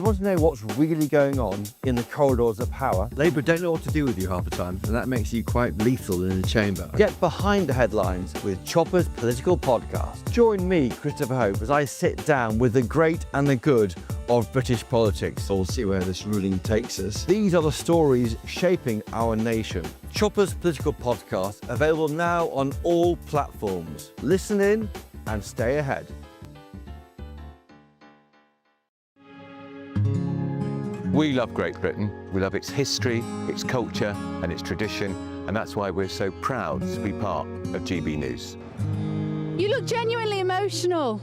Want to know what's really going on in the corridors of power? Labour don't know what to do with you half the time, and that makes you quite lethal in the chamber. Get behind the headlines with Chopper's political podcast. Join me, Christopher Hope, as I sit down with the great and the good of British politics. We'll see where this ruling takes us. These are the stories shaping our nation. Chopper's political podcast, available now on all platforms. Listen in and stay ahead. We love Great Britain. We love its history, its culture and its tradition, and that's why we're so proud to be part of GB News. You look genuinely emotional.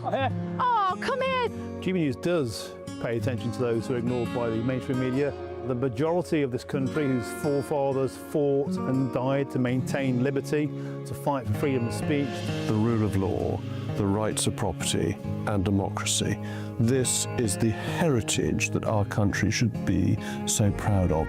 Oh, come here. GB News does pay attention to those who are ignored by the mainstream media. The majority of this country whose forefathers fought and died to maintain liberty, to fight for freedom of speech. The rule of law, the rights of property and democracy. This is the heritage that our country should be so proud of.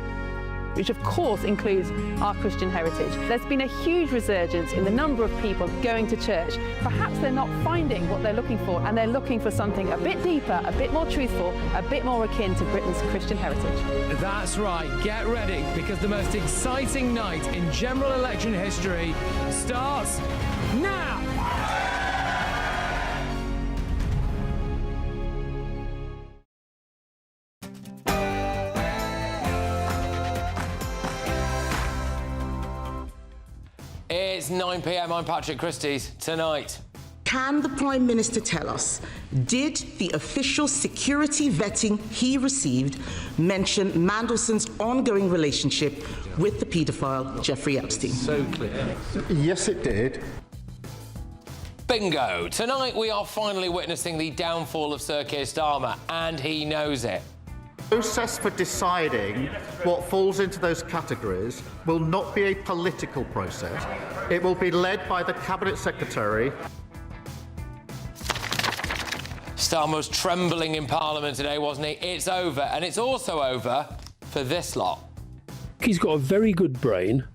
Which of course includes our Christian heritage. There's been a huge resurgence in the number of people going to church. Perhaps they're not finding what they're looking for, and they're looking for something a bit deeper, a bit more truthful, a bit more akin to Britain's Christian heritage. That's right, get ready, because the most exciting night in general election history starts now! It's 9 p.m. I'm Patrick Christys. Tonight. Can the Prime Minister tell us, did the official security vetting he received mention Mandelson's ongoing relationship with the paedophile Jeffrey Epstein? So clear. Yes, it did. Bingo. Tonight we are finally witnessing the downfall of Sir Keir Starmer, and he knows it. The process for deciding what falls into those categories will not be a political process. It will be led by the Cabinet Secretary. Starmer was trembling in Parliament today, wasn't he? It's over, and it's also over for this lot. He's got a very good brain.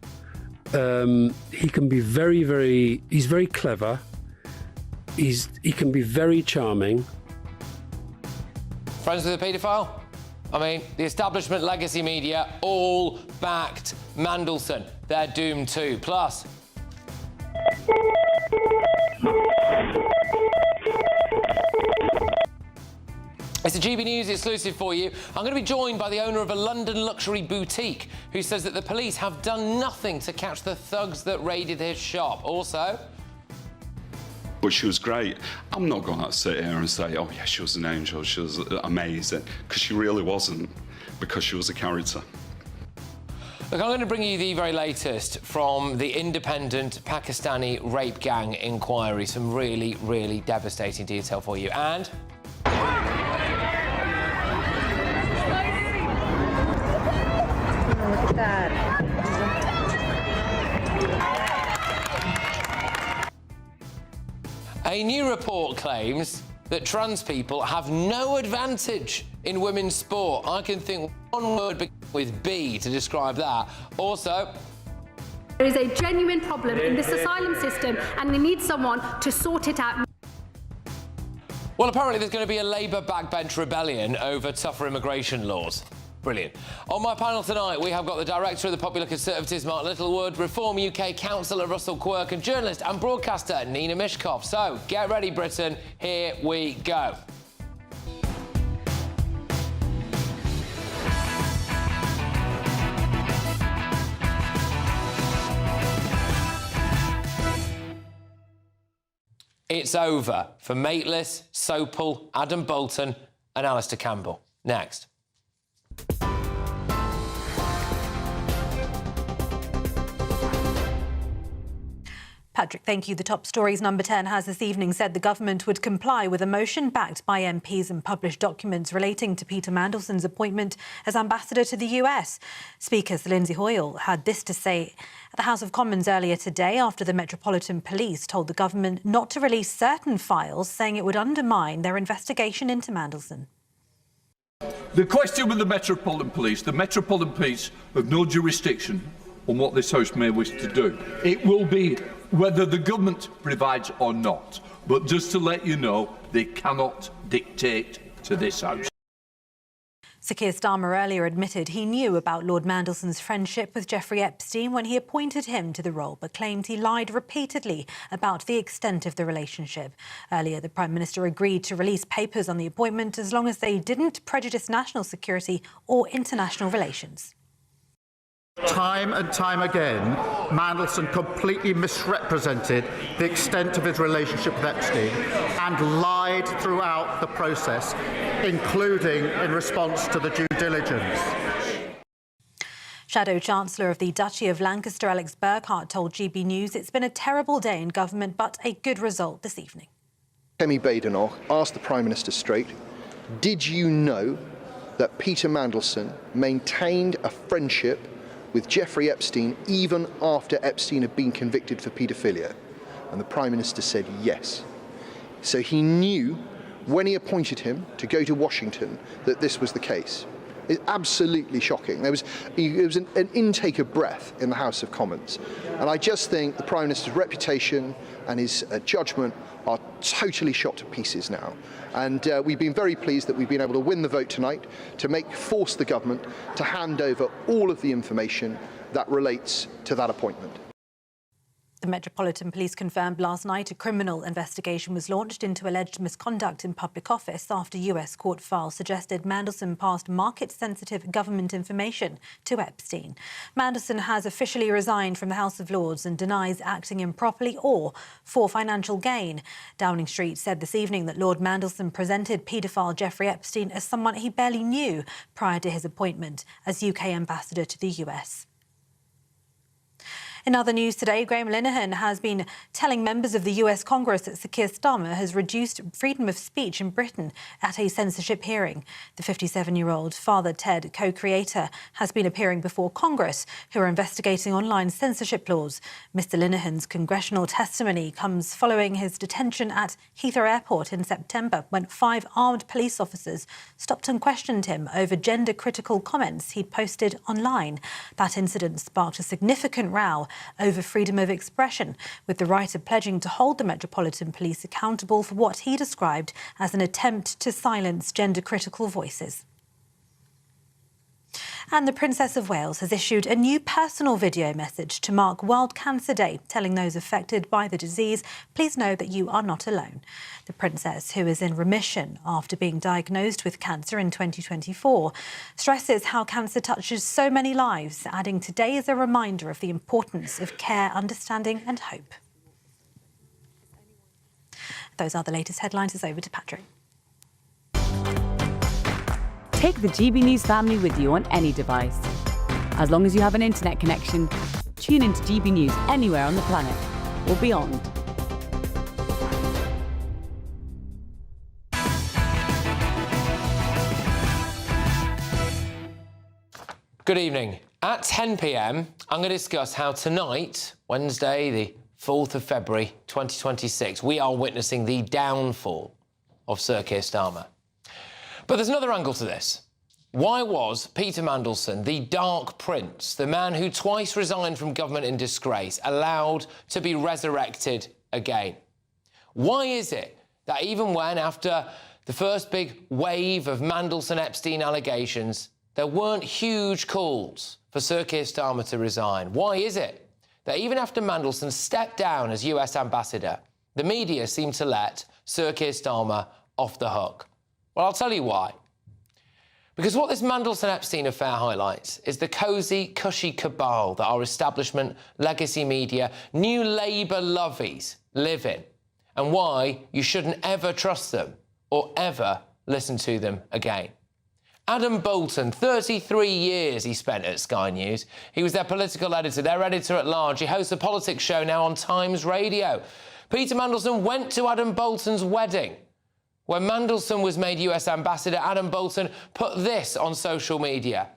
He can be he's very clever. He can be very charming. Friends with a paedophile? I mean, the establishment legacy media all backed Mandelson. They're doomed too. Plus... It's a GB News exclusive for you. I'm going to be joined by the owner of a London luxury boutique who says that the police have done nothing to catch the thugs that raided his shop. Also... But she was great. I'm not going to sit here and say, oh yeah, she was an angel, she was amazing, because she really wasn't, because she was a character. Look, I'm going to bring you the very latest from the independent Pakistani rape gang inquiry. Some really, really devastating detail for you. And... Look at that. A new report claims that trans people have no advantage in women's sport. I can think one word with B to describe that. Also... There is a genuine problem in this asylum system, and we need someone to sort it out. Well, apparently there's going to be a Labour backbench rebellion over tougher immigration laws. Brilliant. On my panel tonight, we have got the director of the Popular Conservatives, Mark Littlewood, Reform UK councillor Russell Quirk, and journalist and broadcaster Nina Mishkov. So, get ready, Britain. Here we go. It's over for Mateless, Sopel, Adam Bolton and Alistair Campbell. Next. Patrick, thank you. The top stories number 10 has this evening said the government would comply with a motion backed by MPs and published documents relating to Peter Mandelson's appointment as ambassador to the US. Speaker Sir Lindsay Hoyle had this to say at the House of Commons earlier today after the Metropolitan Police told the government not to release certain files, saying it would undermine their investigation into Mandelson. The question with the Metropolitan Police have no jurisdiction on what this House may wish to do. It will be whether the government provides or not. But just to let you know, they cannot dictate to this House. Sir Keir Starmer earlier admitted he knew about Lord Mandelson's friendship with Jeffrey Epstein when he appointed him to the role, but claimed he lied repeatedly about the extent of the relationship. Earlier, the Prime Minister agreed to release papers on the appointment as long as they didn't prejudice national security or international relations. Time and time again, Mandelson completely misrepresented the extent of his relationship with Epstein and lied throughout the process, including in response to the due diligence. Shadow Chancellor of the Duchy of Lancaster, Alex Burkhardt, told GB News it's been a terrible day in government, but a good result this evening. Kemi Badenoch asked the Prime Minister straight, did you know that Peter Mandelson maintained a friendship with Jeffrey Epstein even after Epstein had been convicted for paedophilia? And the Prime Minister said yes. So he knew when he appointed him to go to Washington that this was the case. It's absolutely shocking. There was an intake of breath in the House of Commons. And I just think the Prime Minister's reputation and his judgment are totally shot to pieces now. And we've been very pleased that we've been able to win the vote tonight to force the government to hand over all of the information that relates to that appointment. The Metropolitan Police confirmed last night a criminal investigation was launched into alleged misconduct in public office after US court files suggested Mandelson passed market-sensitive government information to Epstein. Mandelson has officially resigned from the House of Lords and denies acting improperly or for financial gain. Downing Street said this evening that Lord Mandelson presented paedophile Jeffrey Epstein as someone he barely knew prior to his appointment as UK ambassador to the US. In other news today, Graham Linehan has been telling members of the US Congress that Sir Keir Starmer has reduced freedom of speech in Britain at a censorship hearing. The 57-year-old Father Ted co-creator has been appearing before Congress, who are investigating online censorship laws. Mr Linehan's congressional testimony comes following his detention at Heathrow Airport in September, when 5 armed police officers stopped and questioned him over gender-critical comments he'd posted online. That incident sparked a significant row over freedom of expression, with the writer pledging to hold the Metropolitan Police accountable for what he described as an attempt to silence gender-critical voices. And the Princess of Wales has issued a new personal video message to mark World Cancer Day, telling those affected by the disease, please know that you are not alone. The Princess, who is in remission after being diagnosed with cancer in 2024, stresses how cancer touches so many lives, adding today is a reminder of the importance of care, understanding and hope. Those are the latest headlines. It's over to Patrick. Take the GB News family with you on any device. As long as you have an internet connection, tune into GB News anywhere on the planet or beyond. Good evening. At 10 p.m, I'm going to discuss how tonight, Wednesday, the 4th of February 2026, we are witnessing the downfall of Sir Keir Starmer. But there's another angle to this. Why was Peter Mandelson, the Dark Prince, the man who twice resigned from government in disgrace, allowed to be resurrected again? Why is it that even when, after the first big wave of Mandelson-Epstein allegations, there weren't huge calls for Sir Keir Starmer to resign? Why is it that even after Mandelson stepped down as US ambassador, the media seemed to let Sir Keir Starmer off the hook? Well, I'll tell you why. Because what this Mandelson-Epstein affair highlights is the cosy, cushy cabal that our establishment, legacy media, new Labour lovies live in, and why you shouldn't ever trust them or ever listen to them again. Adam Bolton, 33 years he spent at Sky News. He was their political editor, their editor-at-large. He hosts a politics show now on Times Radio. Peter Mandelson went to Adam Bolton's wedding. When Mandelson was made US ambassador, Adam Bolton put this on social media.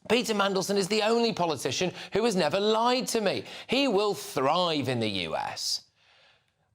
Peter Mandelson is the only politician who has never lied to me. He will thrive in the US.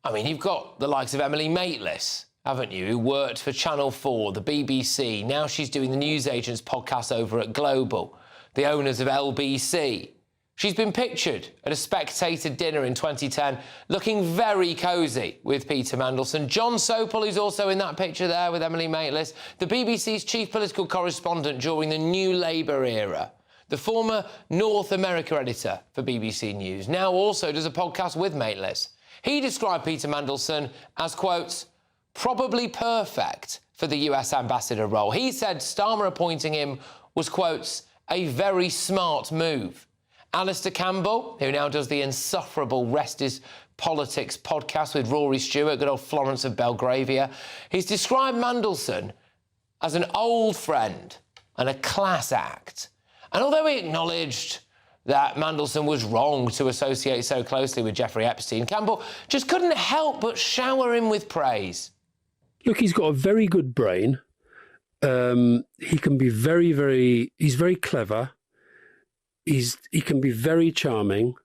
I mean, you've got the likes of Emily Maitlis, haven't you, who worked for Channel 4, the BBC. Now she's doing the Newsagents podcast over at Global. The owners of LBC. She's been pictured at a Spectator dinner in 2010, looking very cosy with Peter Mandelson. John Sopel, who's also in that picture there with Emily Maitlis, the BBC's chief political correspondent during the New Labour era, the former North America editor for BBC News, now also does a podcast with Maitlis. He described Peter Mandelson as, quote, probably perfect for the US ambassador role. He said Starmer appointing him was, quote, a very smart move. Alistair Campbell, who now does the insufferable Rest is Politics podcast with Rory Stewart, good old Florence of Belgravia, he's described Mandelson as an old friend and a class act. And although he acknowledged that Mandelson was wrong to associate so closely with Jeffrey Epstein, Campbell just couldn't help but shower him with praise. Look, he's got a very good brain. He can be he's very clever. He can be very charming.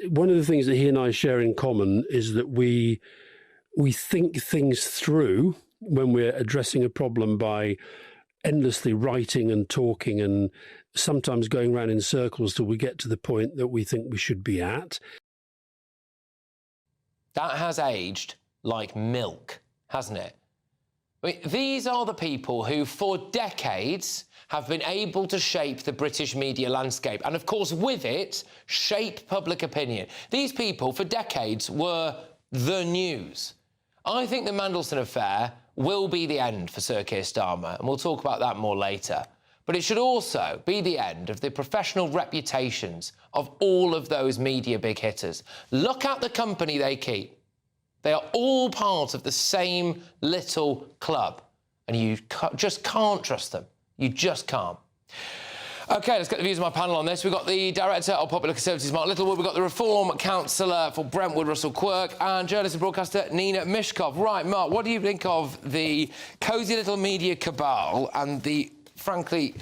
One of the things that he and I share in common is that we think things through when we're addressing a problem by endlessly writing and talking and sometimes going around in circles till we get to the point that we think we should be at. That has aged like milk, hasn't it? I mean, these are the people who, for decades, have been able to shape the British media landscape and, of course, with it, shape public opinion. These people, for decades, were the news. I think the Mandelson affair will be the end for Sir Keir Starmer, and we'll talk about that more later. But it should also be the end of the professional reputations of all of those media big hitters. Look at the company they keep. They are all part of the same little club, and you just can't trust them. You just can't. OK, let's get the views of my panel on this. We've got the Director of Popular Conservatives, Mark Littlewood. We've got the Reform Councillor for Brentwood, Russell Quirk, and journalist and broadcaster Nina Mishkov. Right, Mark, what do you think of the cosy little media cabal and the, frankly,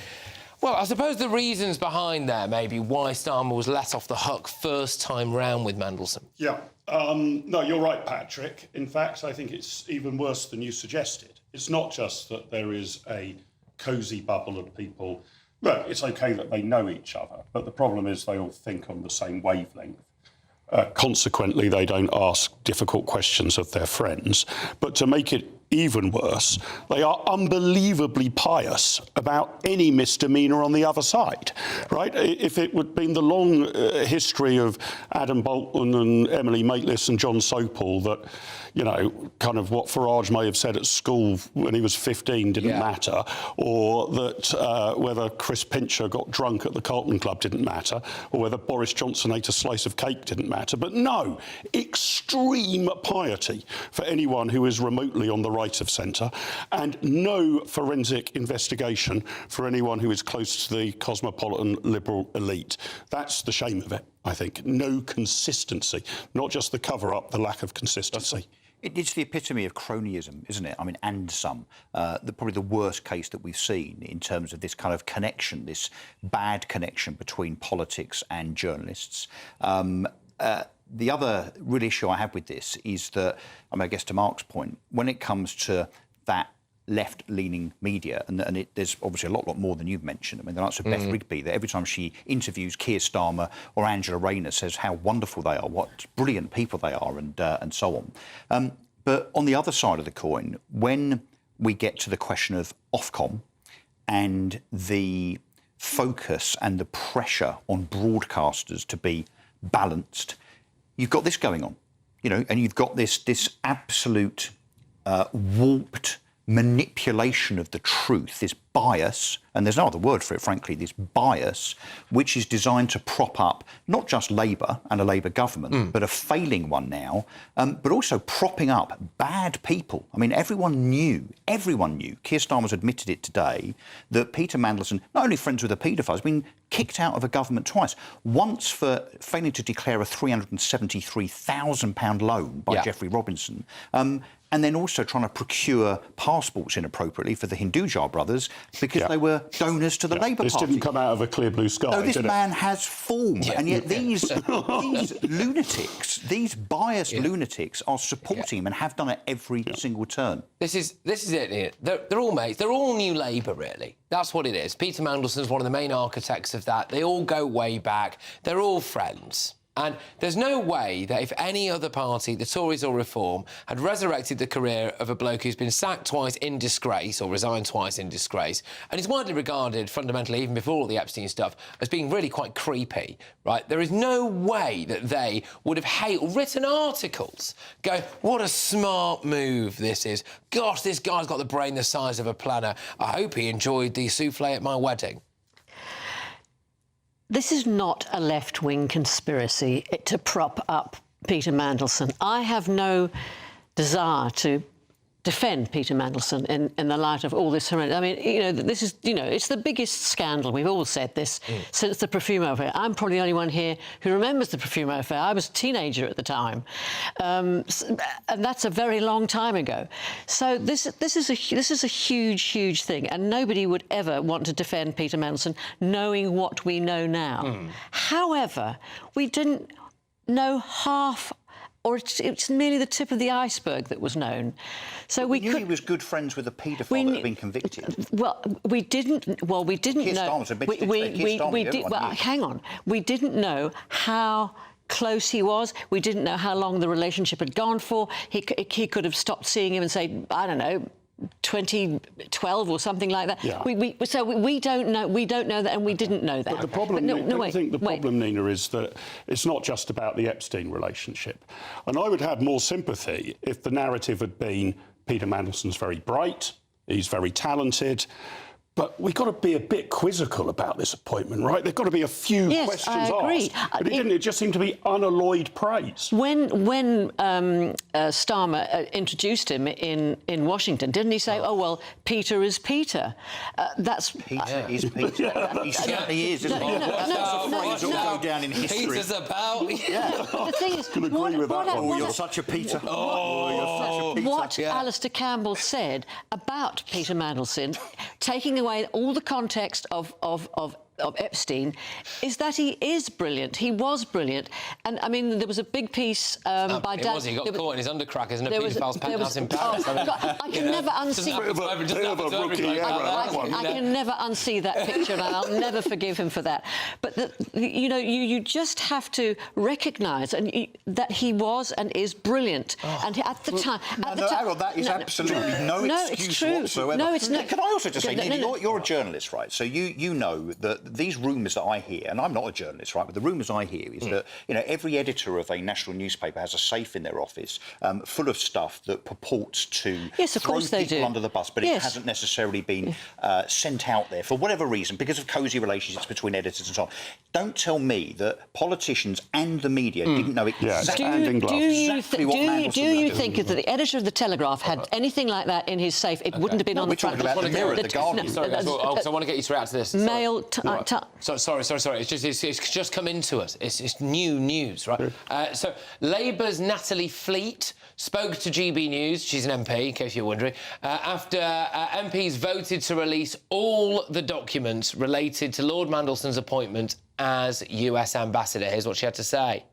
well, I suppose the reasons behind there, maybe, why Starmer was let off the hook first time round with Mandelson? Yeah. No, you're right, Patrick. In fact, I think it's even worse than you suggested. It's not just that there is a cosy bubble of people. Look, it's OK that they know each other, but the problem is they all think on the same wavelength. Consequently, they don't ask difficult questions of their friends. But to make it even worse, they are unbelievably pious about any misdemeanour on the other side, right? If it would have been the long history of Adam Bolton and Emily Maitlis and John Sopel that, you know, kind of what Farage may have said at school when he was 15 didn't matter, or that whether Chris Pincher got drunk at the Carlton Club didn't matter, or whether Boris Johnson ate a slice of cake didn't matter. But no, extreme piety for anyone who is remotely on the right of centre, and no forensic investigation for anyone who is close to the cosmopolitan liberal elite. That's the shame of it, I think. No consistency, not just the cover-up, the lack of consistency. It's the epitome of cronyism, isn't it? I mean, and some. Probably the worst case that we've seen in terms of this kind of connection, this bad connection between politics and journalists. The other real issue I have with this is that, I mean, I guess to Mark's point, when it comes to that left-leaning media, and there's obviously a lot more than you've mentioned. I mean, the likes of Beth Rigby, that every time she interviews Keir Starmer or Angela Rayner says how wonderful they are, what brilliant people they are, and so on. But on the other side of the coin, when we get to the question of Ofcom and the focus and the pressure on broadcasters to be balanced, you've got this going on, you know, and you've got this absolute warped manipulation of the truth, this bias, and there's no other word for it, frankly, this bias, which is designed to prop up not just Labour and a Labour government, but a failing one now, but also propping up bad people. I mean, everyone knew, Keir Starmer's admitted it today, that Peter Mandelson, not only friends with a paedophile, has been kicked out of a government twice. Once for failing to declare a £373,000 loan by Jeffrey Robinson, and then also trying to procure passports inappropriately for the Hinduja brothers because they were donors to the Labour This Party. didn't come out of a clear blue sky, No, this did man it? has form, and yet these lunatics, these biased lunatics, are supporting him and have done it every single turn. This is it, Ian. They're all mates. They're all New Labour, really. That's what it is. Peter Mandelson's one of the main architects of that. They all go way back. They're all friends. And there's no way that if any other party, the Tories or Reform, had resurrected the career of a bloke who's been sacked twice in disgrace or resigned twice in disgrace, and is widely regarded, fundamentally, even before all the Epstein stuff, as being really quite creepy, right? There is no way that they would have written articles going, what a smart move this is. Gosh, this guy's got the brain the size of a planner. I hope he enjoyed the soufflé at my wedding. This is not a left-wing conspiracy to prop up Peter Mandelson. I have no desire to defend Peter Mandelson in the light of all this horrendous. I mean, you know, this is, you know, it's the biggest scandal. We've all said this since the Profumo affair. I'm probably the only one here who remembers the Profumo affair. I was a teenager at the time, and that's a very long time ago. So this is a huge thing, and nobody would ever want to defend Peter Mandelson, knowing what we know now. However, we didn't know half. Or it's merely the tip of the iceberg that was known. So we knew he was good friends with a paedophile that had been convicted. Well, we didn't. Well, we didn't Keir know. Starmer's a big stick, Keir Starmer, Well, hang on. We didn't know how close he was. We didn't know how long the relationship had gone for. He could have stopped seeing him and say, I don't know, 2012 or something like that. Yeah. So we don't know. We don't know that, and we didn't know that. But the problem, I think the problem, Nina, is that it's not just about the Epstein relationship. And I would have more sympathy if the narrative had been Peter Mandelson's very bright, he's very talented. But we've got to be a bit quizzical about this appointment, right? There've got to be a few questions I agree. asked. But it just seemed to be unalloyed praise. When Starmer introduced him in Washington, didn't he say, "Oh well, Peter is Peter"? That's Peter is Peter. He certainly is, isn't he? That's a phrase that will go down in history. Peter's about. The thing is, you're such a Peter. What Alistair Campbell said about Peter Mandelson, taking away all the context of Epstein, is that he is brilliant. He was brilliant. And, I mean, there was a big piece by Dan... He got caught in his undercrackers in a paedophile's penthouse in Paris. I can never unsee... I can never unsee that picture, and I'll never forgive him for that. But, you know, you just have to recognise that he was and is brilliant. And at the time... that is absolutely no excuse whatsoever. No, it's not. Can I also just say, Nina, you're a journalist, right? So you know that these rumours that I hear, and I'm not a journalist, right, but the rumours I hear is that, you know, every editor of a national newspaper has a safe in their office full of stuff that purports to throw people under the bus, but it hasn't necessarily been sent out there for whatever reason, because of cosy relationships between editors and so on. Don't tell me that politicians and the media didn't know exactly Do you think if the editor of the Telegraph had anything like that in his safe, it wouldn't have been on the front? We're talking about the Mirror, the Guardian. Sorry, guys, I want to get you to react to this. Mail... Sorry. It's just come into us. It's new news, right? So Labour's Natalie Fleet spoke to GBNews. She's an MP, in case you're wondering, after MPs voted to release all the documents related to Lord Mandelson's appointment as US ambassador. Here's what she had to say.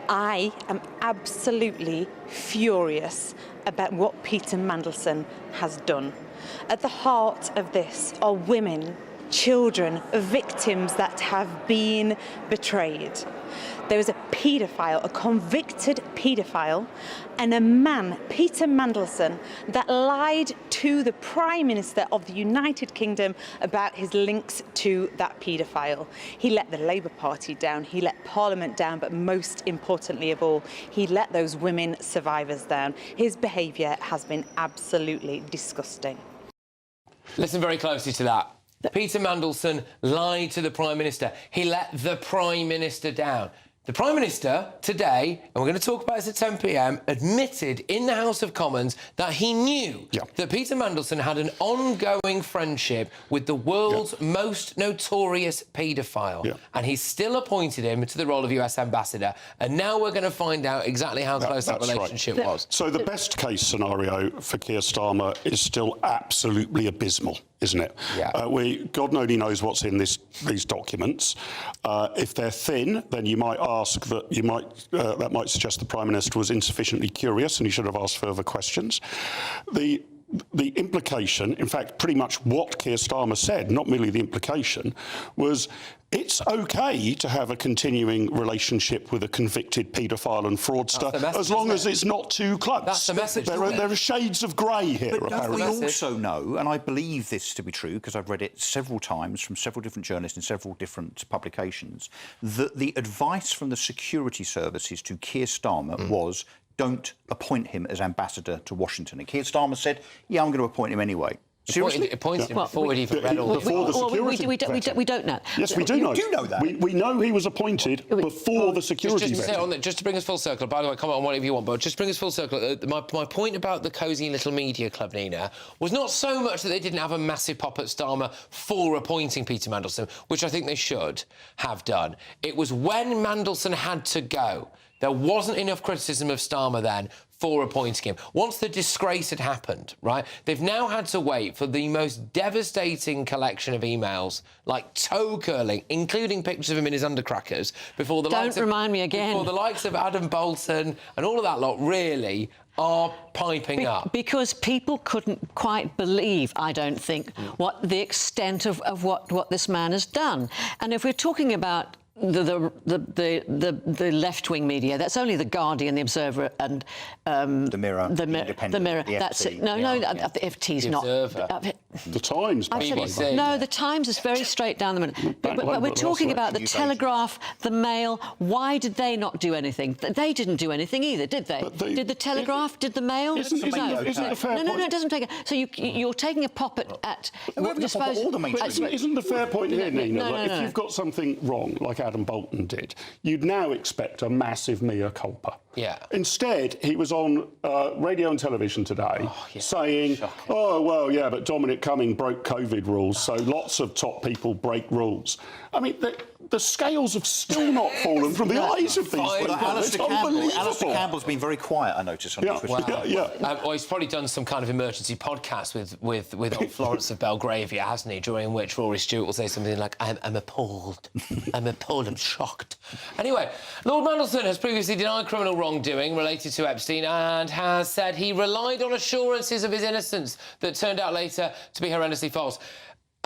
I am absolutely furious about what Peter Mandelson has done. At the heart of this are women, children, victims that have been betrayed. There is a paedophile, a convicted paedophile, and a man, Peter Mandelson, that lied to the Prime Minister of the United Kingdom about his links to that paedophile. He let the Labour Party down, he let Parliament down, but most importantly of all, he let those women survivors down. His behaviour has been absolutely disgusting. Listen very closely to that. Peter Mandelson lied to the Prime Minister. He let the Prime Minister down. The Prime Minister today, and we're going to talk about this at 10 p.m, admitted in the House of Commons that he knew that Peter Mandelson had an ongoing friendship with the world's most notorious paedophile. And he's still appointed him to the role of US Ambassador. And now we're going to find out exactly how close that relationship was. So the best case scenario for Keir Starmer is still absolutely abysmal, isn't it? God only knows what's in these documents. If they're thin, then you might ask that that might suggest the Prime Minister was insufficiently curious and he should have asked further questions. The implication, in fact, pretty much what Keir Starmer said, not merely the implication, was it's OK to have a continuing relationship with a convicted paedophile and fraudster as long as it's not too close. That's the message. There are shades of grey here, But don't apparently. we also know, and I believe this to be true because I've read it several times from several different journalists in several different publications, that the advice from the security services to Keir Starmer was don't appoint him as ambassador to Washington. And Keir Starmer said, yeah, I'm going to appoint him anyway. Seriously? Appointed him before we'd even read all We don't know. Yes, we do know. You do know that. We know he was appointed before the security vetting. Just to bring us full circle, by the way, comment on whatever you want, but just to bring us full circle, my point about the cosy little media club, Nina, was not so much that they didn't have a massive pop at Starmer for appointing Peter Mandelson, which I think they should have done. It was when Mandelson had to go. There wasn't enough criticism of Starmer then for appointing him. Once the disgrace had happened, right, they've now had to wait for the most devastating collection of emails, like toe-curling, including pictures of him in his undercrackers, before the Don't remind me again. Before the likes of Adam Bolton and all of that lot really are piping up. Because people couldn't quite believe, I don't think, what the extent of what this man has done. And if we're talking about the left-wing media, that's only the Guardian, the Observer, and the Mirror, the Mirror. the That's FT. it. No, the FT's not. The Times, BBC. No, the Times is very straight down the middle. But we're talking about the Telegraph, the Mail. Why did they not do anything? They didn't do anything either, did they? Did the Telegraph? Did the Mail? Isn't the fair point? No, it doesn't take. So you're taking a pop at. Isn't the fair point here, Nina? No. If you've got something wrong, like Adam Bolton did, you'd now expect a massive mea culpa. Yeah. Instead, he was on radio and television today saying, oh, well, yeah, but Dominic Cumming broke COVID rules, so lots of top people break rules. I mean, the scales have still not fallen from the eyes of these people. Alistair Campbell's been very quiet, I noticed, on Twitter. Well, he's probably done some kind of emergency podcast with old Florence of Belgravia, hasn't he, during which Rory Stewart will say something like, I'm appalled. I'm appalled, I'm shocked. Anyway, Lord Mandelson has previously denied criminal wrongdoing related to Epstein and has said he relied on assurances of his innocence that turned out later to be horrendously false.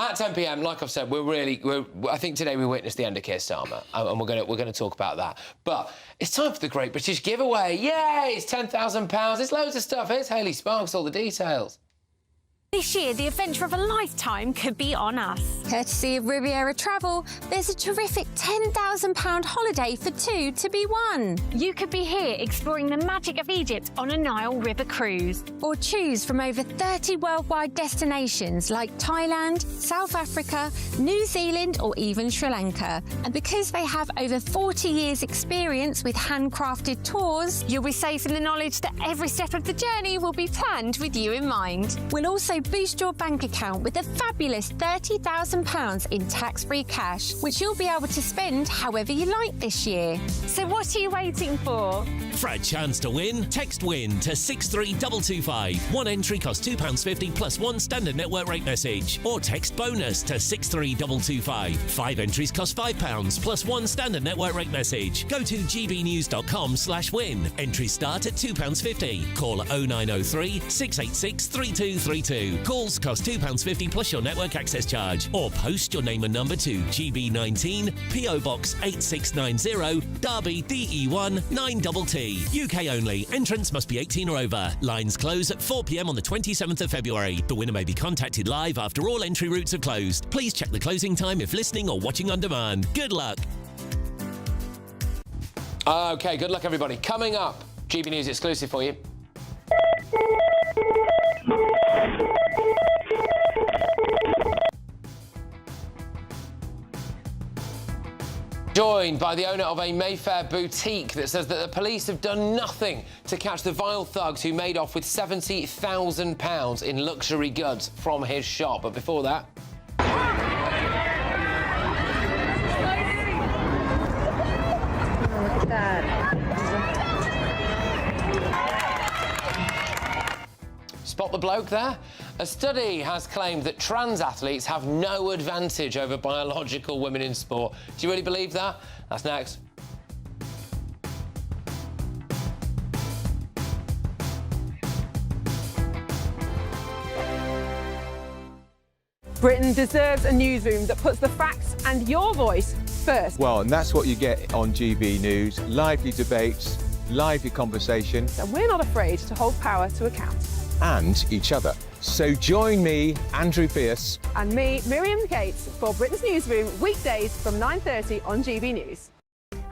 At 10 p.m, like I've said, I think today we witnessed the end of Keir Starmer, and we're going to talk about that. But it's time for the Great British Giveaway. Yay! It's £10,000. It's loads of stuff. Here's Hayley Sparks, all the details. This year, the adventure of a lifetime could be on us. Courtesy of Riviera Travel, there's a terrific £10,000 holiday for two to be won. You could be here exploring the magic of Egypt on a Nile River cruise. Or choose from over 30 worldwide destinations like Thailand, South Africa, New Zealand or even Sri Lanka. And because they have over 40 years experience with handcrafted tours, you'll be safe in the knowledge that every step of the journey will be planned with you in mind. We'll also boost your bank account with a fabulous £30,000 in tax-free cash, which you'll be able to spend however you like this year. So what are you waiting for? For a chance to win, text WIN to 63225. One entry costs £2.50 plus one standard network rate message. Or text BONUS to 63225. 5 entries cost £5 plus one standard network rate message. Go to gbnews.com/win. Entries start at £2.50. Call 0903 686 3232. Calls cost £2.50 plus your network access charge. Or post your name and number to GB19, PO Box 8690, Derby DE1 9TT. UK only. Entrance must be 18 or over. Lines close at 4 p.m. on the 27th of February. The winner may be contacted live after all entry routes have closed. Please check the closing time if listening or watching on demand. Good luck. OK, good luck, everybody. Coming up, GB News exclusive for you. Joined by the owner of a Mayfair boutique that says that the police have done nothing to catch the vile thugs who made off with £70,000 in luxury goods from his shop. But before that... Look at that. Spot the bloke there? A study has claimed that trans athletes have no advantage over biological women in sport. Do you really believe that? That's next. Britain deserves a newsroom that puts the facts and your voice first. Well, and that's what you get on GB News. Lively debates, lively conversation. And we're not afraid to hold power to account. And each other. So join me, Andrew Pierce. And me, Miriam Gates, for Britain's Newsroom, weekdays from 9:30 on GB News.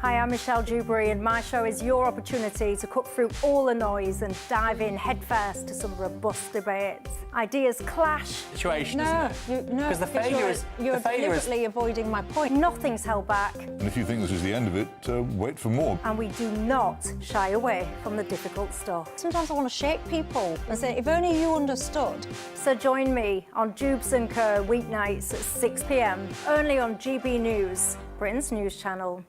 Hi, I'm Michelle Dewberry, and my show is your opportunity to cut through all the noise and dive in headfirst to some robust debates. Ideas clash. Situation, no, isn't it? No, because the failure is you're deliberately avoiding my point. Nothing's held back. And if you think this is the end of it, wait for more. And we do not shy away from the difficult stuff. Sometimes I want to shake people and say, if only you understood. So join me on Jubes & Co. weeknights at 6 p.m, only on GB News, Britain's news channel.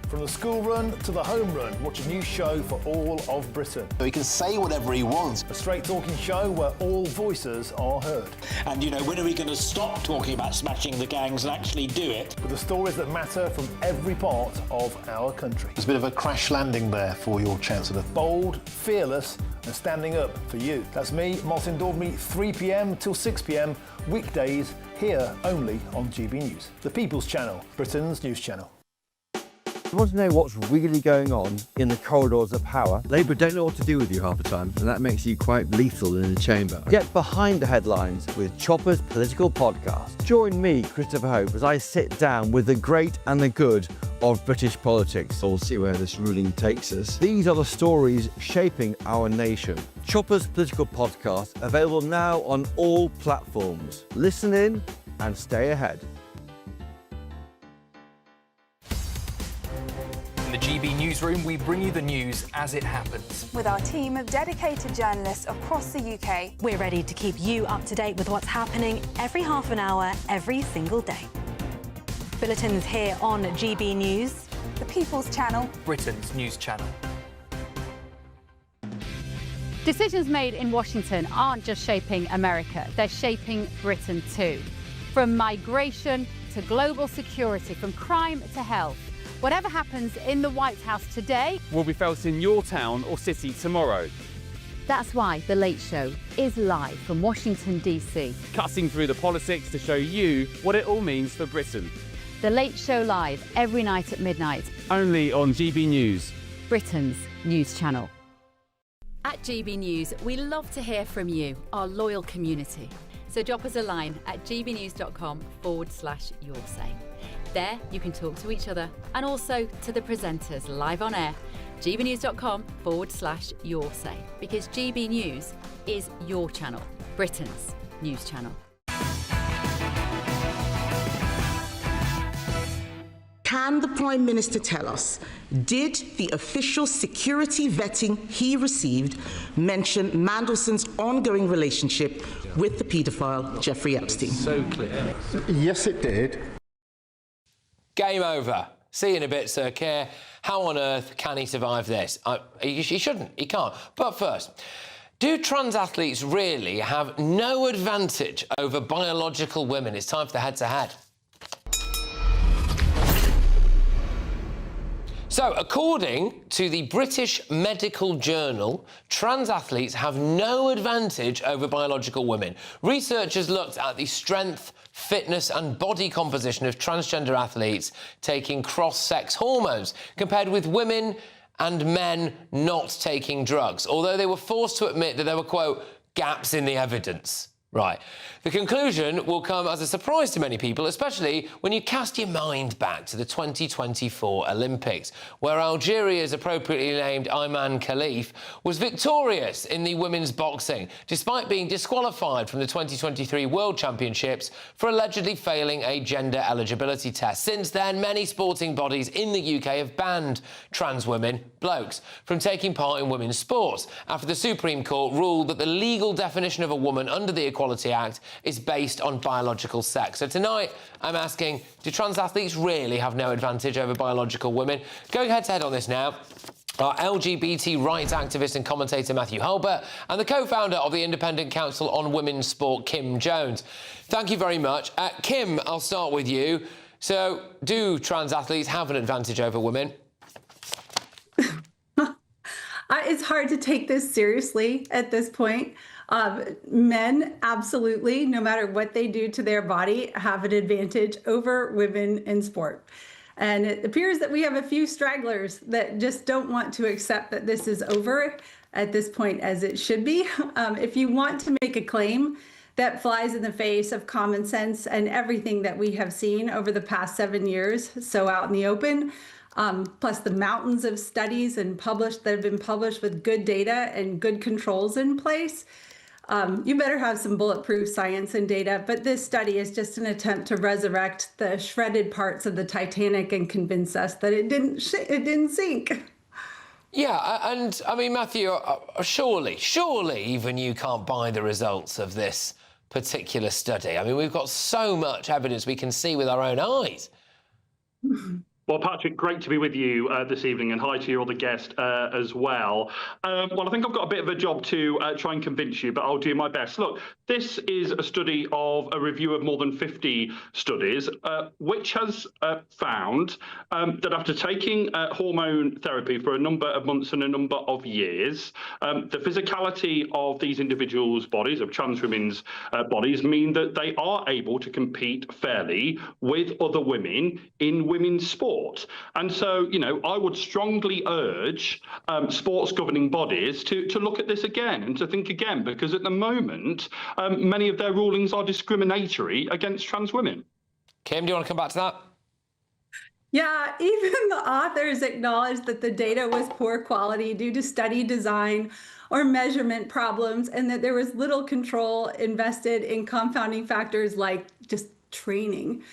From the school run to the home run, watch a new show for all of Britain. So he can say whatever he wants. A straight-talking show where all voices are heard. And, you know, when are we going to stop talking about smashing the gangs and actually do it? With the stories that matter from every part of our country. There's a bit of a crash landing there for your Chancellor. Bold, fearless and standing up for you. That's me, Martin Dawdney, 3 p.m. till 6 p.m, weekdays, here only on GB News. The People's Channel, Britain's news channel. You want to know what's really going on in the corridors of power? Labour don't know what to do with you half the time, and that makes you quite lethal in the chamber. Get behind the headlines with Chopper's political podcast. Join me, Christopher Hope, as I sit down with the great and the good of British politics. We'll see where this ruling takes us. These are the stories shaping our nation. Chopper's political podcast, available now on all platforms. Listen in and stay ahead. In the GB Newsroom, we bring you the news as it happens. With our team of dedicated journalists across the UK, we're ready to keep you up to date with what's happening every half an hour, every single day. Bulletins here on GB News. The People's Channel. Britain's news channel. Decisions made in Washington aren't just shaping America, they're shaping Britain too. From migration to global security, from crime to health. Whatever happens in the White House today will be felt in your town or city tomorrow. That's why The Late Show is live from Washington, D.C. Cutting through the politics to show you what it all means for Britain. The Late Show live every night at midnight. Only on GB News, Britain's news channel. At GB News, we love to hear from you, our loyal community. So drop us a line at gbnews.com/yoursay. There, you can talk to each other and also to the presenters live on air. gbnews.com/yoursay, because GB News is your channel, Britain's news channel. Can the Prime Minister tell us, did the official security vetting he received mention Mandelson's ongoing relationship with the paedophile Jeffrey Epstein? So clear. Yes, it did. Game over. See you in a bit, Sir Keir. How on earth can he survive this? He shouldn't. He can't. But first, do trans athletes really have no advantage over biological women? It's time for the head-to-head. So, according to the British Medical Journal, trans athletes have no advantage over biological women. Researchers looked at the strength, fitness and body composition of transgender athletes taking cross-sex hormones compared with women and men not taking drugs, although they were forced to admit that there were, quote, gaps in the evidence. Right. The conclusion will come as a surprise to many people, especially when you cast your mind back to the 2024 Olympics, where Algeria's appropriately named Ayman Khalif was victorious in the women's boxing, despite being disqualified from the 2023 World Championships for allegedly failing a gender eligibility test. Since then, many sporting bodies in the UK have banned trans women, blokes, from taking part in women's sports, after the Supreme Court ruled that the legal definition of a woman under the Equality Act is based on biological sex. So tonight, I'm asking, do trans athletes really have no advantage over biological women? Going head-to-head on this now, our LGBT rights activist and commentator Matthew Hulbert and the co-founder of the Independent Council on Women's Sport, Kim Jones. Thank you very much. Kim, I'll start with you. So, do trans athletes have an advantage over women? It's hard to take this seriously at this point. Men, absolutely, no matter what they do to their body, have an advantage over women in sport. And it appears that we have a few stragglers that just don't want to accept that this is over at this point, as it should be. If you want to make a claim that flies in the face of common sense and everything that we have seen over the past 7 years, so out in the open, plus the mountains of studies and that have been published with good data and good controls in place, you better have some bulletproof science and data. But this study is just an attempt to resurrect the shredded parts of the Titanic and convince us that it didn't sink. Yeah, and I mean, Matthew, surely even you can't buy the results of this particular study. I mean, we've got so much evidence we can see with our own eyes. Well, Patrick, great to be with you this evening, and hi to your other guest as well. Well, I think I've got a bit of a job to try and convince you, but I'll do my best. Look, this is a study of a review of more than 50 studies, which has found that after taking hormone therapy for a number of months and a number of years, the physicality of these individuals' bodies, of trans women's bodies, mean that they are able to compete fairly with other women in women's sport. And so, you know, I would strongly urge sports governing bodies to look at this again and to think again, because at the moment, many of their rulings are discriminatory against trans women. Kim, do you want to come back to that? Yeah, even the authors acknowledged that the data was poor quality due to study design or measurement problems, and that there was little control invested in confounding factors like just training.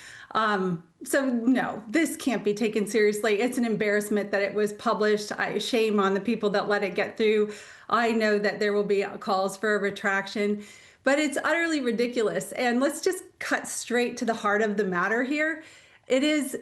So no, this can't be taken seriously. It's an embarrassment that it was published. Shame on the people that let it get through. I know that there will be calls for a retraction, but it's utterly ridiculous. And let's just cut straight to the heart of the matter here. It is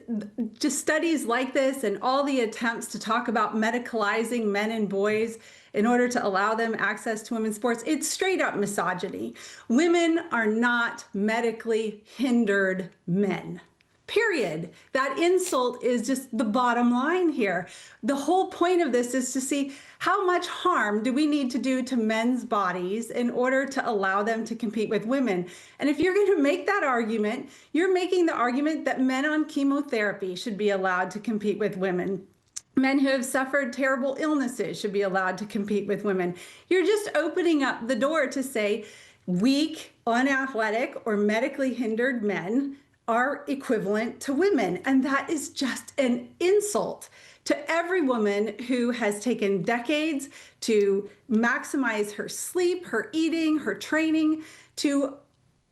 just studies like this and all the attempts to talk about medicalizing men and boys in order to allow them access to women's sports. It's straight up misogyny. Women are not medically hindered men. Period. That insult is just the bottom line here. The whole point of this is to see how much harm do we need to do to men's bodies in order to allow them to compete with women. And if you're going to make that argument, you're making the argument that men on chemotherapy should be allowed to compete with women. Men who have suffered terrible illnesses should be allowed to compete with women. You're just opening up the door to say weak, unathletic, or medically hindered men are equivalent to women. And that is just an insult to every woman who has taken decades to maximize her sleep, her eating, her training, to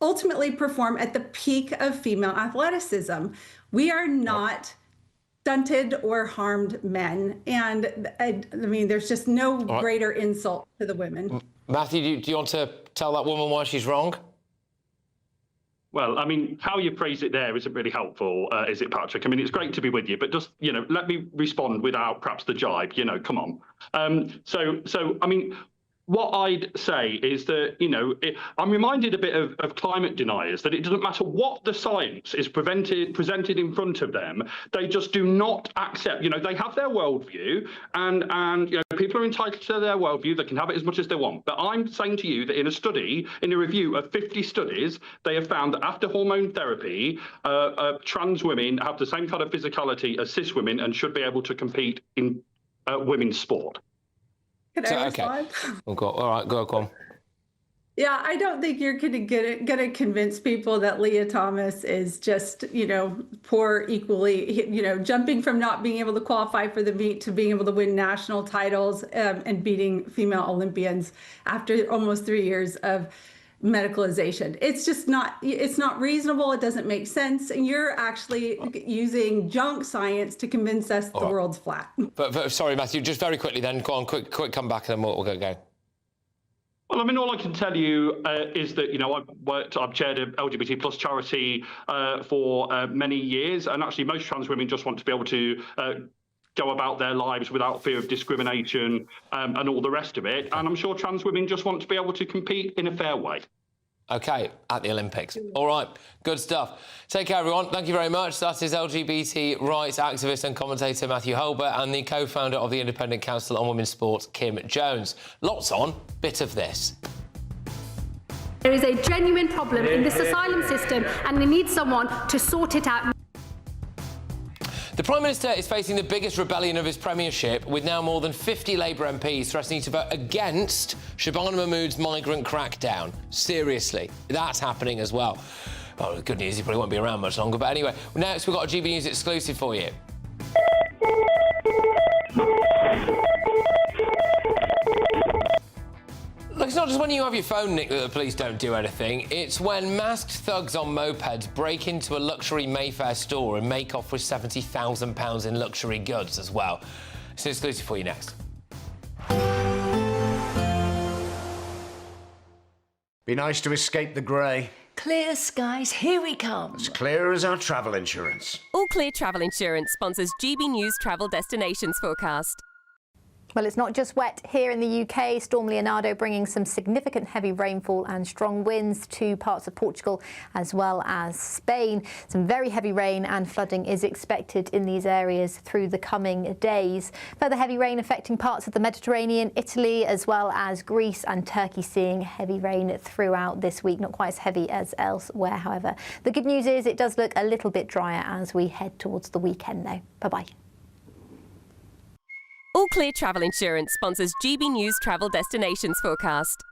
ultimately perform at the peak of female athleticism. We are not stunted or harmed men. And I mean, there's just no greater insult to the women. Matthew, do you want to tell that woman why she's wrong? Well, I mean, how you phrase it there isn't really helpful, is it, Patrick? I mean, it's great to be with you, but just, you know, let me respond without perhaps the jibe, you know, come on. So I mean, what I'd say is that, you know, I'm reminded a bit of climate deniers, that it doesn't matter what the science is presented in front of them, they just do not accept, you know, they have their worldview and you know, people are entitled to their worldview, they can have it as much as they want. But I'm saying to you that in a study, in a review of 50 studies, they have found that after hormone therapy, trans women have the same kind of physicality as cis women and should be able to compete in women's sport. Can I respond? All right, go on. Yeah, I don't think you're going to convince people that Leah Thomas is just, poor equally, jumping from not being able to qualify for the meet to being able to win national titles and beating female Olympians after almost 3 years of medicalization. It's just it's not reasonable. It doesn't make sense. And you're actually using junk science to convince us the world's flat. But sorry, Matthew, just very quickly then, go on, quick comeback and then we'll go again. Well, I mean, all I can tell you is that, I've chaired a LGBT plus charity for many years, and actually most trans women just want to be able to go about their lives without fear of discrimination and all the rest of it. And I'm sure trans women just want to be able to compete in a fair way. OK, at the Olympics. All right, good stuff. Take care, everyone. Thank you very much. That is LGBT rights activist and commentator Matthew Holbert and the co-founder of the Independent Council on Women's Sport, Kim Jones. Lots on, bit of this. There is a genuine problem in this asylum system and we need someone to sort it out. The Prime Minister is facing the biggest rebellion of his premiership, with now more than 50 Labour MPs threatening to vote against Shabana Mahmood's migrant crackdown. Seriously, that's happening as well. Well, the good news, he probably won't be around much longer. But anyway, next we've got a GB News exclusive for you. Look, it's not just when you have your phone nicked that the police don't do anything. It's when masked thugs on mopeds break into a luxury Mayfair store and make off with £70,000 in luxury goods as well. It's an exclusive for you next. Be nice to escape the grey. Clear skies, here we come. As clear as our travel insurance. All Clear Travel Insurance sponsors GB News Travel Destinations Forecast. Well, it's not just wet here in the UK. Storm Leonardo bringing some significant heavy rainfall and strong winds to parts of Portugal as well as Spain. Some very heavy rain and flooding is expected in these areas through the coming days. Further heavy rain affecting parts of the Mediterranean, Italy as well as Greece and Turkey, seeing heavy rain throughout this week. Not quite as heavy as elsewhere, however. The good news is it does look a little bit drier as we head towards the weekend though. Bye-bye. All Clear Travel Insurance sponsors GB News Travel Destinations Forecast.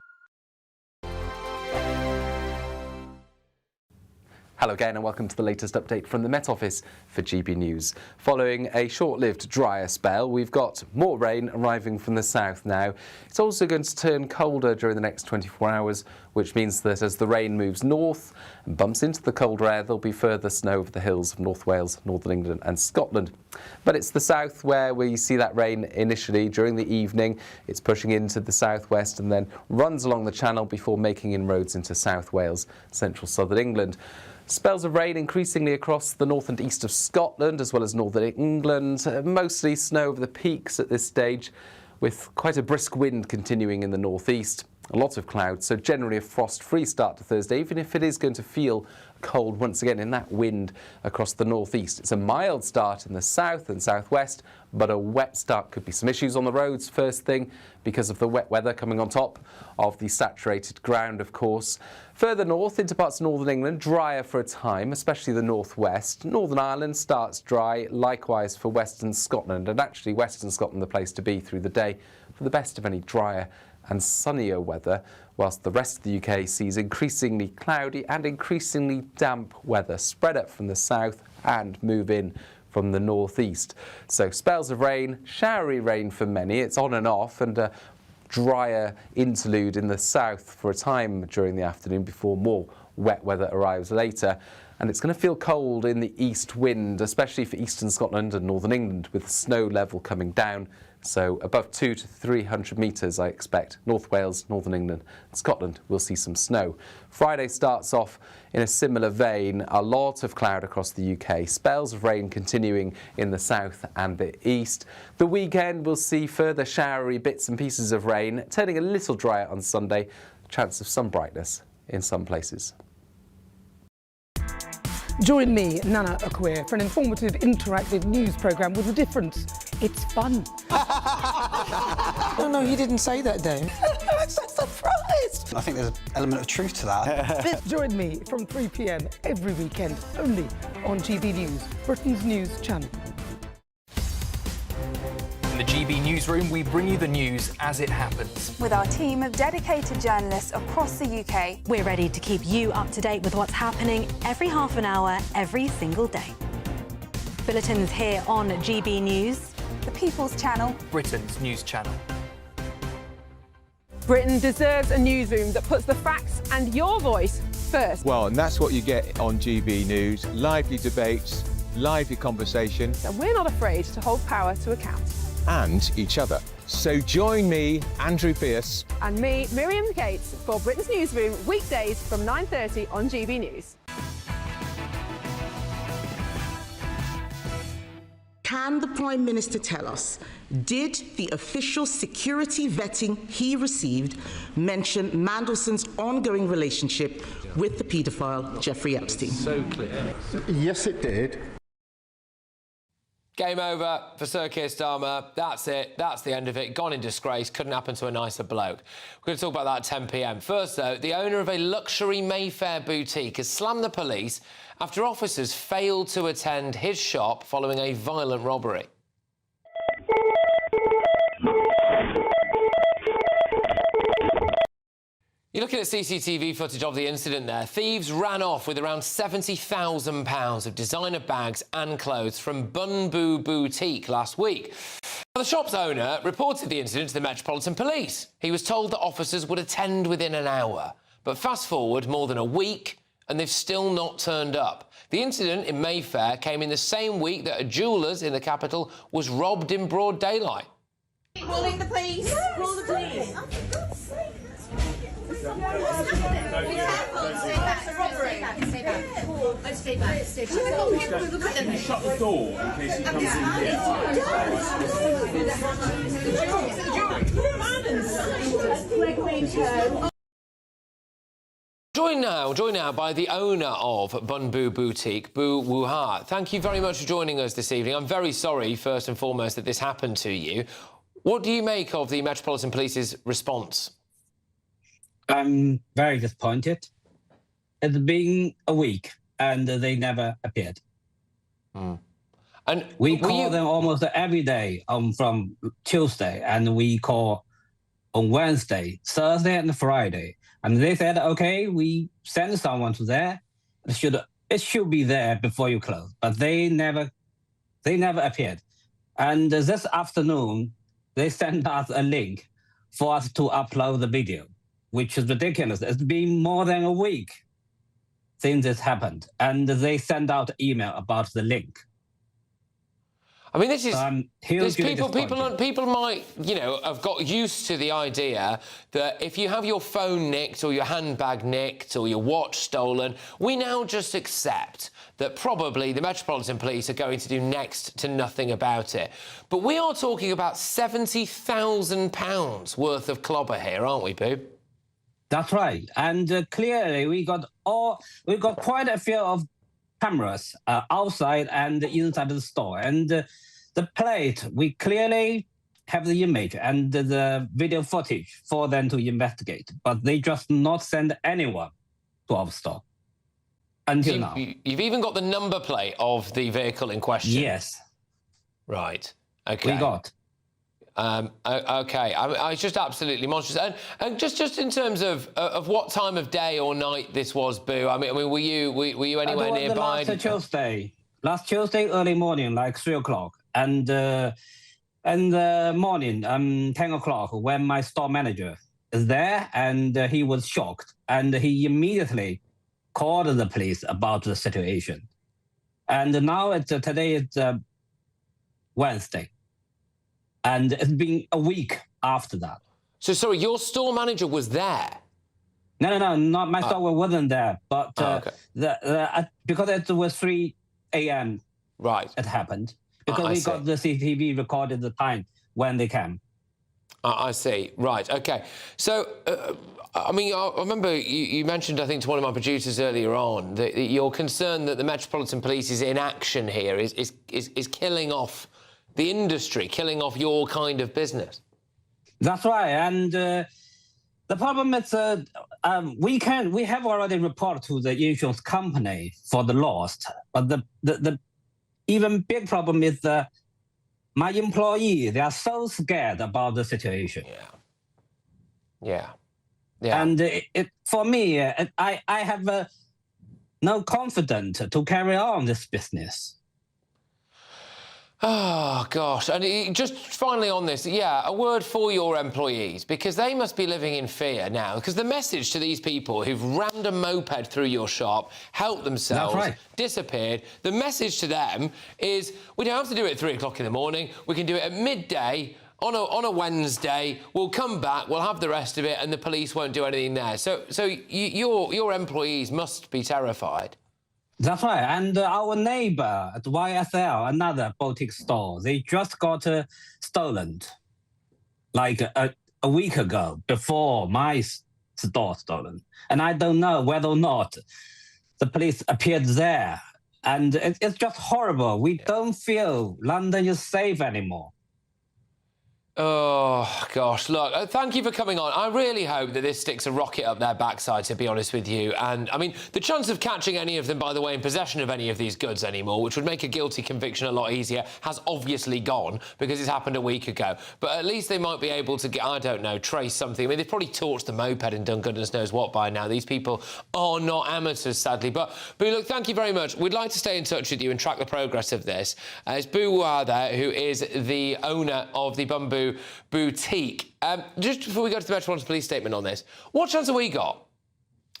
Hello again and welcome to the latest update from the Met Office for GB News. Following a short-lived drier spell, we've got more rain arriving from the south now. It's also going to turn colder during the next 24 hours, which means that as the rain moves north and bumps into the colder air, there'll be further snow over the hills of North Wales, Northern England and Scotland. But it's the south where we see that rain initially during the evening. It's pushing into the southwest and then runs along the channel before making inroads into South Wales, central southern England. Spells of rain increasingly across the north and east of Scotland as well as northern England. Mostly snow over the peaks at this stage, with quite a brisk wind continuing in the northeast. A lot of clouds, so generally a frost-free start to Thursday, even if it is going to feel cold once again in that wind across the northeast. It's a mild start in the south and southwest, but a wet start. Could be some issues on the roads first thing because of the wet weather coming on top of the saturated ground, of course. Further north into parts of northern England, drier for a time, especially the northwest. Northern Ireland starts dry, likewise for western Scotland, and actually western Scotland the place to be through the day for the best of any drier and sunnier weather, whilst the rest of the UK sees increasingly cloudy and increasingly damp weather spread up from the south and move in from the northeast. So spells of rain, showery rain for many. It's on and off, and a drier interlude in the south for a time during the afternoon before more wet weather arrives later. And it's going to feel cold in the east wind, especially for eastern Scotland and northern England, with the snow level coming down. So above 200 to 300 metres, I expect. North Wales, northern England, and Scotland will see some snow. Friday starts off in a similar vein. A lot of cloud across the UK. Spells of rain continuing in the south and the east. The weekend will see further showery bits and pieces of rain, turning a little drier on Sunday. Chance of some brightness in some places. Join me, Nana Akwe, for an informative, interactive news programme with a difference. It's fun. No, he didn't say that, Dave. I'm so surprised. I think there's an element of truth to that. Join me from 3 p.m. every weekend, only on GB News, Britain's news channel. The GB Newsroom, we bring you the news as it happens. With our team of dedicated journalists across the UK. We're ready to keep you up to date with what's happening every half an hour, every single day. Bulletins here on GB News. The People's Channel. Britain's news channel. Britain deserves a newsroom that puts the facts and your voice first. Well, and that's what you get on GB News. Lively debates, lively conversation. And we're not afraid to hold power to account. And each other. So join me, Andrew Pierce. And me, Miriam Gates, for Britain's Newsroom, weekdays from 9:30 on GB News. Can the Prime Minister tell us, did the official security vetting he received mention Mandelson's ongoing relationship with the paedophile Jeffrey Epstein? So clear. Yes, it did. Game over for Sir Keir Starmer. That's it. That's the end of it. Gone in disgrace. Couldn't happen to a nicer bloke. We're going to talk about that at 10 p.m. First, though, the owner of a luxury Mayfair boutique has slammed the police after officers failed to attend his shop following a violent robbery. You're looking at CCTV footage of the incident there. Thieves ran off with around £70,000 of designer bags and clothes from Bunbu Boutique last week. The shop's owner reported the incident to the Metropolitan Police. He was told that officers would attend within an hour. But fast forward more than a week and they've still not turned up. The incident in Mayfair came in the same week that a jeweller's in the capital was robbed in broad daylight. Calling the police! Call the police! Stay back. Shut the door in case he comes in here. Joined now by the owner of Bunbu Boutique, Bu Wuha. Thank you very much for joining us this evening. I'm very sorry, first and foremost, that this happened to you. What do you make of the Metropolitan Police's response? I'm very disappointed. It's been a week and they never appeared. And we call them almost every day from Tuesday, and we call on Wednesday, Thursday, and Friday. And they said, okay, we send someone to there. It should be there before you close. But they never appeared. And this afternoon, they sent us a link for us to upload the video, which is ridiculous. It's been more than a week since this happened. And they sent out email about the link. I mean, this is people might, have got used to the idea that if you have your phone nicked or your handbag nicked or your watch stolen, we now just accept that probably the Metropolitan Police are going to do next to nothing about it. But we are talking about £70,000 worth of clobber here, aren't we, Boo? That's right. And clearly we got quite a few of cameras outside and inside the store. And the plate, we clearly have the image and the video footage for them to investigate. But they just not send anyone to our store until now. You've even got the number plate of the vehicle in question? Yes. Right. OK. We got. OK. It's just absolutely monstrous. And just in terms of what time of day or night this was, Boo, I mean, were you anywhere nearby? Last Tuesday, early morning, like 3 o'clock. And the morning, 10 o'clock, when my store manager is there, and he was shocked. And he immediately called the police about the situation. And now today is Wednesday. And it's been a week after that. So, sorry, your store manager was there? No, not my store wasn't there. But because it was 3 a.m. Right. It happened. Because we got the CCTV recorded the time when they came. I see. Right. OK. So, I mean, I remember you mentioned, I think, to one of my producers earlier on, that you're concerned that the Metropolitan Police's inaction here is killing off the industry, killing off your kind of business. That's right. And the problem is we have already reported to the insurance company for the loss. But the even big problem is my employees, they are so scared about the situation. Yeah. And for me, I have no confidence to carry on this business. Oh, gosh. And just finally on this, a word for your employees, because they must be living in fear now, because the message to these people who've rammed a moped through your shop, helped themselves, disappeared, the message to them is, we don't have to do it at 3 o'clock in the morning, we can do it at midday, on a Wednesday, we'll come back, we'll have the rest of it, and the police won't do anything there. So your employees must be terrified. That's right. And our neighbor at YSL, another boutique store, they just got stolen like a week ago before my store stolen. And I don't know whether or not the police appeared there. And it's just horrible. We don't feel London is safe anymore. Oh, gosh, look, thank you for coming on. I really hope that this sticks a rocket up their backside, to be honest with you. And, I mean, the chance of catching any of them, by the way, in possession of any of these goods anymore, which would make a guilty conviction a lot easier, has obviously gone, because it's happened a week ago. But at least they might be able to get, I don't know, trace something. I mean, they've probably torched the moped and done goodness knows what by now. These people are not amateurs, sadly. But look, thank you very much. We'd like to stay in touch with you and track the progress of this. It's Boo there, who is the owner of the Bamboo Boutique. Just before we go to the Metropolitan Police statement on this, what chance have we got,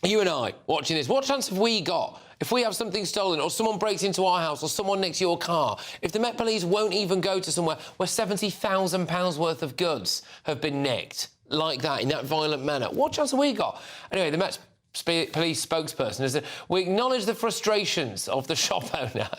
you and I, watching this, what chance have we got if we have something stolen or someone breaks into our house or someone nicks your car, if the Met Police won't even go to somewhere where £70,000 worth of goods have been nicked like that, in that violent manner? What chance have we got? Anyway, the Met Police spokesperson has said, we acknowledge the frustrations of the shop owner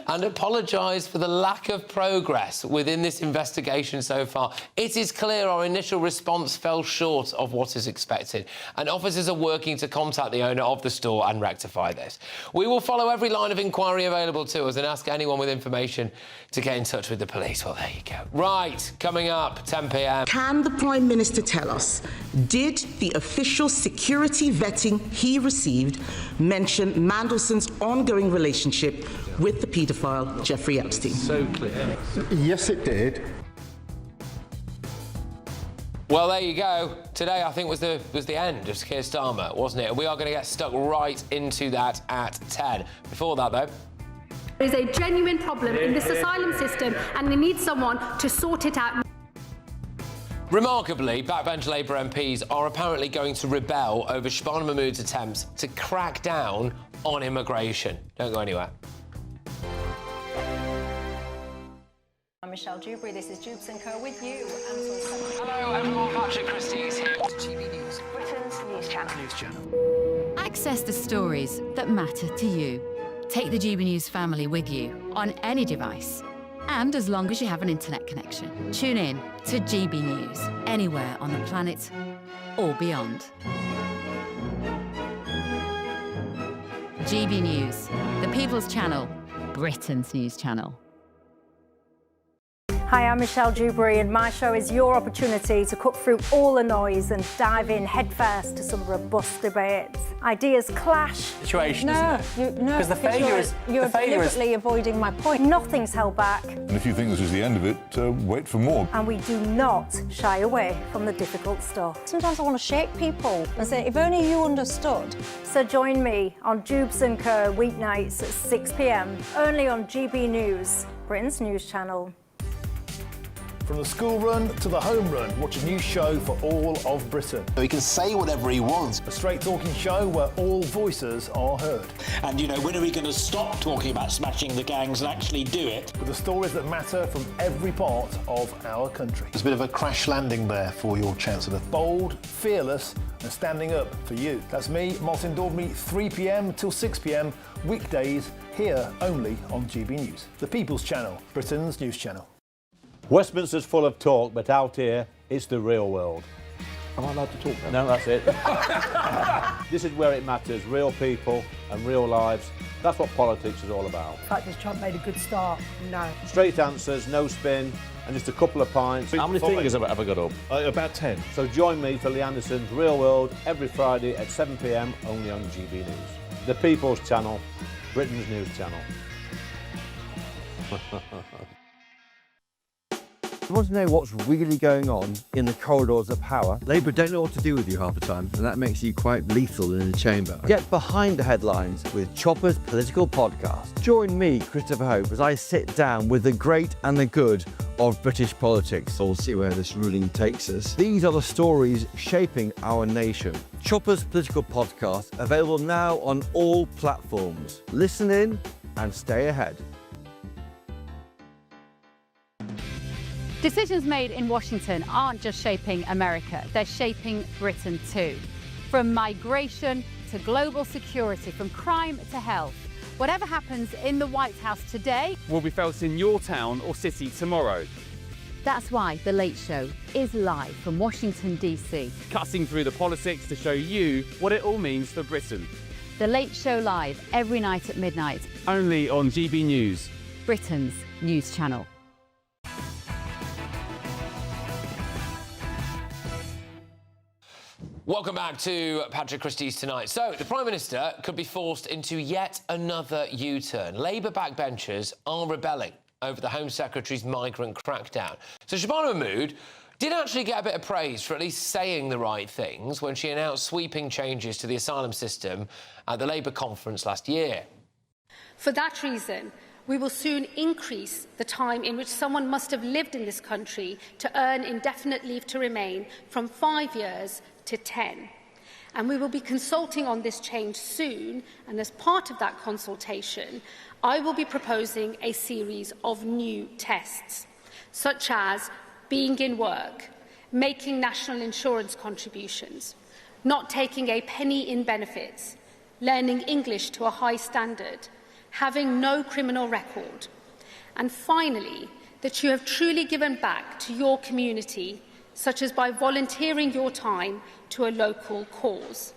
and apologise for the lack of progress within this investigation so far. It is clear our initial response fell short of what is expected, and officers are working to contact the owner of the store and rectify this. We will follow every line of inquiry available to us and ask anyone with information to get in touch with the police. Well, there you go. Right, coming up, 10 p.m. Can the Prime Minister tell us, did the official security vetting he received mention Mandelson's ongoing relationship with the paedophile Jeffrey Epstein? So clear. Yes, it did. Well, there you go. Today, I think, was the end of Keir Starmer, wasn't it? We are going to get stuck right into that at 10. Before that, though, there is a genuine problem in this asylum system, and we need someone to sort it out. remarkably, backbench Labour MPs are apparently going to rebel over Shabana Mahmood's attempts to crack down on immigration. Don't go anywhere. I'm Michelle Dewberry. This is Jubes & Co. with you. Hello, everyone. Patrick Christys here. GBNews, Britain's news channel. Access the stories that matter to you. Take the GBNews family with you on any device, and as long as you have an internet connection. Tune in to GBNews anywhere on the planet or beyond. GBNews, the People's Channel, Britain's news channel. Hi, I'm Michelle Dewberry, and my show is your opportunity to cut through all the noise and dive in headfirst to some robust debates. Ideas clash. Situation, isn't it? No, because the failure is you're deliberately avoiding my point. Nothing's held back. And if you think this is the end of it, wait for more. And we do not shy away from the difficult stuff. Sometimes I want to shake people and say, if only you understood. So join me on Jubes & Co. weeknights at 6 p.m. only on GB News, Britain's news channel. From the school run to the home run, watch a new show for all of Britain. He can say whatever he wants. A straight-talking show where all voices are heard. And, you know, when are we going to stop talking about smashing the gangs and actually do it? With the stories that matter from every part of our country. There's a bit of a crash landing there for your Chancellor. Bold, fearless and standing up for you. That's me, Martin Daubney, 3 p.m. till 6 p.m, weekdays, here only on GB News. The People's Channel, Britain's news channel. Westminster's full of talk, but out here, it's the real world. Am I allowed to talk now? No, that's it. This is where it matters, real people and real lives. That's what politics is all about. In fact, has Trump made a good start? No. Straight answers, no spin, and just a couple of pints. How many fingers have I got up? About 10. So join me for Lee Anderson's Real World every Friday at 7 p.m, only on GB News. The People's Channel, Britain's news channel. want to know what's really going on in the corridors of power. Labour don't know what to do with you half the time, and that makes you quite lethal in the chamber. Get behind the headlines with Chopper's political podcast. Join me, Christopher Hope, as I sit down with the great and the good of British politics. We'll see where this ruling takes us. These are the stories shaping our nation. Chopper's political podcast, available now on all platforms. Listen in and stay ahead. Decisions made in Washington aren't just shaping America, they're shaping Britain too. From migration to global security, from crime to health. Whatever happens in the White House today will be felt in your town or city tomorrow. That's why The Late Show is live from Washington, D.C. Cutting through the politics to show you what it all means for Britain. The Late Show live every night at midnight. Only on GB News, Britain's news channel. Welcome back to Patrick Christys Tonight. So, the Prime Minister could be forced into yet another U-turn. Labour backbenchers are rebelling over the Home Secretary's migrant crackdown. So, Shabana Mahmood did actually get a bit of praise for at least saying the right things when she announced sweeping changes to the asylum system at the Labour conference last year. For that reason, we will soon increase the time in which someone must have lived in this country to earn indefinite leave to remain from 5 years to 10. And we will be consulting on this change soon, and as part of that consultation, I will be proposing a series of new tests, such as being in work, making national insurance contributions, not taking a penny in benefits, learning English to a high standard, having no criminal record, and finally, that you have truly given back to your community, such as by volunteering your time to a local cause.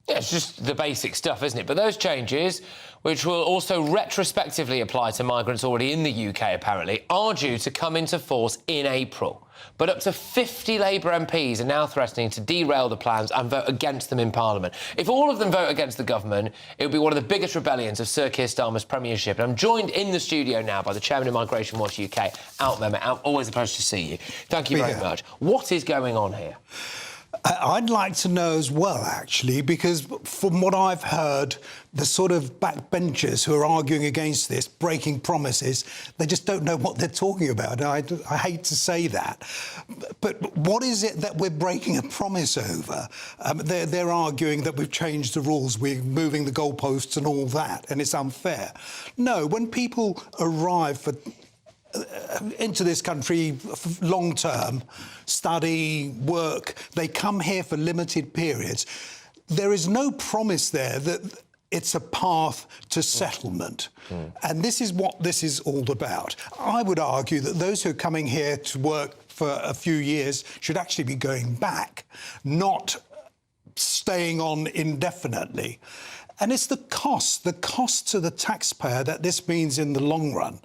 Yeah, it's just the basic stuff, isn't it? But those changes, which will also retrospectively apply to migrants already in the UK, apparently, are due to come into force in April. But up to 50 Labour MPs are now threatening to derail the plans and vote against them in Parliament. If all of them vote against the government, it would be one of the biggest rebellions of Sir Keir Starmer's premiership. And I'm joined in the studio now by the chairman of Migration Watch UK, Out Mehmet. Out, always a pleasure to see you. Thank you very much. What is going on here? I'd like to know as well, actually, because from what I've heard, the sort of backbenchers who are arguing against this, breaking promises, they just don't know what they're talking about. I hate to say that. But what is it that we're breaking a promise over? They're arguing that we've changed the rules, we're moving the goalposts and all that, and it's unfair. No, when people arrive into this country long term, study, work, they come here for limited periods. There is no promise there that it's a path to settlement. And this is what this is all about. I would argue that those who are coming here to work for a few years should actually be going back, not staying on indefinitely. And it's the cost to the taxpayer that this means in the long run.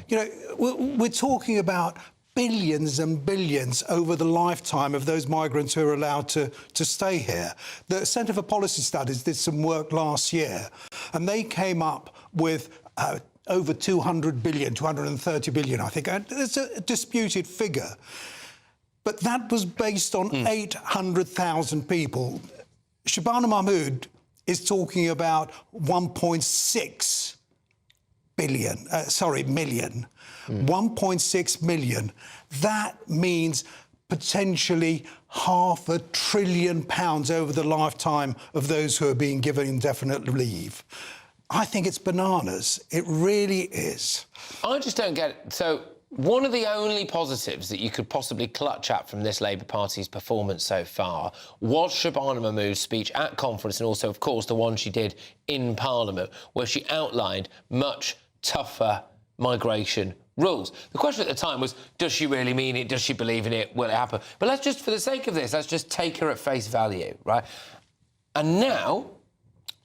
You know, we're talking about billions and billions over the lifetime of those migrants who are allowed to stay here. The Centre for Policy Studies did some work last year, and they came up with over 200 billion, 230 billion, I think. It's a disputed figure. But that was based on 800,000 people. Shabana Mahmood is talking about 1.6 million. 1.6 million. That means potentially £500 billion over the lifetime of those who are being given indefinite leave. I think it's bananas. It really is. I just don't get it. So one of the only positives that you could possibly clutch at from this Labour Party's performance so far was Shabana Mahmood's speech at conference, and also, of course, the one she did in Parliament, where she outlined much tougher migration rules. The question at the time was, does she really mean it? Does she believe in it? Will it happen? But let's just, for the sake of this, let's just take her at face value, right? And now,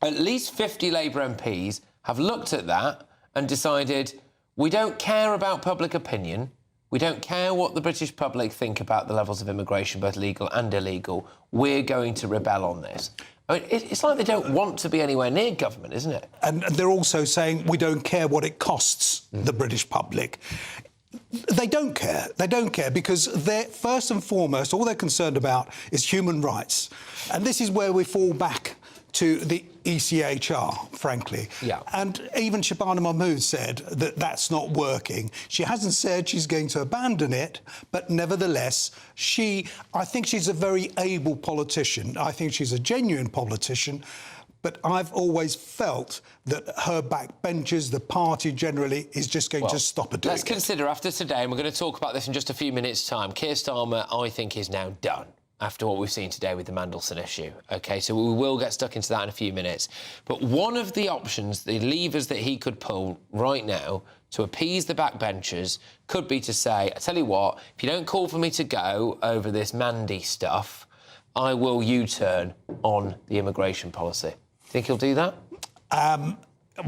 at least 50 Labour MPs have looked at that and decided, we don't care about public opinion. We don't care what the British public think about the levels of immigration, both legal and illegal. We're going to rebel on this. I mean, it's like they don't want to be anywhere near government, isn't it? And they're also saying we don't care what it costs the British public. They don't care. They don't care because they're, first and foremost, all they're concerned about is human rights. And this is where we fall back to the ECHR, frankly. Yeah. And even Shabana Mahmood said that that's not working. She hasn't said she's going to abandon it, but nevertheless, I think she's a very able politician. I think she's a genuine politician. But I've always felt that her backbenchers, the party generally, is just going to stop her doing Let's consider after today, and we're going to talk about this in just a few minutes' time, Keir Starmer, I think, is now done after what we've seen today with the Mandelson issue. OK, so we will get stuck into that in a few minutes. But one of the options, the levers that he could pull right now to appease the backbenchers could be to say, I tell you what, if you don't call for me to go over this Mandy stuff, I will U-turn on the immigration policy. Think he'll do that?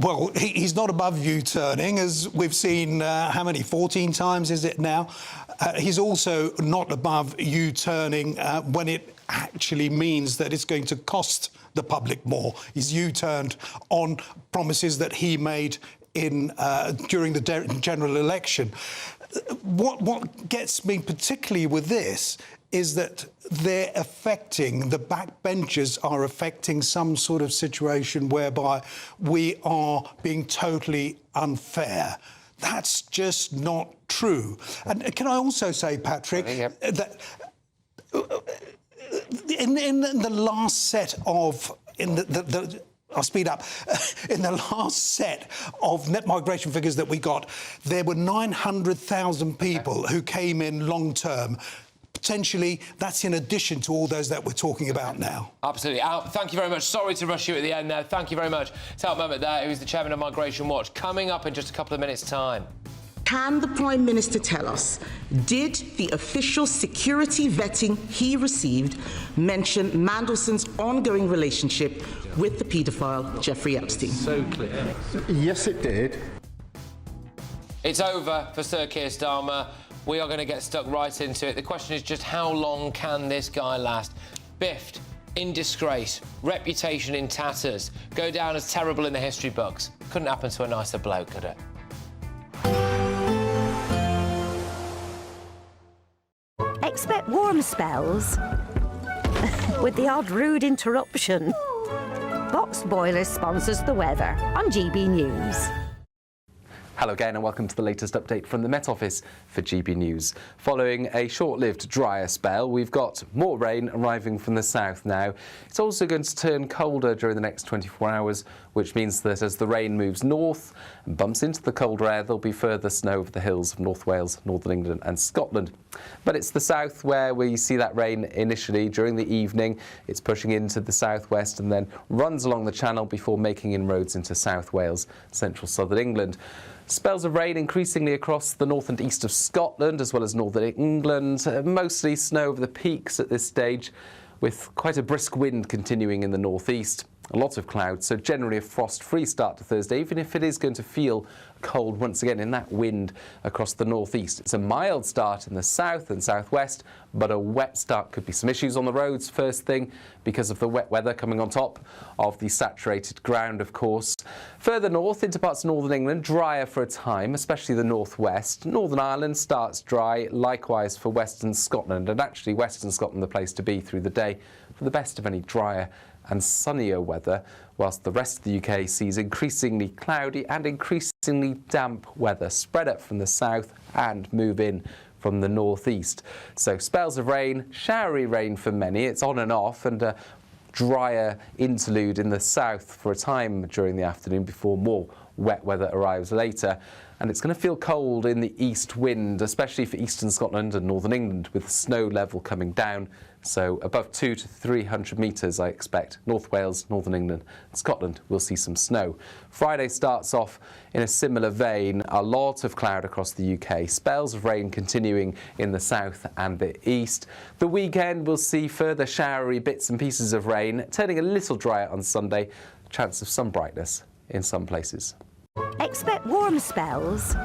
Well, he's not above U-turning, as we've seen, how many, 14 times is it now? He's also not above U-turning when it actually means that it's going to cost the public more. He's U-turned on promises that he made during the general election. What gets me particularly with this is that the backbenchers are affecting some sort of situation whereby we are being totally unfair. That's just not true. And can I also say, Patrick, that in the last set of... I'll speed up. In the last set of net migration figures that we got, there were 900,000 people who came in long-term. Potentially, that's in addition to all those that we're talking about now. Absolutely. Al, thank you very much. Sorry to rush you at the end there. Thank you very much. To Al Mehmet there, who's the chairman of Migration Watch. Coming up in just a couple of minutes' time. Can the Prime Minister tell us, did the official security vetting he received mention Mandelson's ongoing relationship with the paedophile Jeffrey Epstein? So clear. Yes, it did. It's over for Sir Keir Starmer. We are going to get stuck right into it. The question is just how long can this guy last? Biffed, in disgrace, reputation in tatters, go down as terrible in the history books. Couldn't happen to a nicer bloke, could it? Expect warm spells with the odd rude interruption. Boxed Boilers sponsors the weather on GB News. Hello again and welcome to the latest update from the Met Office for GB News. Following a short-lived drier spell, we've got more rain arriving from the south now. It's also going to turn colder during the next 24 hours, which means that as the rain moves north and bumps into the colder air, there'll be further snow over the hills of North Wales, Northern England and Scotland. But it's the south where we see that rain initially during the evening. It's pushing into the southwest and then runs along the channel before making inroads into South Wales, central southern England. Spells of rain increasingly across the north and east of Scotland, as well as northern England. Mostly snow over the peaks at this stage, with quite a brisk wind continuing in the northeast. A lot of clouds, so generally a frost-free start to Thursday, even if it is going to feel cold once again in that wind across the northeast. It's a mild start in the south and southwest, but a wet start. Could be some issues on the roads first thing because of the wet weather coming on top of the saturated ground, of course. Further north into parts of northern England, drier for a time, especially the northwest. Northern Ireland starts dry, likewise for western Scotland, and actually western Scotland the place to be through the day for the best of any drier and sunnier weather, whilst the rest of the UK sees increasingly cloudy and increasingly damp weather spread up from the south and move in from the northeast. So spells of rain, showery rain for many. It's on and off, and a drier interlude in the south for a time during the afternoon before more wet weather arrives later. And it's going to feel cold in the east wind, especially for eastern Scotland and northern England, with the snow level coming down. So above 200 to 300 metres, I expect. North Wales, northern England and Scotland will see some snow. Friday starts off in a similar vein. A lot of cloud across the UK. Spells of rain continuing in the south and the east. The weekend will see further showery bits and pieces of rain, turning a little drier on Sunday. Chance of some brightness in some places. Expect warm spells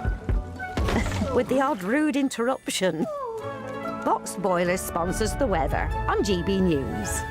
with the odd rude interruption. Boxed Boilers sponsors the weather on GB News.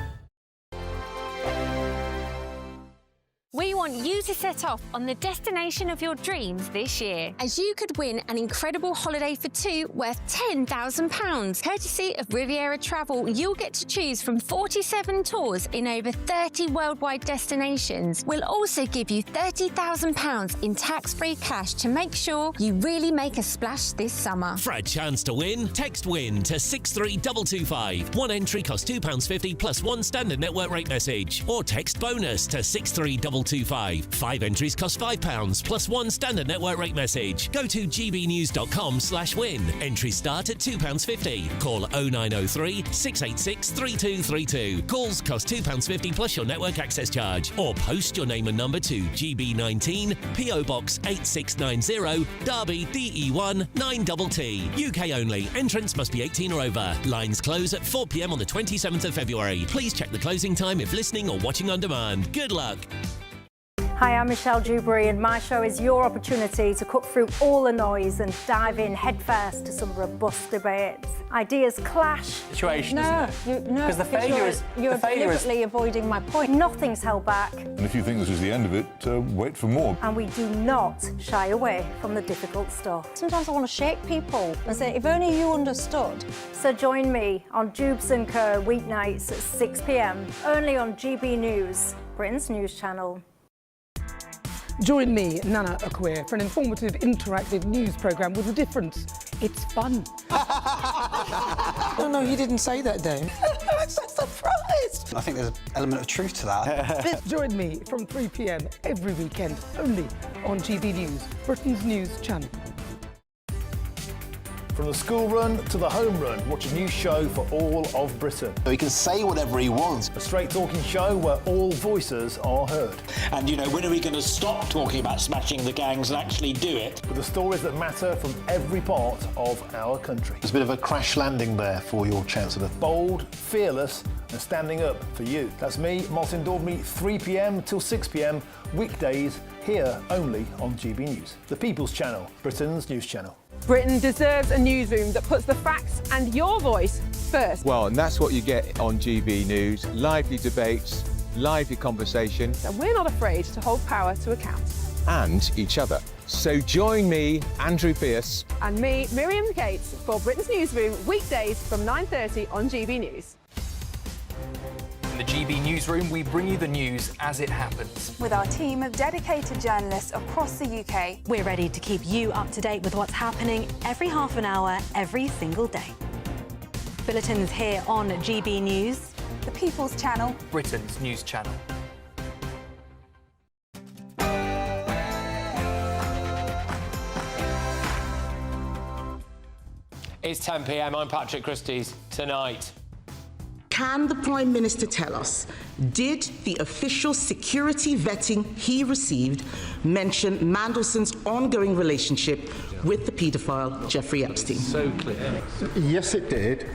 We want want you to set off on the destination of your dreams this year, as you could win an incredible holiday for two worth £10,000. Courtesy of Riviera Travel, you'll get to choose from 47 tours in over 30 worldwide destinations. We'll also give you £30,000 in tax-free cash to make sure you really make a splash this summer. For a chance to win, text WIN to 63225. One entry costs £2.50 plus one standard network rate message. Or text BONUS to 63225. 5 entries cost £5 plus one standard network rate message. Go to gbnews.com/win. Entries start at £2.50. Call 0903 686 3232. Calls cost £2.50 plus your network access charge. Or post your name and number to GB19, PO Box 8690, Derby, DE1 9TT. UK only. Entrance must be 18 or over. Lines close at 4 p.m. on the 27th of February. Please check the closing time if listening or watching on demand. Good luck. Hi, I'm Michelle Dewberry, and my show is your opportunity to cut through all the noise and dive in headfirst to some robust debates. Ideas clash. Situation, isn't it? Because the failure is... You're deliberately avoiding my point. Nothing's held back. And if you think this is the end of it, wait for more. And we do not shy away from the difficult stuff. Sometimes I want to shake people and say, if only you understood. So join me on Jubes & Co. weeknights at 6 p.m, only on GB News, Britain's news channel. Join me, Nana Akwe, for an informative, interactive news programme with a difference. It's fun. No, he didn't say that, Dave. I'm so surprised. I think there's an element of truth to that. Join me from 3 p.m. every weekend, only on GB News, Britain's news channel. From the school run to the home run, watch a new show for all of Britain. He can say whatever he wants. A straight-talking show where all voices are heard. And, you know, when are we going to stop talking about smashing the gangs and actually do it? With the stories that matter from every part of our country. There's a bit of a crash landing there for your Chancellor. Bold, fearless and standing up for you. That's me, Mandelson-Epstein, 3 p.m. till 6 p.m, weekdays, here only on GB News. The People's Channel, Britain's news channel. Britain deserves a newsroom that puts the facts and your voice first. Well, and that's what you get on GB News. Lively debates, lively conversation. And we're not afraid to hold power to account. And each other. So join me, Andrew Pierce. And me, Miriam Gates, for Britain's Newsroom, weekdays from 9:30 on GB News. In the GB Newsroom, we bring you the news as it happens. With our team of dedicated journalists across the UK, we're ready to keep you up to date with what's happening every half an hour, every single day. Bulletins here on GB News, the People's Channel, Britain's news channel. It's 10 p.m. I'm Patrick Christys. Tonight. Can the Prime Minister tell us, did the official security vetting he received mention Mandelson's ongoing relationship with the paedophile Jeffrey Epstein? So clear. Yes, it did.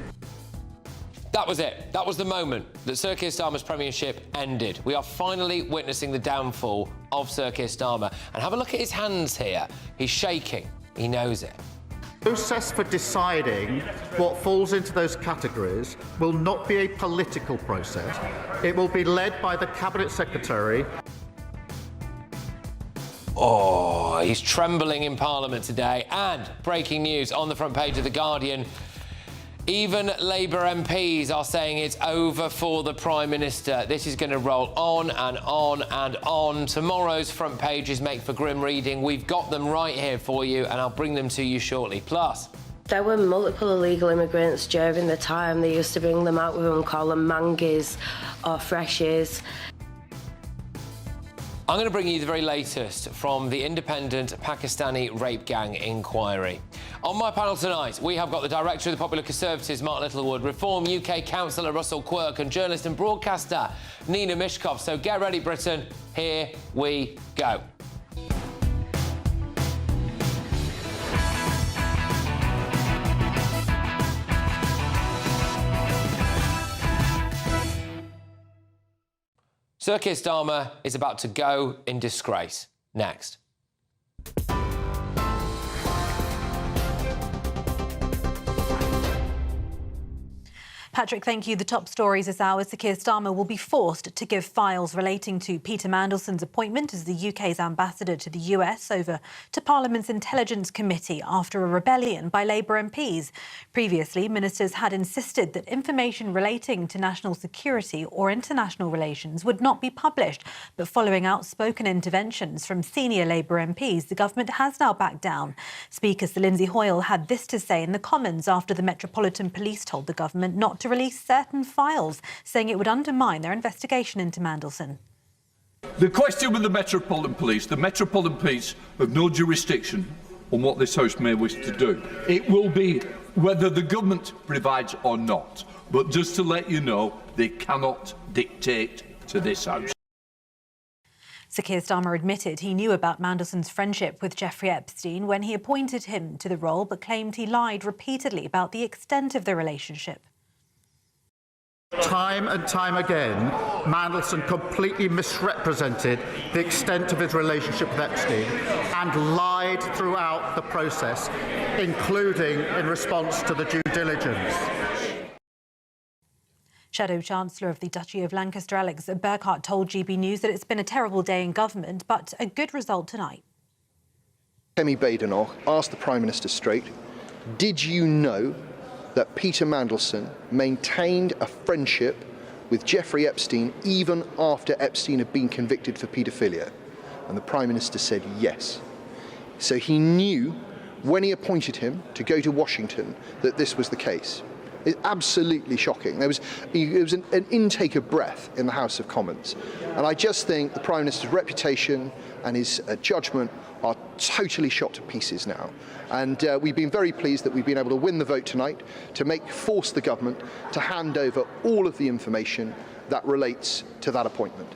That was it. That was the moment that Sir Keir Starmer's premiership ended. We are finally witnessing the downfall of Sir Keir Starmer. And have a look at his hands here. He's shaking. He knows it. The process for deciding what falls into those categories will not be a political process. It will be led by the Cabinet Secretary. Oh, he's trembling in Parliament today. And breaking news on the front page of The Guardian. Even Labour MPs are saying it's over for the Prime Minister. This is going to roll on and on and on. Tomorrow's front pages make for grim reading. We've got them right here for you, and I'll bring them to you shortly. Plus, there were multiple illegal immigrants during the time. They used to bring them out with them, call them mangies or freshies. I'm going to bring you the very latest from the independent Pakistani rape gang inquiry. On my panel tonight, we have got the Director of the Popular Conservatives, Mark Littlewood, Reform UK Councillor Russell Quirk, and journalist and broadcaster Nina Mishkov. So get ready, Britain. Here we go. Sir Keir Starmer is about to go in disgrace. Next. Patrick, thank you. The top stories this hour. Sir Keir Starmer will be forced to give files relating to Peter Mandelson's appointment as the UK's ambassador to the US over to Parliament's Intelligence Committee after a rebellion by Labour MPs. Previously, ministers had insisted that information relating to national security or international relations would not be published. But following outspoken interventions from senior Labour MPs, the government has now backed down. Speaker Sir Lindsay Hoyle had this to say in the Commons after the Metropolitan Police told the government not to release certain files, saying it would undermine their investigation into Mandelson. The question with the Metropolitan Police have no jurisdiction on what this House may wish to do. It will be whether the government provides or not. But just to let you know, they cannot dictate to this House. Sir Keir Starmer admitted he knew about Mandelson's friendship with Jeffrey Epstein when he appointed him to the role, but claimed he lied repeatedly about the extent of the relationship. Time and time again, Mandelson completely misrepresented the extent of his relationship with Epstein and lied throughout the process, including in response to the due diligence. Shadow Chancellor of the Duchy of Lancaster, Alex Burkhart, told GB News that it's been a terrible day in government, but a good result tonight. Kemi Badenoch asked the Prime Minister straight, did you know that Peter Mandelson maintained a friendship with Jeffrey Epstein even after Epstein had been convicted for paedophilia? And the Prime Minister said yes. So he knew when he appointed him to go to Washington that this was the case. It's absolutely shocking. It was an intake of breath in the House of Commons. And I just think the Prime Minister's reputation and his judgment are totally shot to pieces now. And we've been very pleased that we've been able to win the vote tonight to force the government to hand over all of the information that relates to that appointment.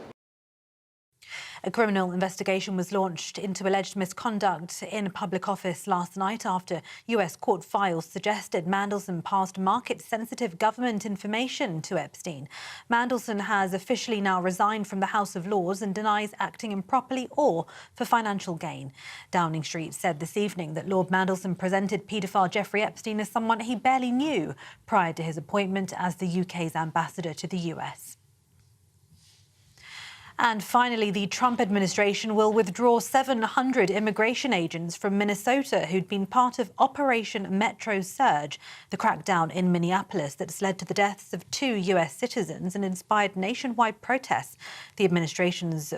A criminal investigation was launched into alleged misconduct in a public office last night after US court files suggested Mandelson passed market-sensitive government information to Epstein. Mandelson has officially now resigned from the House of Lords and denies acting improperly or for financial gain. Downing Street said this evening that Lord Mandelson presented paedophile Jeffrey Epstein as someone he barely knew prior to his appointment as the UK's ambassador to the US. And finally, the Trump administration will withdraw 700 immigration agents from Minnesota who'd been part of Operation Metro Surge, the crackdown in Minneapolis that's led to the deaths of 2 US citizens and inspired nationwide protests. The administration's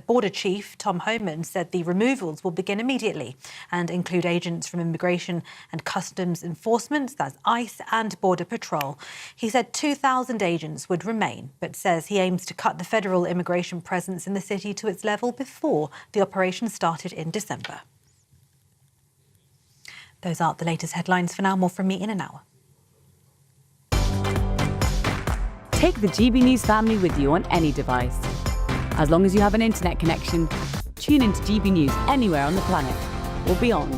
Border Chief Tom Homan said the removals will begin immediately and include agents from Immigration and Customs Enforcement, that's ICE, and Border Patrol. He said 2,000 agents would remain, but says he aims to cut the federal immigration presence in the city to its level before the operation started in December. Those are the latest headlines for now. More from me in an hour. Take the GB News family with you on any device. As long as you have an internet connection, tune into GB News anywhere on the planet or beyond.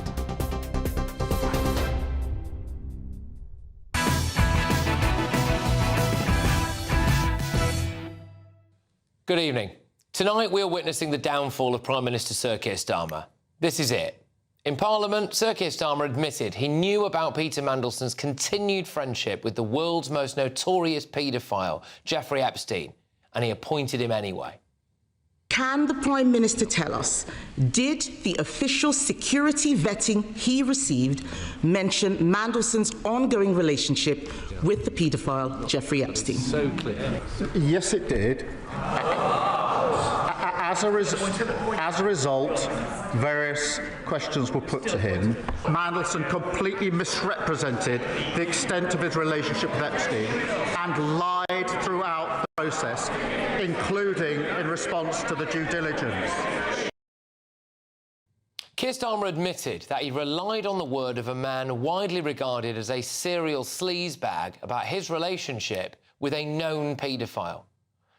Good evening. Tonight we are witnessing the downfall of Prime Minister Sir Keir Starmer. This is it. In Parliament, Sir Keir Starmer admitted he knew about Peter Mandelson's continued friendship with the world's most notorious paedophile, Jeffrey Epstein, and he appointed him anyway. Can the Prime Minister tell us, did the official security vetting he received mention Mandelson's ongoing relationship with the paedophile Jeffrey Epstein? So clear. Yes, it did. As a result, various questions were put to him. Mandelson completely misrepresented the extent of his relationship with Epstein and lied throughout the process, including in response to the due diligence. Keir Starmer admitted that he relied on the word of a man widely regarded as a serial sleazebag about his relationship with a known paedophile.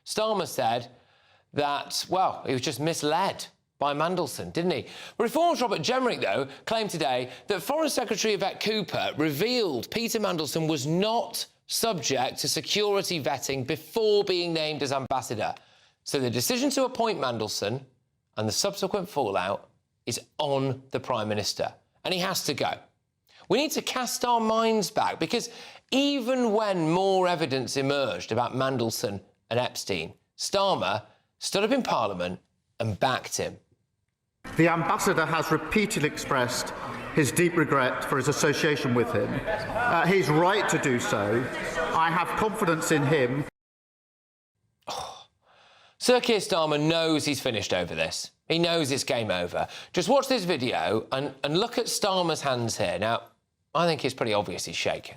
Starmer said that, well, he was just misled by Mandelson, didn't he? Reform's Robert Jenrick, though, claimed today that Foreign Secretary Yvette Cooper revealed Peter Mandelson was not subject to security vetting before being named as ambassador. So the decision to appoint Mandelson and the subsequent fallout is on the Prime Minister, and he has to go. We need to cast our minds back, because even when more evidence emerged about Mandelson and Epstein, Starmer stood up in Parliament and backed him. The ambassador has repeatedly expressed his deep regret for his association with him. He's right to do so. I have confidence in him. Sir Keir Starmer knows he's finished over this. He knows it's game over. Just watch this video and look at Starmer's hands here. Now, I think it's pretty obvious he's shaking.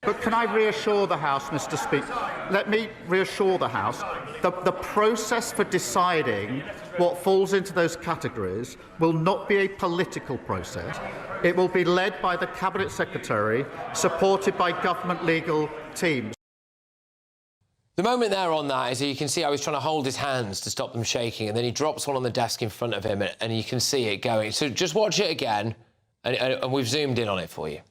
But can I reassure the House, Mr. Speaker? Let me reassure the House. The process for deciding what falls into those categories will not be a political process. It will be led by the Cabinet Secretary, supported by government legal teams. The moment there on that is you can see how he's trying to hold his hands to stop them shaking, and then he drops one on the desk in front of him, and you can see it going. So just watch it again, and we've zoomed in on it for you.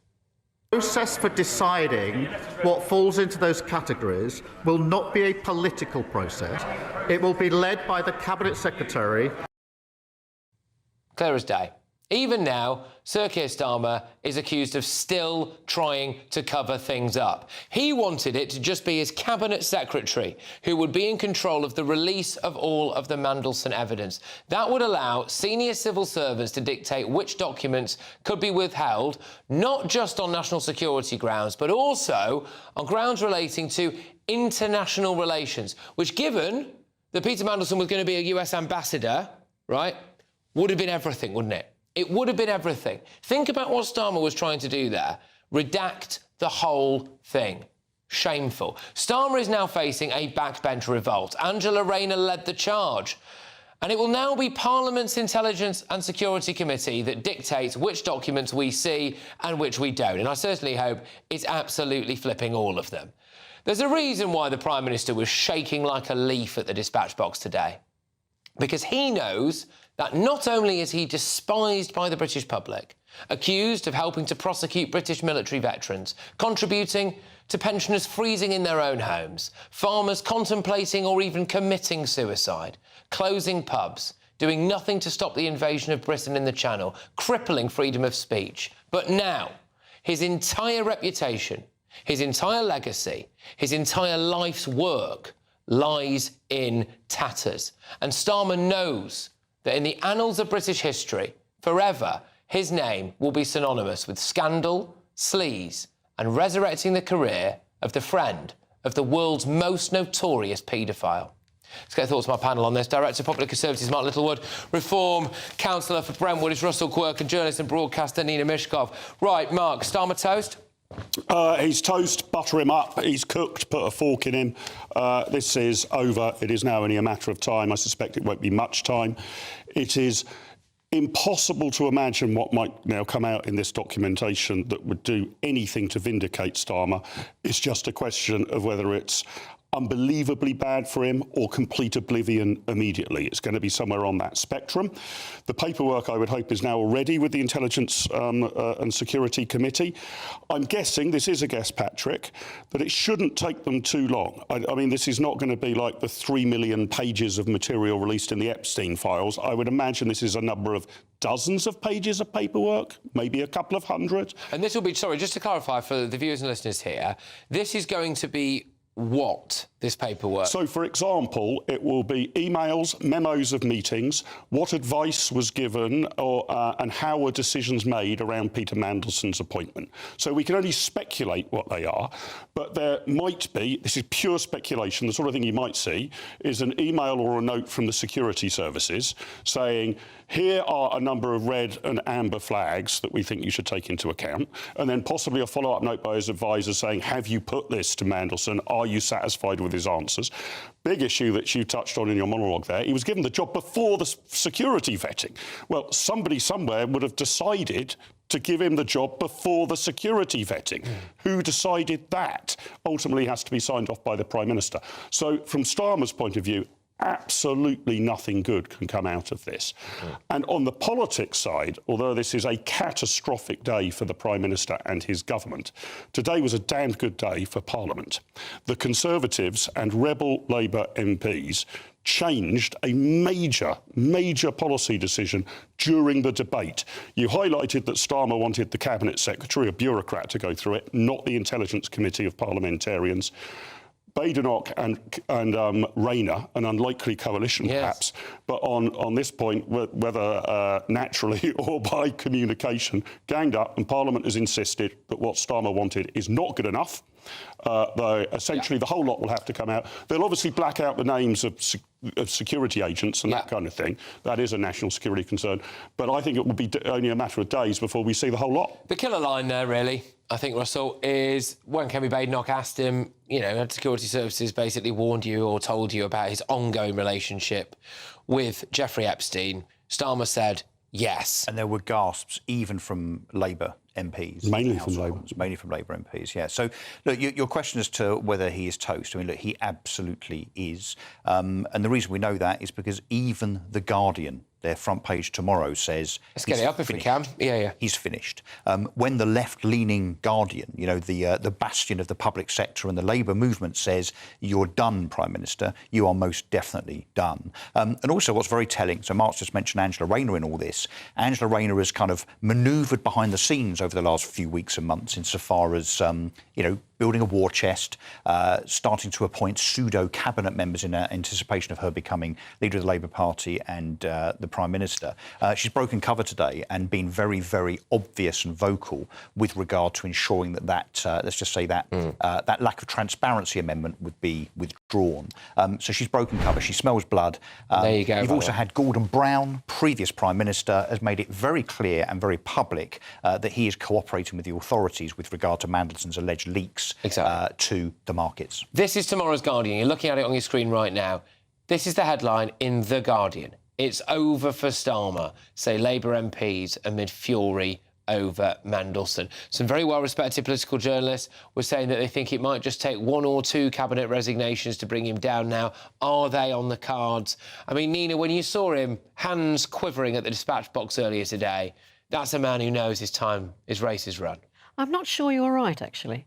The process for deciding what falls into those categories will not be a political process. It will be led by the Cabinet Secretary. Clear as day. Even now, Sir Keir Starmer is accused of still trying to cover things up. He wanted it to just be his Cabinet Secretary who would be in control of the release of all of the Mandelson evidence. That would allow senior civil servants to dictate which documents could be withheld, not just on national security grounds, but also on grounds relating to international relations, which, given that Peter Mandelson was going to be a US ambassador, right, would have been everything, wouldn't it? It would have been everything. Think about what Starmer was trying to do there. Redact the whole thing. Shameful. Starmer is now facing a backbench revolt. Angela Rayner led the charge. And it will now be Parliament's Intelligence and Security Committee that dictates which documents we see and which we don't. And I certainly hope it's absolutely flipping all of them. There's a reason why the Prime Minister was shaking like a leaf at the dispatch box today. Because he knows that not only is he despised by the British public, accused of helping to prosecute British military veterans, contributing to pensioners freezing in their own homes, farmers contemplating or even committing suicide, closing pubs, doing nothing to stop the invasion of Britain in the Channel, crippling freedom of speech. But now, his entire reputation, his entire legacy, his entire life's work lies in tatters. And Starmer knows that in the annals of British history, forever, his name will be synonymous with scandal, sleaze, and resurrecting the career of the friend of the world's most notorious paedophile. Let's get thoughts from our panel on this. Director of Popular Conservatives, Mark Littlewood. Reform Councillor for Brentwood is Russell Quirk, and journalist and broadcaster Nina Mishkov. Right, Mark, Starmer toast? He's toast, butter him up, he's cooked, put a fork in him. This is over. It is now only a matter of time. I suspect it won't be much time. It is impossible to imagine what might now come out in this documentation that would do anything to vindicate Starmer. It's just a question of whether it's unbelievably bad for him or complete oblivion immediately. It's going to be somewhere on that spectrum. The paperwork, I would hope, is now already with the Intelligence and Security Committee. I'm guessing, this is a guess, Patrick, that it shouldn't take them too long. I mean, this is not going to be like the 3 million pages of material released in the Epstein files. I would imagine this is a number of dozens of pages of paperwork, maybe a couple of hundred. And this will be, sorry, just to clarify for the viewers and listeners here, this is going to be what, this paperwork? So, for example, it will be emails, memos of meetings, what advice was given and how were decisions made around Peter Mandelson's appointment. So we can only speculate what they are, but there might be, this is pure speculation, the sort of thing you might see is an email or a note from the security services saying, here are a number of red and amber flags that we think you should take into account, and then possibly a follow-up note by his advisor saying, have you put this to Mandelson? Are you satisfied with his answers? Big issue that you touched on in your monologue there. He was given the job before the security vetting. Well, somebody somewhere would have decided to give him the job before the security vetting. Who decided that? Ultimately has to be signed off by the Prime Minister. So from Starmer's point of view, absolutely nothing good can come out of this. And on the politics side, although this is a catastrophic day for the Prime Minister and his government, today was a damned good day for Parliament. The Conservatives and rebel Labour MPs changed a major policy decision during the debate. You highlighted that Starmer wanted the Cabinet Secretary, a bureaucrat, to go through it, not the Intelligence Committee of parliamentarians. Badenoch and Rayner, an unlikely coalition perhaps, but on this point, whether naturally or by communication, ganged up, and Parliament has insisted that what Starmer wanted is not good enough. Essentially, the whole lot will have to come out. They'll obviously black out the names of security agents and that kind of thing. That is a national security concern. But I think it will be only a matter of days before we see the whole lot. The killer line there, really, I think, Russell, is when Kemi Badenoch asked him, you know, had security services basically warned you or told you about his ongoing relationship with Jeffrey Epstein, Starmer said yes. And there were gasps even from Labour MPs. Mainly from Labour. Mainly from Labour MPs, yeah. So, look, your question as to whether he is toast, I mean, look, he absolutely is. And the reason we know that is because even The Guardian, their front page tomorrow, says... Let's get it up if we can. Yeah. He's finished. When the left-leaning Guardian, you know, the bastion of the public sector and the Labour movement says, you're done, Prime Minister, you are most definitely done. And also what's very telling, so Mark's just mentioned Angela Rayner in all this. Angela Rayner has kind of manoeuvred behind the scenes over the last few weeks and months insofar as, you know, building a war chest, starting to appoint pseudo-cabinet members in anticipation of her becoming leader of the Labour Party and the Prime Minister. She's broken cover today and been very, very obvious and vocal with regard to ensuring that let's just say that that lack of transparency amendment would be withdrawn. So she's broken cover. She smells blood. There you go. You've also had Gordon Brown, previous Prime Minister, has made it very clear and very public that he is cooperating with the authorities with regard to Mandelson's alleged leaks to the markets. This is tomorrow's Guardian. You're looking at it on your screen right now. This is the headline in The Guardian. It's over for Starmer, say Labour MPs amid fury over Mandelson. Some very well-respected political journalists were saying that they think it might just take 1 or 2 cabinet resignations to bring him down now. Are they on the cards? I mean, Nina, when you saw him, hands quivering at the dispatch box earlier today, that's a man who knows his time, his race is run. I'm not sure you're right, actually.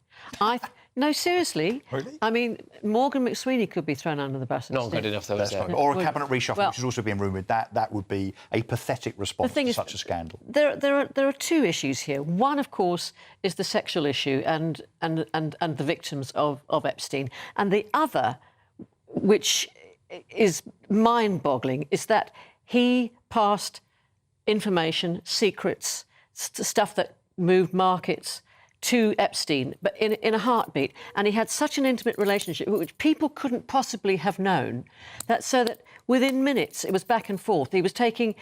No, seriously. Really? I mean, Morgan McSweeney could be thrown under the bus. Not good enough, though, is it? Or a cabinet reshuffle, which is also being rumoured. That would be a pathetic response to such a scandal. There are 2 issues here. One, of course, is the sexual issue and the victims of Epstein. And the other, which is mind-boggling, is that he passed information, secrets, stuff that moved markets to Epstein, but in a heartbeat. And he had such an intimate relationship, which people couldn't possibly have known, so that within minutes it was back and forth. He was taking...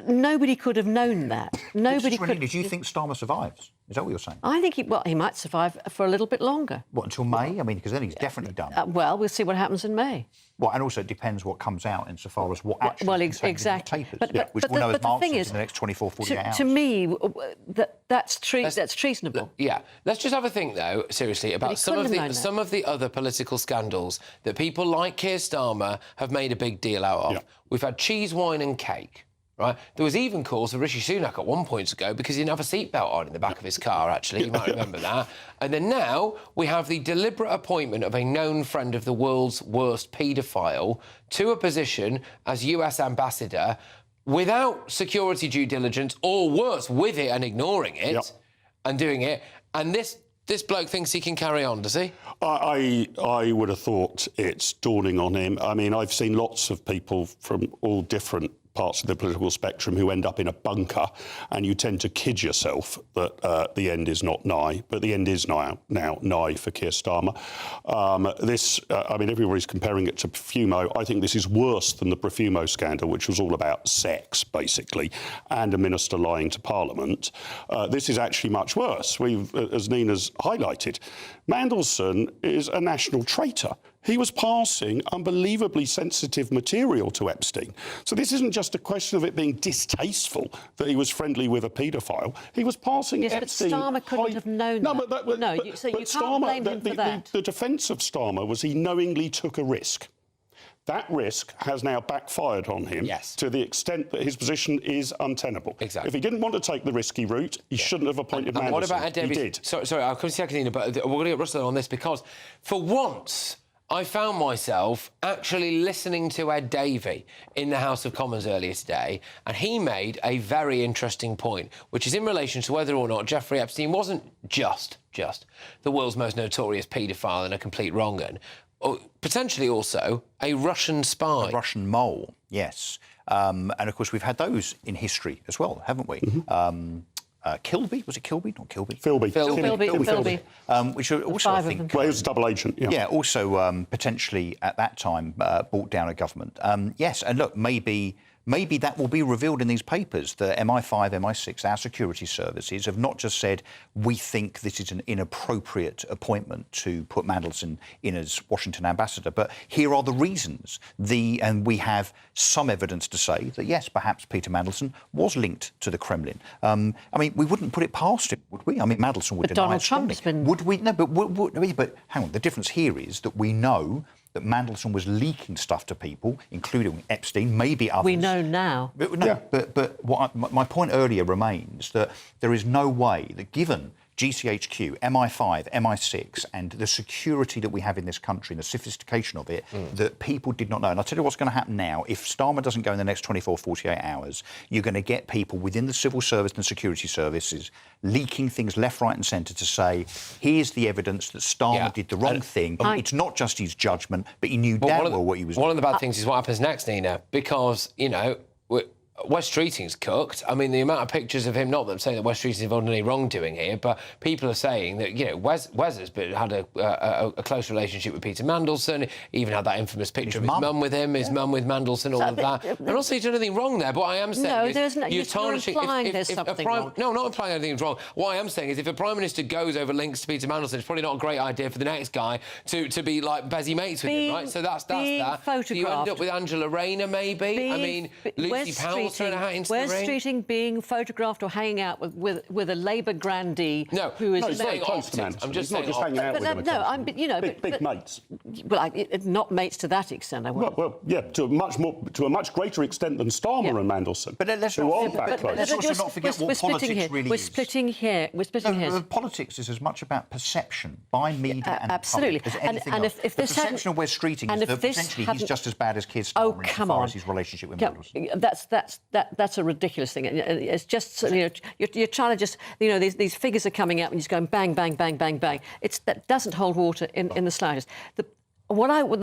Nobody could have known that. Nobody could... Do you think Starmer survives? Is that what you're saying? I think he might survive for a little bit longer. What, until May? I mean, because then he's definitely done. Well, we'll see what happens in May. Well, and also it depends what comes out insofar as what actually exactly. In the papers, which we'll know as Mark says in the next 24, 48 hours. To me, that's treasonable. Yeah. Let's just have a think, though, seriously, about some of the other political scandals that people like Keir Starmer have made a big deal out of. Yeah. We've had cheese, wine and cake. Right. There was even calls for Rishi Sunak at one point ago because he didn't have a seatbelt on in the back of his car, actually. You might remember that. And then now we have the deliberate appointment of a known friend of the world's worst paedophile to a position as US ambassador without security due diligence, or worse, with it and ignoring it and doing it. And this bloke thinks he can carry on, does he? I would have thought it's dawning on him. I mean, I've seen lots of people from all different parts of the political spectrum who end up in a bunker, and you tend to kid yourself that the end is not nigh, but the end is now nigh for Keir Starmer. I mean, everybody's comparing it to Profumo. I think this is worse than the Profumo scandal, which was all about sex, basically, and a minister lying to Parliament. This is actually much worse. As Nina's highlighted, Mandelson is a national traitor. He was passing unbelievably sensitive material to Epstein. So this isn't just a question of it being distasteful that he was friendly with a paedophile. He was passing Epstein... Yes, but Starmer couldn't have known that. You can't blame him for that. The defence of Starmer was he knowingly took a risk. That risk has now backfired on him to the extent that his position is untenable. Exactly. If he didn't want to take the risky route, he shouldn't have appointed Mandelson. What about Ed He Davies? did. Sorry, I'll come to you, Nina, but we're going to get Russell on this because, for once, I found myself actually listening to Ed Davey in the House of Commons earlier today, and he made a very interesting point, which is in relation to whether or not Jeffrey Epstein wasn't just the world's most notorious paedophile and a complete wrong-un, or potentially also a Russian spy. A Russian mole, yes. And, of course, we've had those in history as well, haven't we? Kilby, was it Kilby? Not Kilby. Philby. Philby. Which also, I think... Well, he was a double agent, yeah. Yeah, also potentially at that time brought down a government. Yes, and look, maybe that will be revealed in these papers. The MI5, MI6, our security services have not just said, we think this is an inappropriate appointment to put Mandelson in as Washington ambassador, but here are the reasons. And we have some evidence to say that, yes, perhaps Peter Mandelson was linked to the Kremlin. I mean, we wouldn't put it past him, would we? I mean, Mandelson would deny it strongly. Would we? No, but hang on. The difference here is that we know that Mandelson was leaking stuff to people, including Epstein, maybe others. We know now. But my point earlier remains that there is no way that, given GCHQ, MI5, MI6, and the security that we have in this country and the sophistication of it, that people did not know. And I'll tell you what's going to happen now. If Starmer doesn't go in the next 24, 48 hours, you're going to get people within the civil service and security services leaking things left, right and centre to say, here's the evidence that Starmer did the wrong thing. It's not just his judgment, but he knew damn well what he was doing. One of the bad things is what happens next, Nina, because, you know, Wes Streeting's cooked. I mean, the amount of pictures of him, not that I'm saying that Wes Streeting's involved in any wrongdoing here, but people are saying that, you know, Wes has had a close relationship with Peter Mandelson. He even had that infamous picture of his mum with him, his mum with Mandelson, all of that. I'm not saying he's done anything wrong there, but what I am saying you're tarnishing... there's something wrong. No, not implying anything's wrong. What I am saying is if a Prime Minister goes over links to Peter Mandelson, it's probably not a great idea for the next guy to be, like, bezzy mates with him, right? So that's that. Photographed. You end up with Angela Rayner, maybe? I mean, Lucy Powell's throwing a hat into the ring. Where's Streeting being photographed or hanging out with a Labour grandee who is... No, he's very close to Mandelson. I'm just not just hanging out with him. No, you know... Big mates. Well, not mates to that extent, I wouldn't. Well, yeah, to a much greater extent than Starmer and Mandelson. But let's also not forget what politics really is. We're splitting here. Politics is as much about perception by media and absolutely. public as anything else. The perception of Wes Streeting is that potentially he's just as bad as Keir Starmer as far as his relationship with Mandelson. That's a ridiculous thing. It's just, you know, you're trying to just, you know, these figures are coming out and you're just going bang, bang, bang, bang, bang. That doesn't hold water in the slightest. The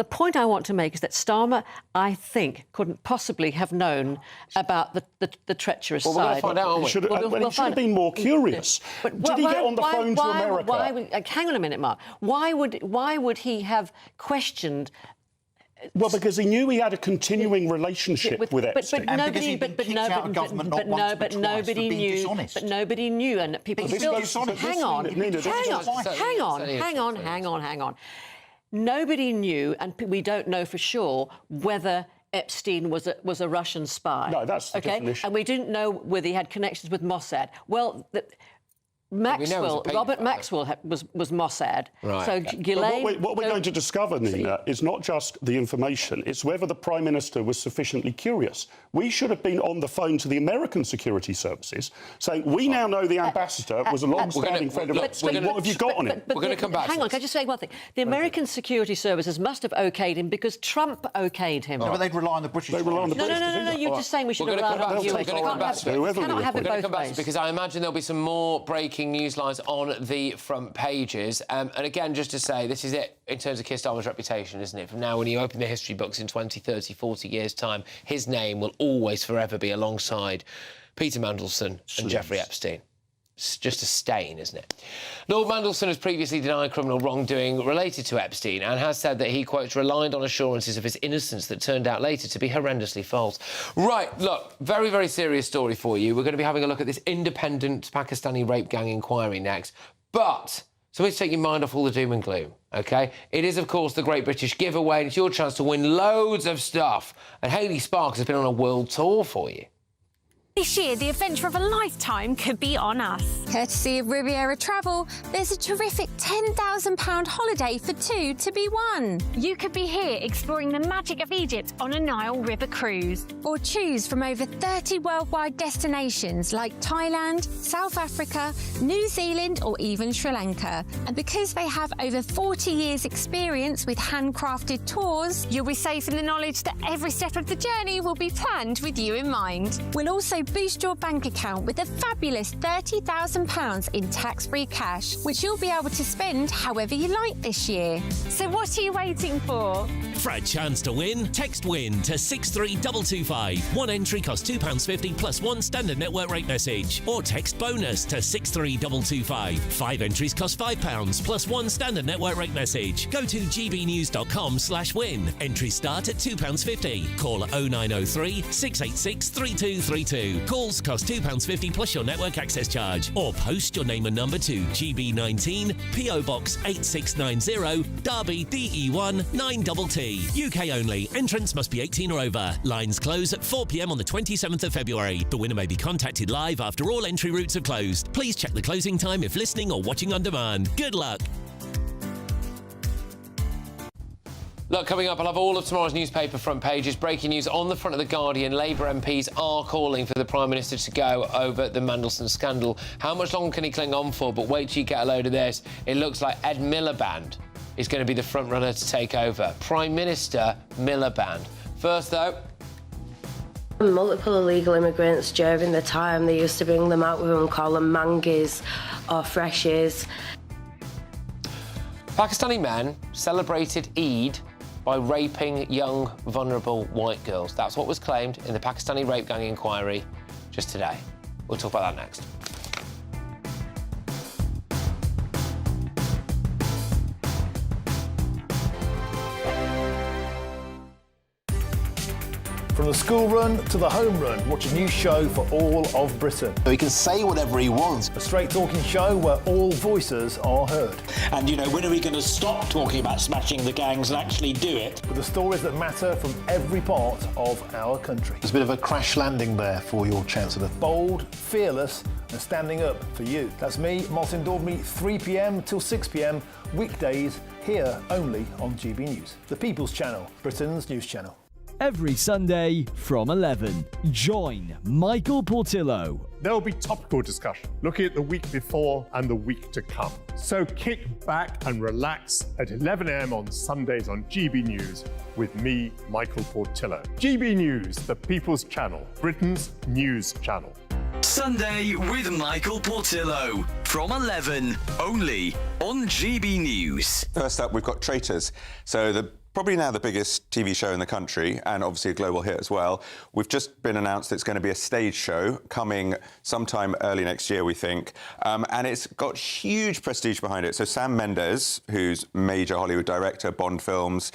point I want to make is that Starmer, I think, couldn't possibly have known about the treacherous side. Well, we're going to find out, aren't we? He should have been more curious. Did he get on the phone to America? Hang on a minute, Mark. Why would he have questioned... Well, because he knew he had a continuing relationship with Epstein. But nobody knew, and people still... Hang on. Nobody knew, and we don't know for sure whether Epstein was a Russian spy. No, that's the definition. And we didn't know whether he had connections with Mossad. Well... Robert Maxwell was Mossad. Right. So Ghislaine... What we're going to discover, Nina, is not just the information, it's whether the Prime Minister was sufficiently curious. We should have been on the phone to the American security services saying, we now know the ambassador was a long-standing friend of Epstein. What have you got on him? We're going to come back. Hang on, can I just say one thing? The American security services must have okayed him because Trump okayed him. No, but they'd rely on the British. No, you're just saying we should have relied on the US. Cannot have it both ways. Because I imagine there'll be some more breaking news lines on the front pages. And again, just to say, this is it in terms of Keir Starmer's reputation, isn't it? From now, when you open the history books in 20, 30, 40 years' time, his name will always forever be alongside Peter Mandelson and Jeffrey Epstein. It's just a stain, isn't it? Lord Mandelson has previously denied criminal wrongdoing related to Epstein and has said that he, quote, relied on assurances of his innocence that turned out later to be horrendously false. Right, look, very, very serious story for you. We're going to be having a look at this independent Pakistani rape gang inquiry next. But... so let's take your mind off all the doom and gloom, OK? It is, of course, the Great British Giveaway, and it's your chance to win loads of stuff. And Hayley Sparks has been on a world tour for you. This year, the adventure of a lifetime could be on us. Courtesy of Riviera Travel, there's a terrific £10,000 holiday for two to be won. You could be here exploring the magic of Egypt on a Nile River cruise. Or choose from over 30 worldwide destinations like Thailand, South Africa, New Zealand or even Sri Lanka. And because they have over 40 years experience with handcrafted tours, You'll be safe in the knowledge that every step of the journey will be planned with you in mind. we'll also boost your bank account with a fabulous £30,000 in tax-free cash, which you'll be able to spend however you like this year. So what are you waiting for? For a chance to win, text WIN to 63225. One entry costs £2.50 plus one standard network rate message. Or text BONUS to 63225. 5 entries cost £5 plus one standard network rate message. Go to gbnews.com/win. Entries start at £2.50. Call 0903 686 3232. Calls cost £2.50 plus your network access charge. Or post your name and number to GB19 PO Box 8690 Derby DE1 9TT. UK only. Entrance must be 18 or over. Lines close at 4 p.m. on the 27th of February. The winner may be contacted live after all entry routes have closed. Please check the closing time if listening or watching on demand. Good luck. Look, coming up, I'll have all of tomorrow's newspaper front pages. Breaking news on the front of The Guardian. Labour MPs are calling for the Prime Minister to go over the Mandelson scandal. How much longer can he cling on for? But wait till you get a load of this. It looks like Ed Miliband is going to be the front runner to take over. Prime Minister Miliband. First, though... Multiple illegal immigrants during the time they used to bring them out with them, call them mangies or freshies. Pakistani men celebrated Eid by raping young, vulnerable white girls. That's what was claimed in the Pakistani rape gang inquiry just today. We'll talk about that next. From the school run to the home run, watch a new show for all of Britain. So he can say whatever he wants. A straight-talking show where all voices are heard. And, you know, when are we going to stop talking about smashing the gangs and actually do it? With the stories that matter from every part of our country. There's a bit of a crash landing there for your Chancellor. Bold, fearless and standing up for you. That's me, Mandelson-Epstein, 3 p.m. till 6 p.m, weekdays, here only on GB News. The People's Channel, Britain's news channel. Every Sunday from 11. Join Michael Portillo. There will be topical discussion, looking at the week before and the week to come. So kick back and relax at 11 a.m. on Sundays on GB News with me, Michael Portillo. GB News, the People's Channel, Britain's news channel. Sunday with Michael Portillo from 11, only on GB News. First up, we've got Traitors. So probably now the biggest TV show in the country, and obviously a global hit as well. We've just been announced it's going to be a stage show coming sometime early next year, we think. And it's got huge prestige behind it. So Sam Mendes, who's major Hollywood director, Bond films,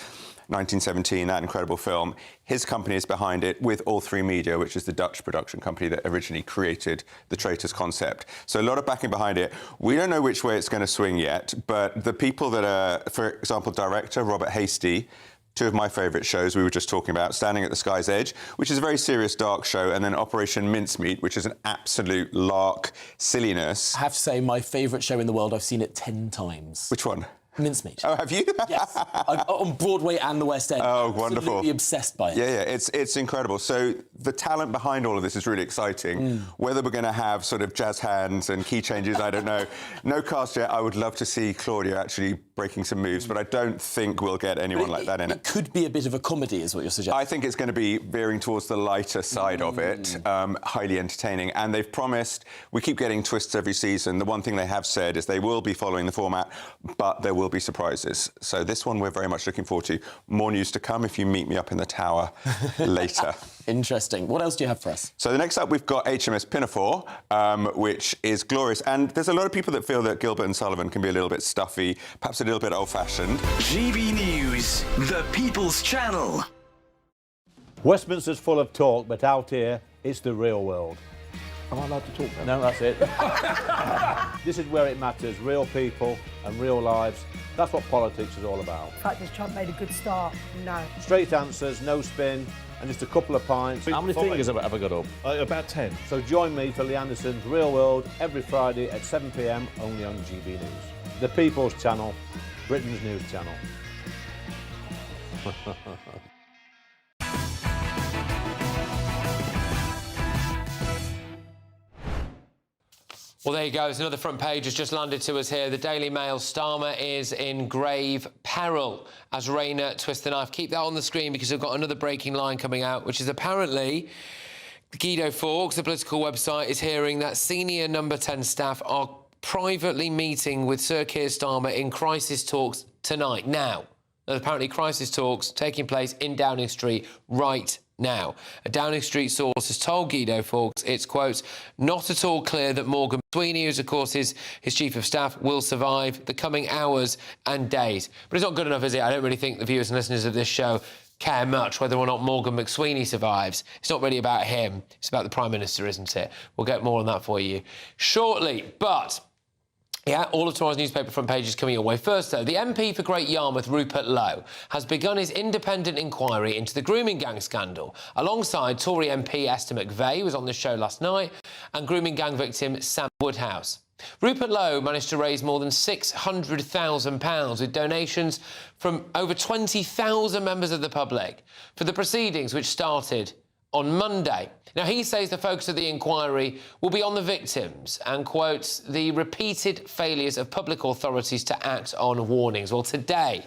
1917, that incredible film, his company is behind it with All3 Media, which is the Dutch production company that originally created the Traitors concept. So a lot of backing behind it. We don't know which way it's going to swing yet, but the people that are, for example, director Robert Hastie, two of my favourite shows we were just talking about, Standing at the Sky's Edge, which is a very serious, dark show, and then Operation Mincemeat, which is an absolute lark silliness. I have to say, my favourite show in the world, I've seen it 10 times. Which one? Mincemeat. Oh, have you? Yes. On Broadway and the West End. Oh, I'm wonderful. absolutely obsessed by it. Yeah, it's incredible. So the talent behind all of this is really exciting. Whether we're going to have sort of jazz hands and key changes, I don't know. No cast yet. I would love to see Claudia actually breaking some moves, but I don't think we'll get anyone like that in it. It could be a bit of a comedy, is what you're suggesting. I think it's going to be veering towards the lighter side of it, highly entertaining. And they've promised, we keep getting twists every season. The one thing they have said is they will be following the format, but there will be surprises. So this one we're very much looking forward to. More news to come if you meet me up in the tower later. Interesting. What else do you have for us? So the next up, we've got HMS Pinafore, which is glorious. And there's a lot of people that feel that Gilbert and Sullivan can be a little bit stuffy, perhaps a little bit old-fashioned. GB News, the People's Channel. Westminster's full of talk, but out here, it's the real world. Am I allowed to talk now? No, that's it. This is where it matters, real people and real lives. That's what politics is all about. In fact, has Trump made a good start? No. Straight answers, no spin, and just a couple of pints. How many fingers have I got up? About 10. So join me for Lee Anderson's Real World every Friday at 7 p.m. only on GB News. The People's Channel, Britain's news channel. Well, there you go. It's another front page has just landed to us here. The Daily Mail: Starmer is in grave peril as Rayner twists the knife. Keep that on the screen because we've got another breaking line coming out, which is apparently Guido Fawkes, the political website, is hearing that senior Number 10 staff are privately meeting with Sir Keir Starmer in crisis talks tonight. Now, there's apparently crisis talks taking place in Downing Street right now. A Downing Street source has told Guido Fawkes it's, quote, not at all clear that Morgan McSweeney, who's of course his chief of staff, will survive the coming hours and days. But it's not good enough, is it? I don't really think the viewers and listeners of this show care much whether or not Morgan McSweeney survives. It's not really about him. It's about the Prime Minister, isn't it? We'll get more on that for you shortly. But yeah, all of tomorrow's newspaper front page is coming your way. First, though, the MP for Great Yarmouth, Rupert Lowe, has begun his independent inquiry into the grooming gang scandal, alongside Tory MP Esther McVey, who was on the show last night, and grooming gang victim Sam Woodhouse. Rupert Lowe managed to raise more than £600,000 with donations from over 20,000 members of the public for the proceedings, which started on Monday. Now, he says the focus of the inquiry will be on the victims and quotes the repeated failures of public authorities to act on warnings. Well, today,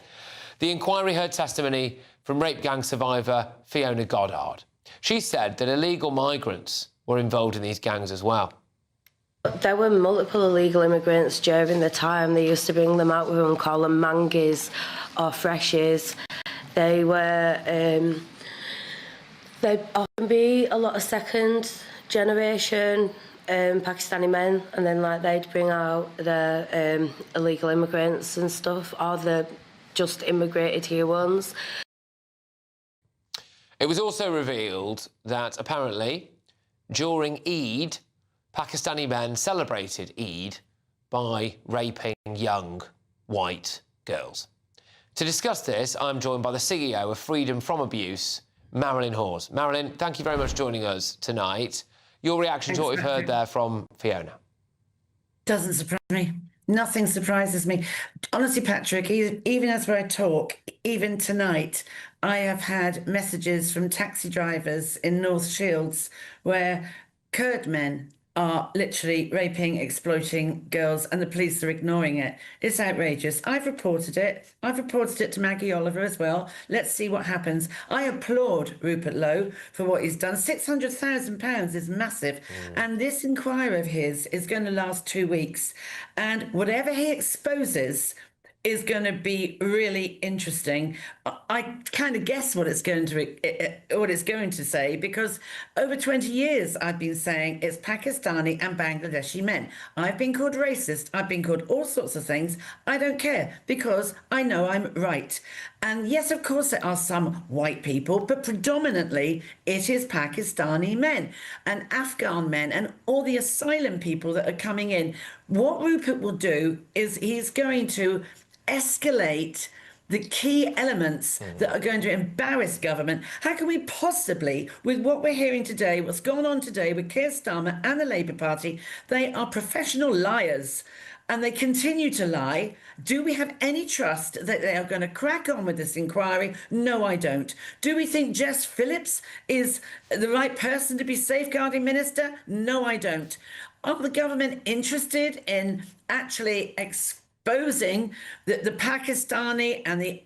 the inquiry heard testimony from rape gang survivor Fiona Goddard. She said that illegal migrants were involved in these gangs as well. There were multiple illegal immigrants during the time. They used to bring them out, we wouldn't call them mangies or freshies. They were... They'd often be a lot of second generation Pakistani men, and then they'd bring out the illegal immigrants and stuff, or the just immigrated here ones. It was also revealed that apparently during Eid, Pakistani men celebrated Eid by raping young white girls. To discuss this, I'm joined by the CEO of Freedom from Abuse, Marilyn Hawes. Marilyn, thank you very much for joining us tonight. Your reaction to what we've heard there from Fiona? Doesn't surprise me. Nothing surprises me. Honestly, Patrick, even as I talk, even tonight, I have had messages from taxi drivers in North Shields where Kurd men are literally raping, exploiting girls, and the police are ignoring it. It's outrageous. I've reported it. I've reported it to Maggie Oliver as well. Let's see what happens. I applaud Rupert Lowe for what he's done. £600,000 is massive. And this inquiry of his is going to last 2 weeks. And whatever he exposes is going to be really interesting. I kind of guess what it's going to say, because over 20 years I've been saying it's Pakistani and Bangladeshi men. I've been called racist. I've been called all sorts of things. I don't care, because I know I'm right. And yes, of course, there are some white people, but predominantly it is Pakistani men and Afghan men and all the asylum people that are coming in. What Rupert will do is he's going to escalate the key elements that are going to embarrass government. How can we possibly, with what we're hearing today, what's gone on today with Keir Starmer and the Labour Party, they are professional liars and they continue to lie. Do we have any trust that they are going to crack on with this inquiry? No, I don't. Do we think Jess Phillips is the right person to be safeguarding minister? No, I don't. Are the government interested in actually exposing the Pakistani and the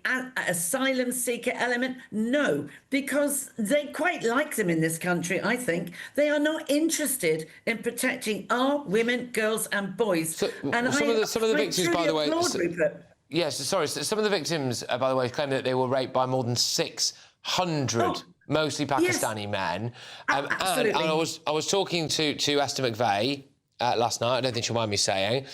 asylum seeker element? No, because they quite like them in this country, I think. They are not interested in protecting our women, girls and boys. Some of the victims, by the way... Yes, sorry, some of the victims, by the way, claim that they were raped by more than 600 mostly Pakistani men. Absolutely. And I was talking to Esther McVey last night, I don't think she'll mind me saying,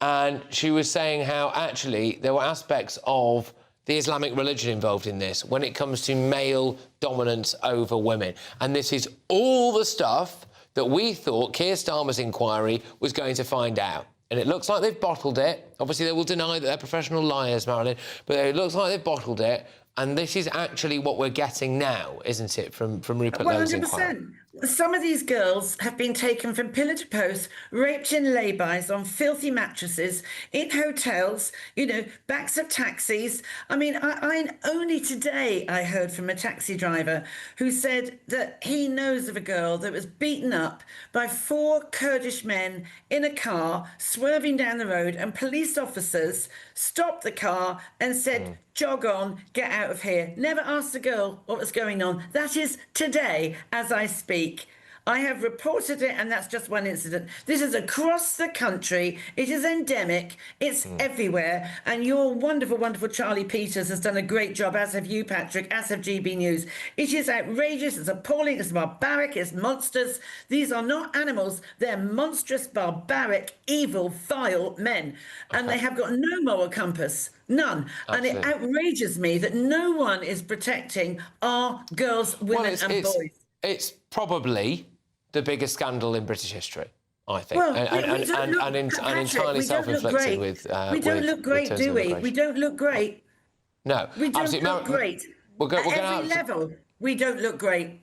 and she was saying how actually there were aspects of the Islamic religion involved in this when it comes to male dominance over women. And this is all the stuff that we thought Keir Starmer's inquiry was going to find out. And it looks like they've bottled it. Obviously, they will deny that they're professional liars, Marilyn, but it looks like they've bottled it. And this is actually what we're getting now, isn't it, from Rupert Lowe's inquiry? 100%. Some of these girls have been taken from pillar to post, raped in lay-bys on filthy mattresses, in hotels, you know, backs of taxis. I mean, I only today I heard from a taxi driver who said that he knows of a girl that was beaten up by 4 Kurdish men in a car swerving down the road, and police officers stopped the car and said, jog on, get out of here. Never asked the girl what was going on. That is today, as I speak. I have reported it, and that's just one incident. This is across the country. It is endemic. It's everywhere. And your wonderful, wonderful Charlie Peters has done a great job, as have you, Patrick, as have GB News. It is outrageous. It's appalling. It's barbaric. It's monsters. These are not animals. They're monstrous, barbaric, evil, vile men. And they have got no moral compass. None. Absolutely. And it outrages me that no one is protecting our girls, women and boys. It's probably the biggest scandal in British history, I think, Well, and entirely self-inflicted with. We don't look great, do we? We don't look great. No, We don't look great. We're At going to every level, we don't look great.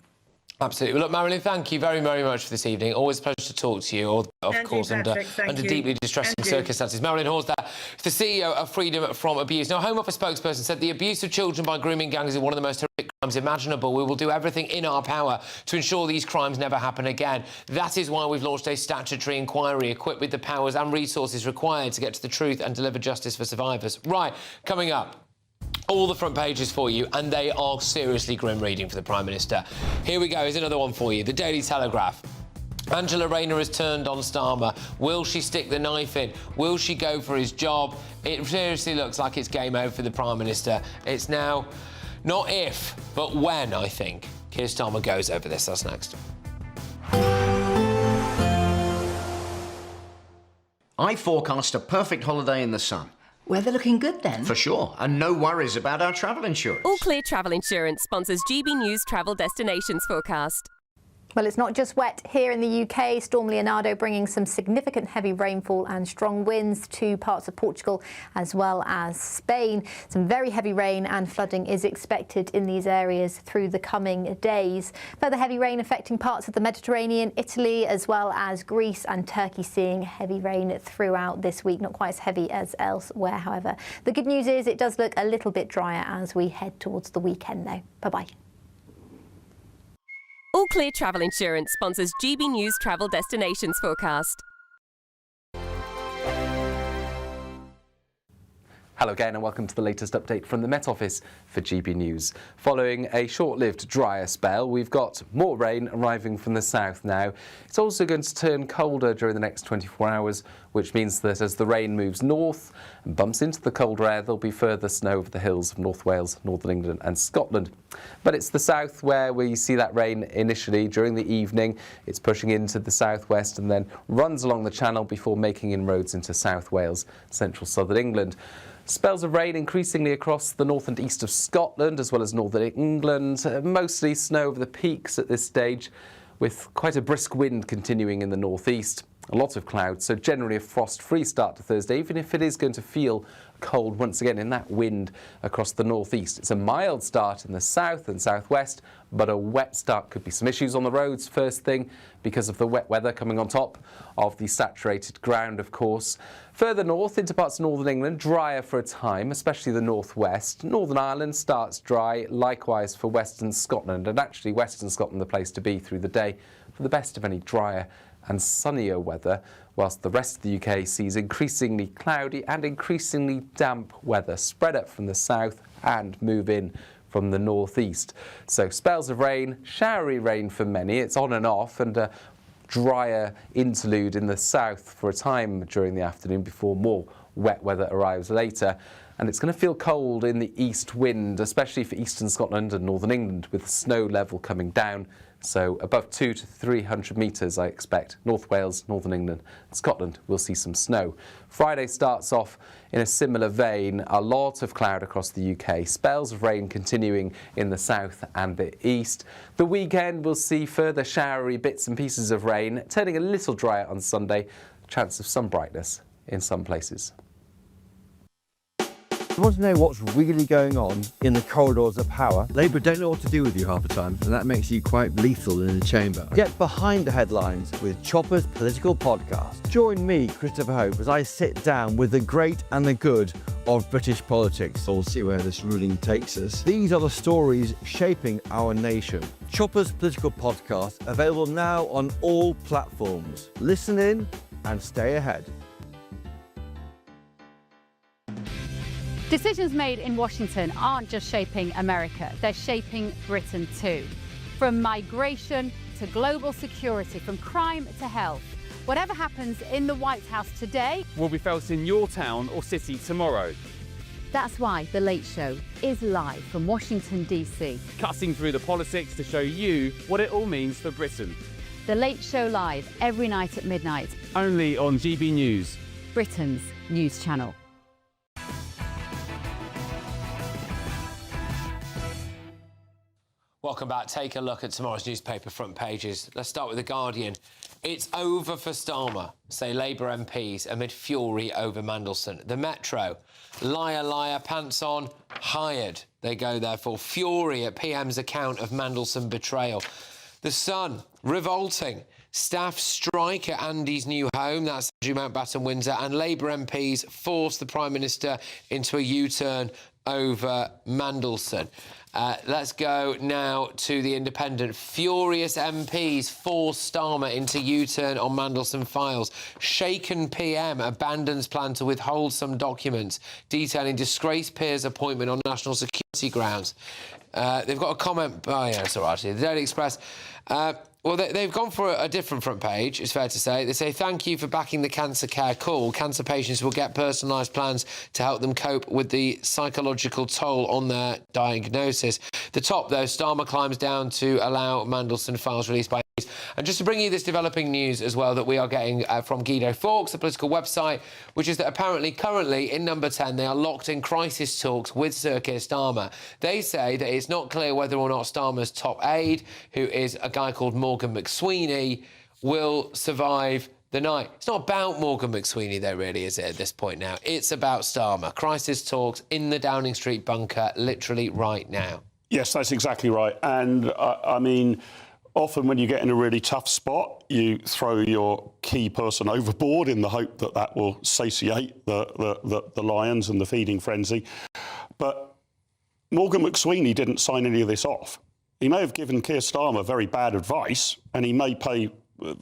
Absolutely. Well, look, Marilyn, thank you very, very much for this evening. Always a pleasure to talk to you, of course, under deeply distressing circumstances. Marilyn Hawes, the CEO of Freedom from Abuse. Now, Home Office spokesperson said the abuse of children by grooming gangs is one of the most horrific crimes imaginable. We will do everything in our power to ensure these crimes never happen again. That is why we've launched a statutory inquiry equipped with the powers and resources required to get to the truth and deliver justice for survivors. Right, coming up. All the front pages for you, and they are seriously grim reading for the Prime Minister. Here we go, here's another one for you. The Daily Telegraph. Angela Rayner has turned on Starmer. Will she stick the knife in? Will she go for his job? It seriously looks like it's game over for the Prime Minister. It's now not if, but when, I think. Keir Starmer goes over this. That's next. I forecast a perfect holiday in the sun. Weather looking good then? For sure, and no worries about our travel insurance. All Clear Travel Insurance sponsors GB News Travel Destinations forecast. Well, it's not just wet here in the UK. Storm Leonardo bringing some significant heavy rainfall and strong winds to parts of Portugal as well as Spain. Some very heavy rain and flooding is expected in these areas through the coming days. Further heavy rain affecting parts of the Mediterranean, Italy as well as Greece and Turkey, seeing heavy rain throughout this week. Not quite as heavy as elsewhere, however. The good news is it does look a little bit drier as we head towards the weekend though. Bye-bye. All Clear Travel Insurance sponsors GB News Travel Destinations forecast. Hello again and welcome to the latest update from the Met Office for GB News. Following a short-lived drier spell, we've got more rain arriving from the south now. It's also going to turn colder during the next 24 hours, which means that as the rain moves north and bumps into the colder air, there'll be further snow over the hills of North Wales, Northern England and Scotland. But it's the south where we see that rain initially during the evening. It's pushing into the southwest and then runs along the channel before making inroads into South Wales, central southern England. Spells of rain increasingly across the north and east of Scotland as well as northern England. Mostly snow over the peaks at this stage, with quite a brisk wind continuing in the northeast. A lot of clouds, so generally a frost-free start to Thursday, even if it is going to feel cold once again in that wind across the northeast. It's a mild start in the south and southwest, but a wet start. Could be some issues on the roads first thing because of the wet weather coming on top of the saturated ground, of course. Further north into parts of northern England, drier for a time, especially the northwest. Northern Ireland starts dry, likewise for western Scotland, and actually western Scotland the place to be through the day for the best of any drier and sunnier weather, whilst the rest of the UK sees increasingly cloudy and increasingly damp weather spread up from the south and move in from the northeast. So spells of rain, showery rain for many. It's on and off, and a drier interlude in the south for a time during the afternoon before more wet weather arrives later. And it's going to feel cold in the east wind, especially for eastern Scotland and northern England, with the snow level coming down. So above 200 to 300 metres, I expect. North Wales, Northern England, Scotland will see some snow. Friday starts off in a similar vein. A lot of cloud across the UK. Spells of rain continuing in the south and the east. The weekend will see further showery bits and pieces of rain, turning a little drier on Sunday. Chance of some brightness in some places. You want to know what's really going on in the corridors of power? Labour don't know what to do with you half the time, and that makes you quite lethal in the chamber. Get behind the headlines with Chopper's Political Podcast. Join me, Christopher Hope, as I sit down with the great and the good of British politics. We'll see where this ruling takes us. These are the stories shaping our nation. Chopper's Political Podcast, available now on all platforms. Listen in and stay ahead. Decisions made in Washington aren't just shaping America, they're shaping Britain too. From migration to global security, from crime to health. Whatever happens in the White House today will be felt in your town or city tomorrow. That's why The Late Show is live from Washington, D.C. Cutting through the politics to show you what it all means for Britain. The Late Show live every night at midnight. Only on GB News, Britain's news channel. Welcome back. Take a look at tomorrow's newspaper front pages. Let's start with The Guardian. It's over for Starmer, say Labour MPs amid fury over Mandelson. The Metro, liar, liar, pants on, hired. They go there for fury at PM's account of Mandelson betrayal. The Sun, revolting. Staff strike at Andy's new home, that's Andrew Mountbatten Windsor, and Labour MPs force the Prime Minister into a U-turn over Mandelson. Let's go now to The Independent. Furious MPs force Starmer into U-turn on Mandelson files. Shaken PM abandons plan to withhold some documents detailing disgraced peer's appointment on national security grounds. They've got a comment... Oh, yeah, it's all right, actually. The Daily Express... Well, they've gone for a different front page, it's fair to say. They say, thank you for backing the cancer care call. Cancer patients will get personalised plans to help them cope with the psychological toll on their diagnosis. The top, though, Starmer climbs down to allow Mandelson files released by... And just to bring you this developing news as well that we are getting from Guido Fawkes, the political website, which is that apparently currently in number 10 they are locked in crisis talks with Sir Keir Starmer. They say that it's not clear whether or not Starmer's top aide, who is a guy called Morgan McSweeney, will survive the night. It's not about Morgan McSweeney, though, really, is it, at this point now? It's about Starmer. Crisis talks in the Downing Street bunker, literally right now. Yes, that's exactly right. And, I mean... Often when you get in a really tough spot, you throw your key person overboard in the hope that that will satiate the lions and the feeding frenzy. But Morgan McSweeney didn't sign any of this off. He may have given Keir Starmer very bad advice, and he may pay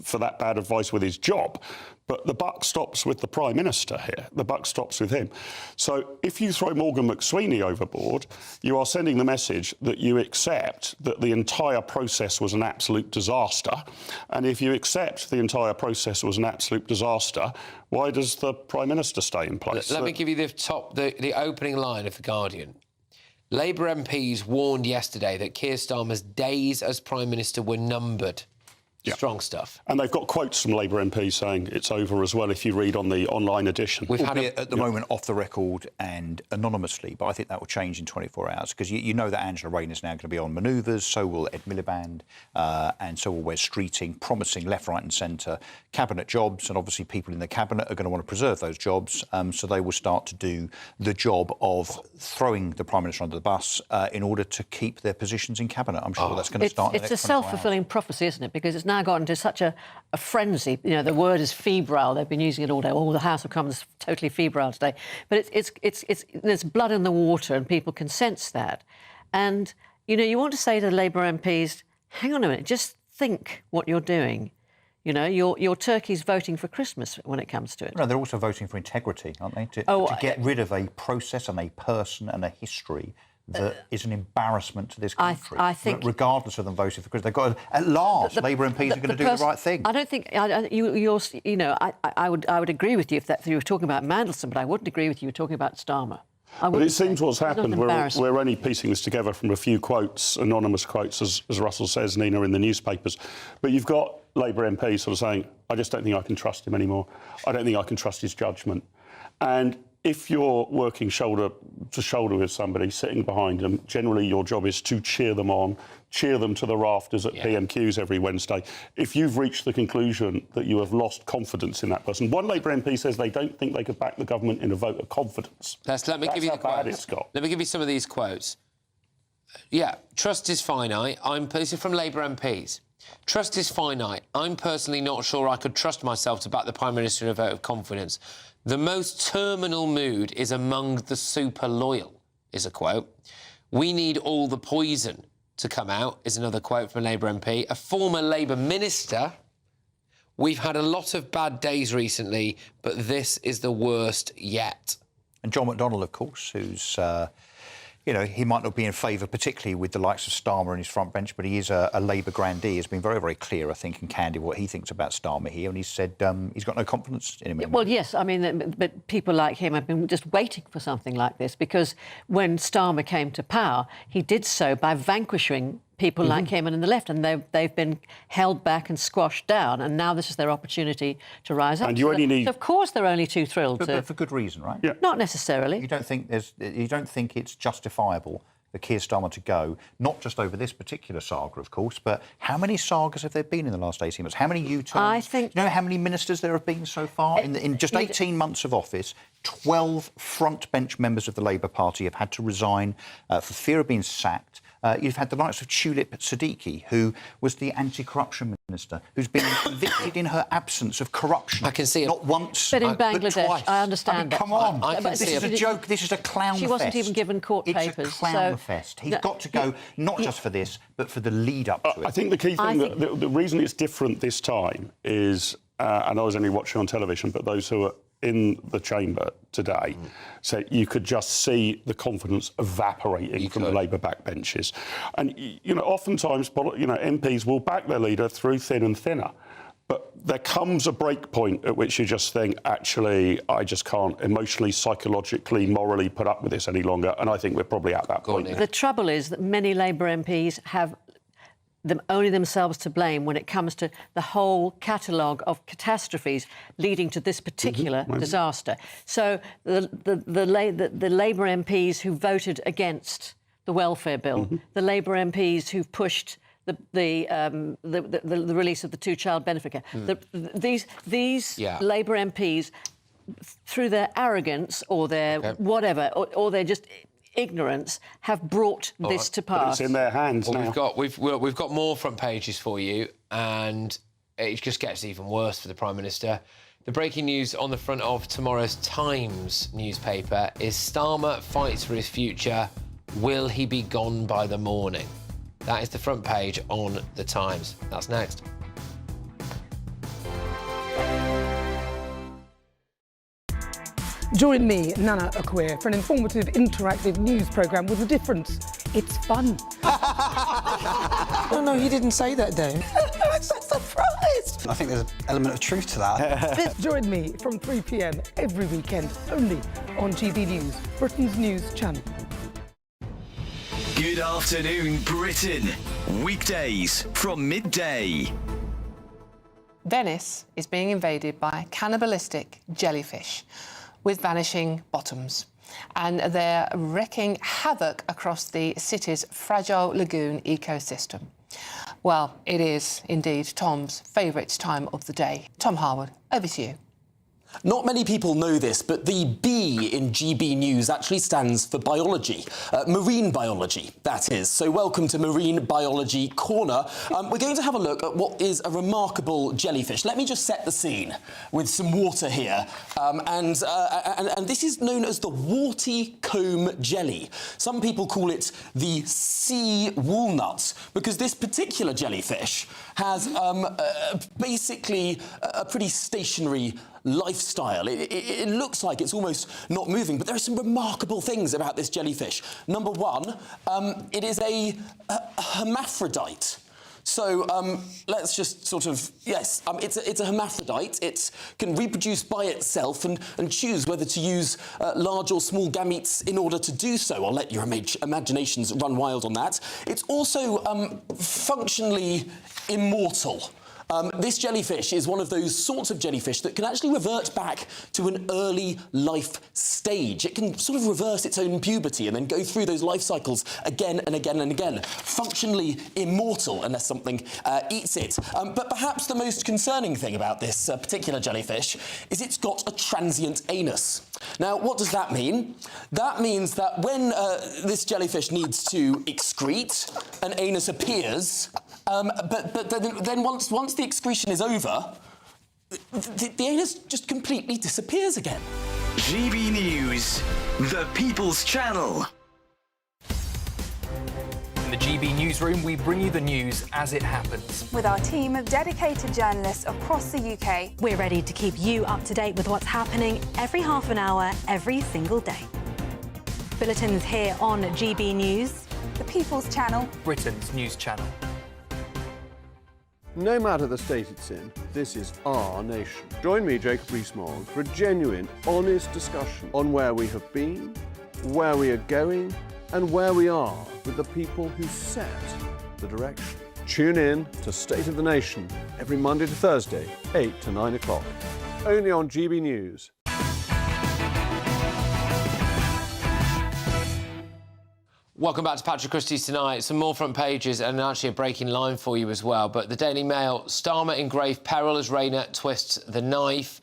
for that bad advice with his job, but the buck stops with the Prime Minister here. The buck stops with him. So if you throw Morgan McSweeney overboard, you are sending the message that you accept that the entire process was an absolute disaster. And if you accept the entire process was an absolute disaster, why does the Prime Minister stay in place? Let me give you the opening line of The Guardian. Labour MPs warned yesterday that Keir Starmer's days as Prime Minister were numbered. Yeah. Strong stuff. And they've got quotes from Labour MPs saying it's over as well, if you read on the online edition. We've had it at the moment off the record and anonymously, but I think that will change in 24 hours, because you know that Angela Rayner is now going to be on manoeuvres, so will Ed Miliband, and so will Wes Streeting, promising left, right and centre cabinet jobs, and obviously people in the cabinet are going to want to preserve those jobs, so they will start to do the job of throwing the Prime Minister under the bus in order to keep their positions in cabinet. I'm sure that's going to start in the next 24 hours. It's a self-fulfilling prophecy, isn't it? Because it's now got into such a frenzy. You know, the word is febrile. They've been using it all day. Oh, the House of Commons is totally febrile today. But it's there's blood in the water, and people can sense that. And you know, you want to say to the Labour MPs, hang on a minute, just think what you're doing. You know, your turkey's voting for Christmas when it comes to it. No, they're also voting for integrity, aren't they? To get rid of a process and a person and a history that is an embarrassment to this country. I think, regardless of them voting for Christmas, they've got at last Labour MPs are going to do the right thing. I don't think you know. I would agree with you if you were talking about Mandelson, but I wouldn't agree with you talking about Starmer. But it seems what's happened, we're only piecing this together from a few quotes, anonymous quotes, as Russell says, Nina, in the newspapers. But you've got Labour MPs sort of saying, I just don't think I can trust him anymore. I don't think I can trust his judgment. And if you're working shoulder to shoulder with somebody, sitting behind them, generally your job is to cheer them on, cheer them to the rafters at PMQs every Wednesday. If you've reached the conclusion that you have lost confidence in that person, one Labour MP says they don't think they could back the government in a vote of confidence. Let me give you how bad it's got. Let me give you some of these quotes. Yeah, trust is finite. This is from Labour MPs. Trust is finite. I'm personally not sure I could trust myself to back the Prime Minister in a vote of confidence. The most terminal mood is among the super loyal, is a quote. We need all the poison to come out, is another quote from a Labour MP. A former Labour minister, we've had a lot of bad days recently, but this is the worst yet. And John McDonnell, of course, who's... you know, he might not be in favour, particularly with the likes of Starmer in his front bench, but he is a Labour grandee. He's been very, very clear, I think, and candid what he thinks about Starmer here, and he said he's got no confidence in him anymore. Well, yes, I mean, but people like him have been just waiting for something like this, because when Starmer came to power, he did so by vanquishing people like him and in the left, and they've been held back and squashed down, and now this is their opportunity to rise up. And you only need... So of course they're only too thrilled to... But for good reason, right? Yeah. Not necessarily. You don't think it's justifiable for Keir Starmer to go, not just over this particular saga, of course, but how many sagas have there been in the last 18 months? How many U-turns? I think... You know how many ministers there have been so far? In just 18 months of office, 12 front bench members of the Labour Party have had to resign for fear of being sacked. You've had the likes of Tulip Siddiqui, who was the anti-corruption minister, who's been convicted in her absence of corruption. I can see it. Not once, but in Bangladesh, but twice. I understand. I mean, that. come on. This is a joke. This is a clown fest. She wasn't even given court papers. It's a clown fest. He's got to go, not just for this, but for the lead up to it. I think the key thing, the reason it's different this time is, and I was only watching on television, but those who are in the chamber today, so you could just see the confidence evaporating from the Labour backbenches. And, you know, oftentimes, you know, MPs will back their leader through thin and thinner. But there comes a break point at which you just think, actually, I just can't emotionally, psychologically, morally put up with this any longer. And I think we're probably at that point. The trouble is that many Labour MPs have only themselves to blame when it comes to the whole catalogue of catastrophes leading to this particular disaster. So the Labour MPs who voted against the welfare bill, the Labour MPs who pushed the release of the two-child benefit care, these Labour MPs, through their arrogance or their whatever, or their just ignorance, have brought this to pass. But it's in their hands now. We've got more front pages for you, and it just gets even worse for the Prime Minister. The breaking news on the front of tomorrow's Times newspaper is Starmer fights for his future. Will he be gone by the morning? That is the front page on the Times. That's next. Join me, Nana Akweer, for an informative, interactive news programme with a difference. It's fun. No, he didn't say that, Dave. I'm so surprised. I think there's an element of truth to that. Join me from 3 p.m. every weekend, only on GB News, Britain's news channel. Good afternoon, Britain. Weekdays from midday. Venice is being invaded by cannibalistic jellyfish with vanishing bottoms, and they're wreaking havoc across the city's fragile lagoon ecosystem. Well, it is indeed Tom's favourite time of the day. Tom Harwood, over to you. Not many people know this, but the B in GB News actually stands for biology. Marine biology, that is. So welcome to Marine Biology Corner. We're going to have a look at what is a remarkable jellyfish. Let me just set the scene with some water here. And this is known as the warty comb jelly. Some people call it the sea walnut, because this particular jellyfish has basically a pretty stationary lifestyle. It looks like it's almost not moving, but there are some remarkable things about this jellyfish. Number one, it is a hermaphrodite. So let's just sort of, yes, it's a hermaphrodite. It can reproduce by itself and choose whether to use large or small gametes in order to do so. I'll let your imaginations run wild on that. It's also functionally immortal. This jellyfish is one of those sorts of jellyfish that can actually revert back to an early life stage. It can sort of reverse its own puberty and then go through those life cycles again and again and again, functionally immortal unless something eats it. But perhaps the most concerning thing about this particular jellyfish is it's got a transient anus. Now, what does that mean? That means that when this jellyfish needs to excrete, an anus appears, but then once the excretion is over, the anus just completely disappears again. GB News, the People's Channel. In the GB newsroom, we bring you the news as it happens. With our team of dedicated journalists across the UK, we're ready to keep you up to date with what's happening every half an hour, every single day. Bulletins here on GB News, the People's Channel, Britain's news channel. No matter the state it's in, this is our nation. Join me, Jacob Rees-Mogg, for a genuine, honest discussion on where we have been, where we are going, and where we are with the people who set the direction. Tune in to State of the Nation every Monday to Thursday, 8 to 9 o'clock. Only on GB News. Welcome back to Patrick Christys tonight. Some more front pages and actually a breaking line for you as well. But the Daily Mail, Starmer in grave peril as Rayner twists the knife.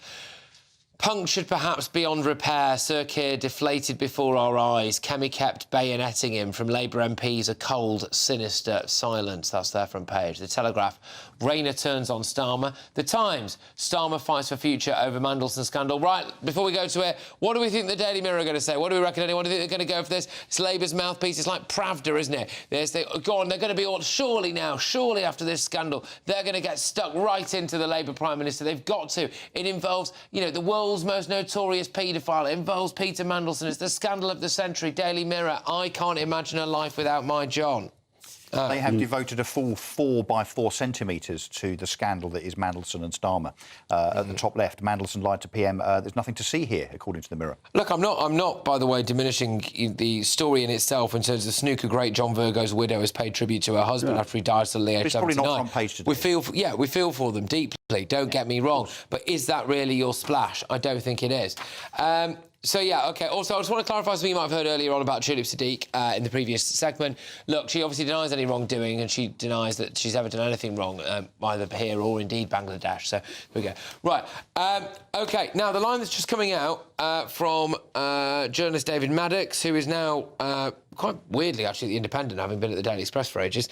Punctured perhaps beyond repair, Sir Keir deflated before our eyes. Kemi kept bayoneting him. From Labour MPs, a cold, sinister silence. That's their front page. The Telegraph, Rayner turns on Starmer. The Times, Starmer fights for future over Mandelson scandal. Right, before we go to it, what do we think the Daily Mirror are going to say? What do we reckon? What do you think they're going to go for this? It's Labour's mouthpiece. It's like Pravda, isn't it? Go on, they're going to be all... Surely after this scandal, they're going to get stuck right into the Labour Prime Minister. They've got to. It involves, the world's most notorious paedophile. It involves Peter Mandelson. It's the scandal of the century. Daily Mirror, I can't imagine a life without my John. They have devoted a full 4 by 4 centimetres to the scandal that is Mandelson and Starmer. At the top left, Mandelson lied to PM. There's nothing to see here, according to the Mirror. Look, I'm not, by the way, diminishing the story in itself in terms of the snooker great John Virgo's widow has paid tribute to her husband after he died suddenly at 79. It's probably not front page today. We feel for them deeply, don't get me wrong. But is that really your splash? I don't think it is. So, yeah, OK. Also, I just want to clarify something you might have heard earlier on about Tulip Siddiq in the previous segment. Look, she obviously denies any wrongdoing and she denies that she's ever done anything wrong, either here or indeed Bangladesh. So, here we go. Right. OK, now, the line that's just coming out from journalist David Maddox, who is now... quite weirdly, actually, The Independent, having been at the Daily Express for ages,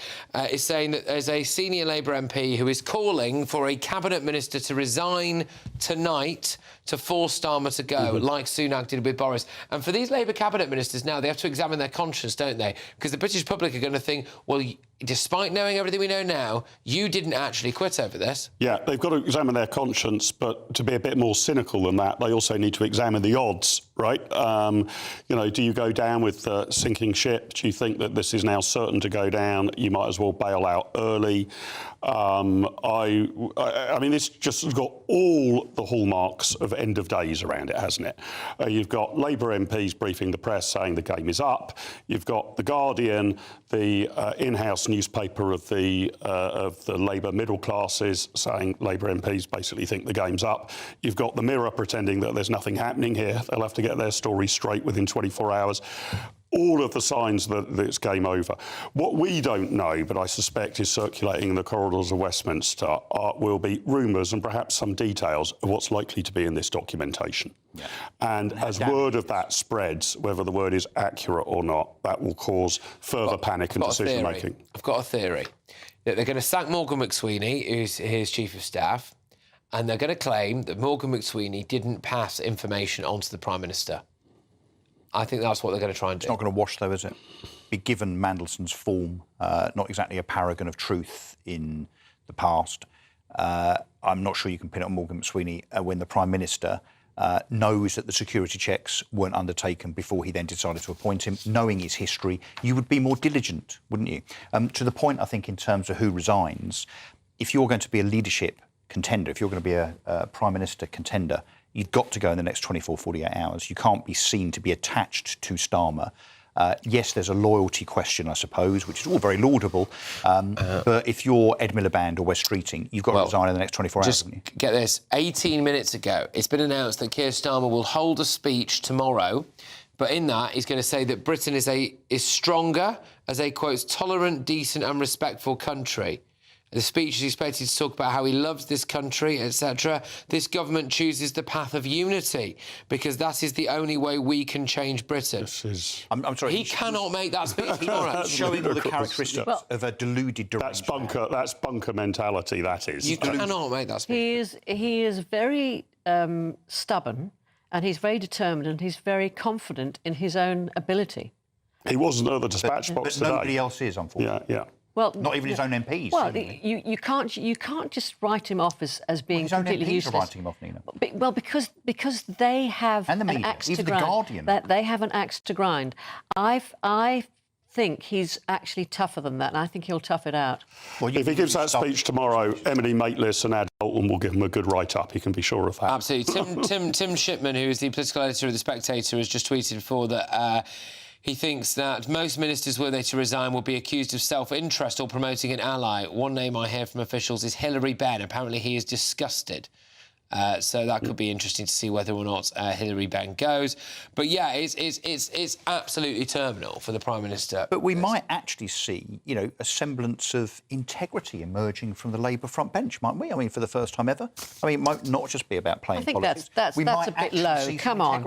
is saying that there's a senior Labour MP who is calling for a cabinet minister to resign tonight to force Starmer to go, like Sunak did with Boris. And for these Labour cabinet ministers now, they have to examine their conscience, don't they? Because the British public are going to think, well, despite knowing everything we know now, you didn't actually quit over this. Yeah, they've got to examine their conscience, but to be a bit more cynical than that, they also need to examine the odds, right? Do you go down with sinking ship? Do you think that this is now certain to go down? You might as well bail out early. I mean, this just has got all the hallmarks of end of days around it, hasn't it? You've got Labour MPs briefing the press saying the game is up. You've got The Guardian, the in-house newspaper of the Labour middle classes, saying Labour MPs basically think the game's up. You've got the Mirror pretending that there's nothing happening here. They'll have to get their story straight within 24 hours. All of the signs that it's game over. What we don't know, but I suspect is circulating in the corridors of Westminster, will be rumours and perhaps some details of what's likely to be in this documentation. Yeah. And as word of that spreads, whether the word is accurate or not, that will cause further panic and decision-making. I've got a theory that they're going to sack Morgan McSweeney, who's his chief of staff, and they're going to claim that Morgan McSweeney didn't pass information onto the Prime Minister. I think that's what they're going to try and do. It's not going to wash, though, is it? Be given Mandelson's form, not exactly a paragon of truth in the past. I'm not sure you can pin it on Morgan McSweeney when the Prime Minister knows that the security checks weren't undertaken before he then decided to appoint him. Knowing his history, you would be more diligent, wouldn't you? To the point, I think, in terms of who resigns, if you're going to be a leadership contender, if you're going to be a Prime Minister contender, you've got to go in the next 24, 48 hours. You can't be seen to be attached to Starmer Yes, there's a loyalty question, I suppose, which is all very laudable. But if you're Ed Miliband or Wes Streeting, you've got to resign in the next 24 hours. Just get this, 18 minutes ago, it's been announced that Keir Starmer will hold a speech tomorrow, but in that he's going to say that Britain is stronger as a, quote, tolerant, decent and respectful country. The speech is expected to talk about how he loves this country, etc. This government chooses the path of unity because that is the only way we can change Britain. I'm sorry. He cannot make that speech tomorrow. Showing all the characteristics of a deluded deranged That's bunker mentality, that is. You cannot make that speech. He is very stubborn, and he's very determined, and he's very confident in his own ability. He wasn't at the dispatch box today. But nobody else is, unfortunately. Yeah. Well, not even his own MPs. Well, you can't just write him off as being completely MPs useless. Are writing him off, Nina. Well, because they have and the media, an axe to even grind. The Guardian. They have an axe to grind. I think he's actually tougher than that, and I think he'll tough it out. Well, if he gives that speech tomorrow, Emily Maitlis and Ad Bolton will give him a good write-up. He can be sure of that. Absolutely. Tim Shipman, who is the political editor of The Spectator, has just tweeted before that he thinks that most ministers, were they to resign, will be accused of self-interest or promoting an ally. One name I hear from officials is Hilary Benn. Apparently he is disgusted. So that could be interesting to see whether or not Hilary Benn goes. But yeah, it's absolutely terminal for the Prime Minister. But we might actually see, a semblance of integrity emerging from the Labour front bench, mightn't we? I mean, for the first time ever. I mean, it might not just be about playing politics. I think that's a bit low. Come on,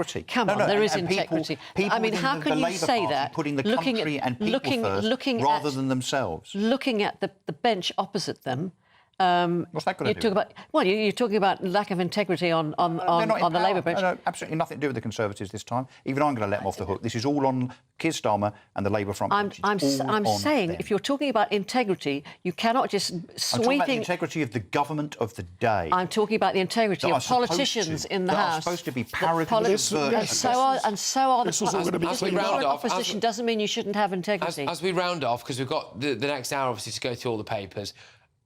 there is integrity. People I mean, how can you say that? Putting the country and people first rather than themselves. Looking at the bench opposite them. What's that going to do? You're talking about lack of integrity on the Labour bench. No, absolutely nothing to do with the Conservatives this time. Even I'm going to let them off the hook. This is all on Keir Starmer and the Labour front bench. I'm saying, if you're talking about integrity, you cannot just sweeping... I'm talking about the integrity of the government of the day. I'm talking about the integrity of politicians in the House. Are supposed to be paragons of virtue. And so are the... As we round off... Opposition doesn't mean you shouldn't have integrity. As we round off, because we've got the next hour, obviously, to go through all the papers...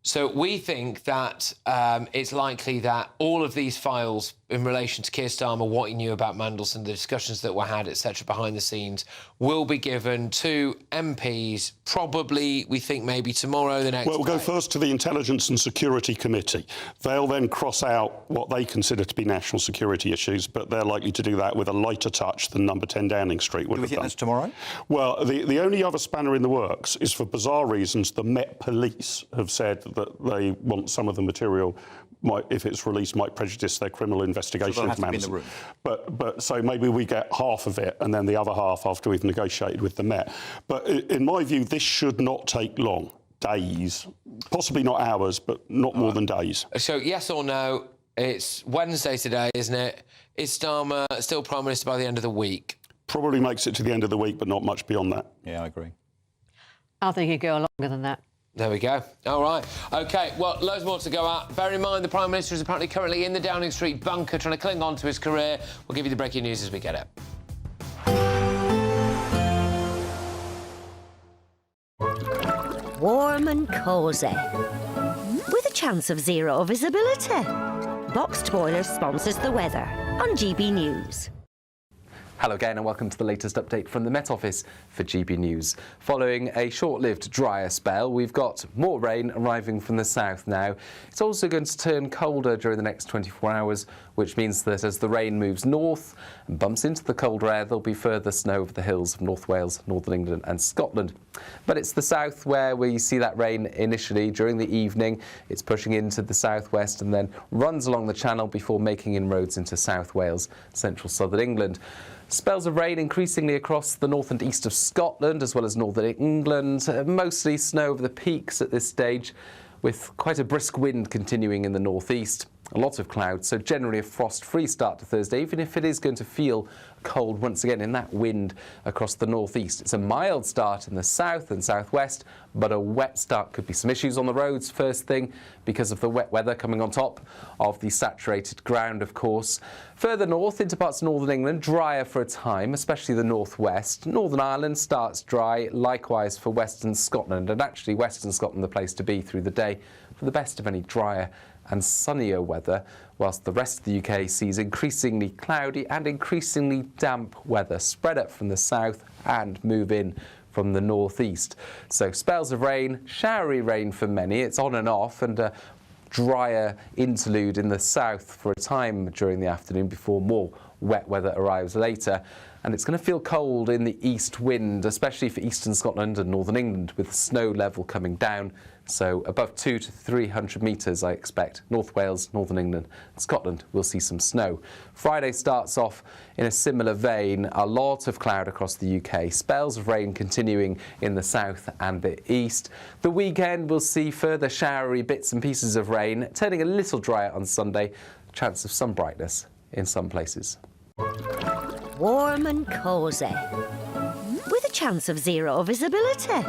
So we think that it's likely that all of these files in relation to Keir Starmer, what he knew about Mandelson, the discussions that were had, etc., behind the scenes, will be given to MPs, probably, we think, maybe tomorrow, the next Well, we'll go first to the Intelligence and Security Committee. They'll then cross out what they consider to be national security issues, but they're likely to do that with a lighter touch than number 10 Downing Street would have done. Do we think that's tomorrow? Well, the only other spanner in the works is, for bizarre reasons, the Met Police have said that they want some of the material, if it's released, might prejudice their criminal investigation of Mandelson. But so maybe we get half of it and then the other half after we've negotiated with the Met. But in my view, this should not take long. Days, possibly not hours, but not more than days. So yes or no, it's Wednesday today, isn't it? Is Starmer still Prime Minister by the end of the week? Probably makes it to the end of the week, but not much beyond that. Yeah, I agree. I think he'd go longer than that. There we go. All right. OK, well, loads more to go at. Bear in mind, the Prime Minister is apparently currently in the Downing Street bunker trying to cling on to his career. We'll give you the breaking news as we get it. Warm and cosy, with a chance of zero visibility. Boxed Boilers sponsors the weather on GB News. Hello again and welcome to the latest update from the Met Office for GB News. Following a short-lived drier spell, we've got more rain arriving from the south now. It's also going to turn colder during the next 24 hours, which means that as the rain moves north and bumps into the colder air, there'll be further snow over the hills of North Wales, Northern England and Scotland. But it's the south where we see that rain initially during the evening. It's pushing into the southwest and then runs along the channel before making inroads into South Wales, central southern England. Spells of rain increasingly across the north and east of Scotland, as well as northern England. Mostly snow over the peaks at this stage, with quite a brisk wind continuing in the northeast. A lot of clouds, so generally a frost-free start to Thursday, even if it is going to feel cold once again in that wind across the northeast. It's a mild start in the south and southwest, but a wet start. Could be some issues on the roads first thing because of the wet weather coming on top of the saturated ground, of course. Further north into parts of northern England, drier for a time, especially the northwest. Northern Ireland starts dry, likewise for western Scotland, and actually western Scotland the place to be through the day for the best of any drier and sunnier weather, whilst the rest of the UK sees increasingly cloudy and increasingly damp weather spread up from the south and move in from the northeast. So spells of rain, showery rain for many. It's on and off, and a drier interlude in the south for a time during the afternoon before more wet weather arrives later. And it's going to feel cold in the east wind, especially for eastern Scotland and northern England, with snow level coming down. So above 200 to 300 metres, I expect. North Wales, northern England, Scotland will see some snow. Friday starts off in a similar vein. A lot of cloud across the UK. Spells of rain continuing in the south and the east. The weekend will see further showery bits and pieces of rain, turning a little drier on Sunday. Chance of some brightness in some places. Warm and cosy, with a chance of zero visibility.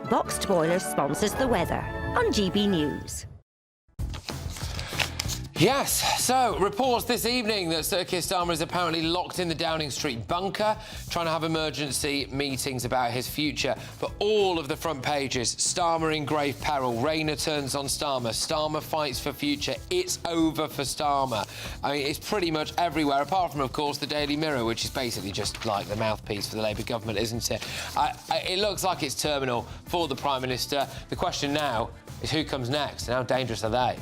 Boxed Boilers sponsors the weather on GB News. Yes, so reports this evening that Sir Keir Starmer is apparently locked in the Downing Street bunker, trying to have emergency meetings about his future. But all of the front pages, Starmer in grave peril, Rayner turns on Starmer, Starmer fights for future, it's over for Starmer. I mean, it's pretty much everywhere, apart from, of course, the Daily Mirror, which is basically just like the mouthpiece for the Labour government, isn't it? It looks like it's terminal for the Prime Minister. The question now is who comes next, and how dangerous are they?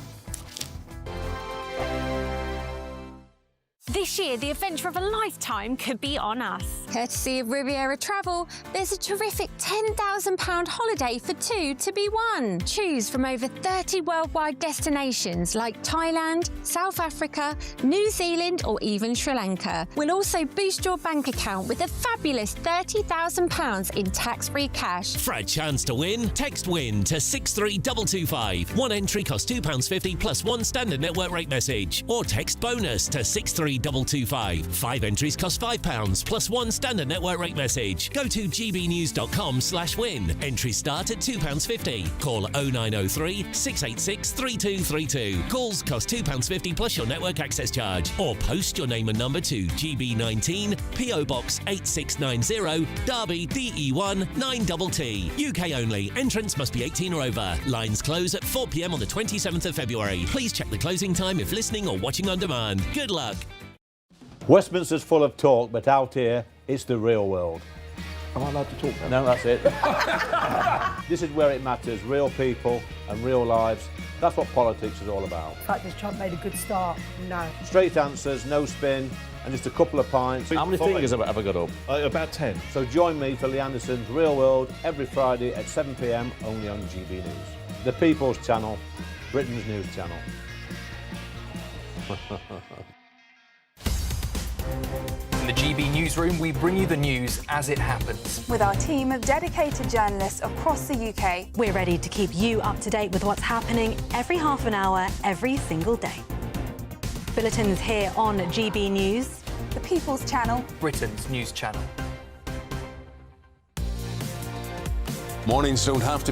This year, the adventure of a lifetime could be on us. Courtesy of Riviera Travel, there's a terrific £10,000 holiday for two to be won. Choose from over 30 worldwide destinations like Thailand, South Africa, New Zealand or even Sri Lanka. We'll also boost your bank account with a fabulous £30,000 in tax-free cash. For a chance to win, text WIN to 63225. One entry costs £2.50 plus one standard network rate message. Or text BONUS to 63225. 5 entries cost £5 plus one standard network rate message. Go to gbnews.com/win. Entries start at £2.50. Call 0903 686 3232. Calls cost £2.50 plus your network access charge. Or post your name and number to GB19 PO Box 8690 Derby DE1 9TT. UK only. Entrance must be 18 or over. Lines close at 4 p.m. on the 27th of February. Please check the closing time if listening or watching on demand. Good luck. Westminster's full of talk, but out here, it's the real world. Am I allowed to talk now? No, that's it. This is where it matters, real people and real lives. That's what politics is all about. In fact, has Trump made a good start? No. Straight answers, no spin, and just a couple of pints. How many fingers have I got up? About 10. So join me for Lee Anderson's Real World every Friday at 7 p.m. only on GB News. The People's Channel, Britain's news channel. In the GB newsroom, we bring you the news as it happens. With our team of dedicated journalists across the UK. We're ready to keep you up to date with what's happening every half an hour, every single day. Bulletins here on GB News. The People's Channel. Britain's news channel. Mornings don't have to be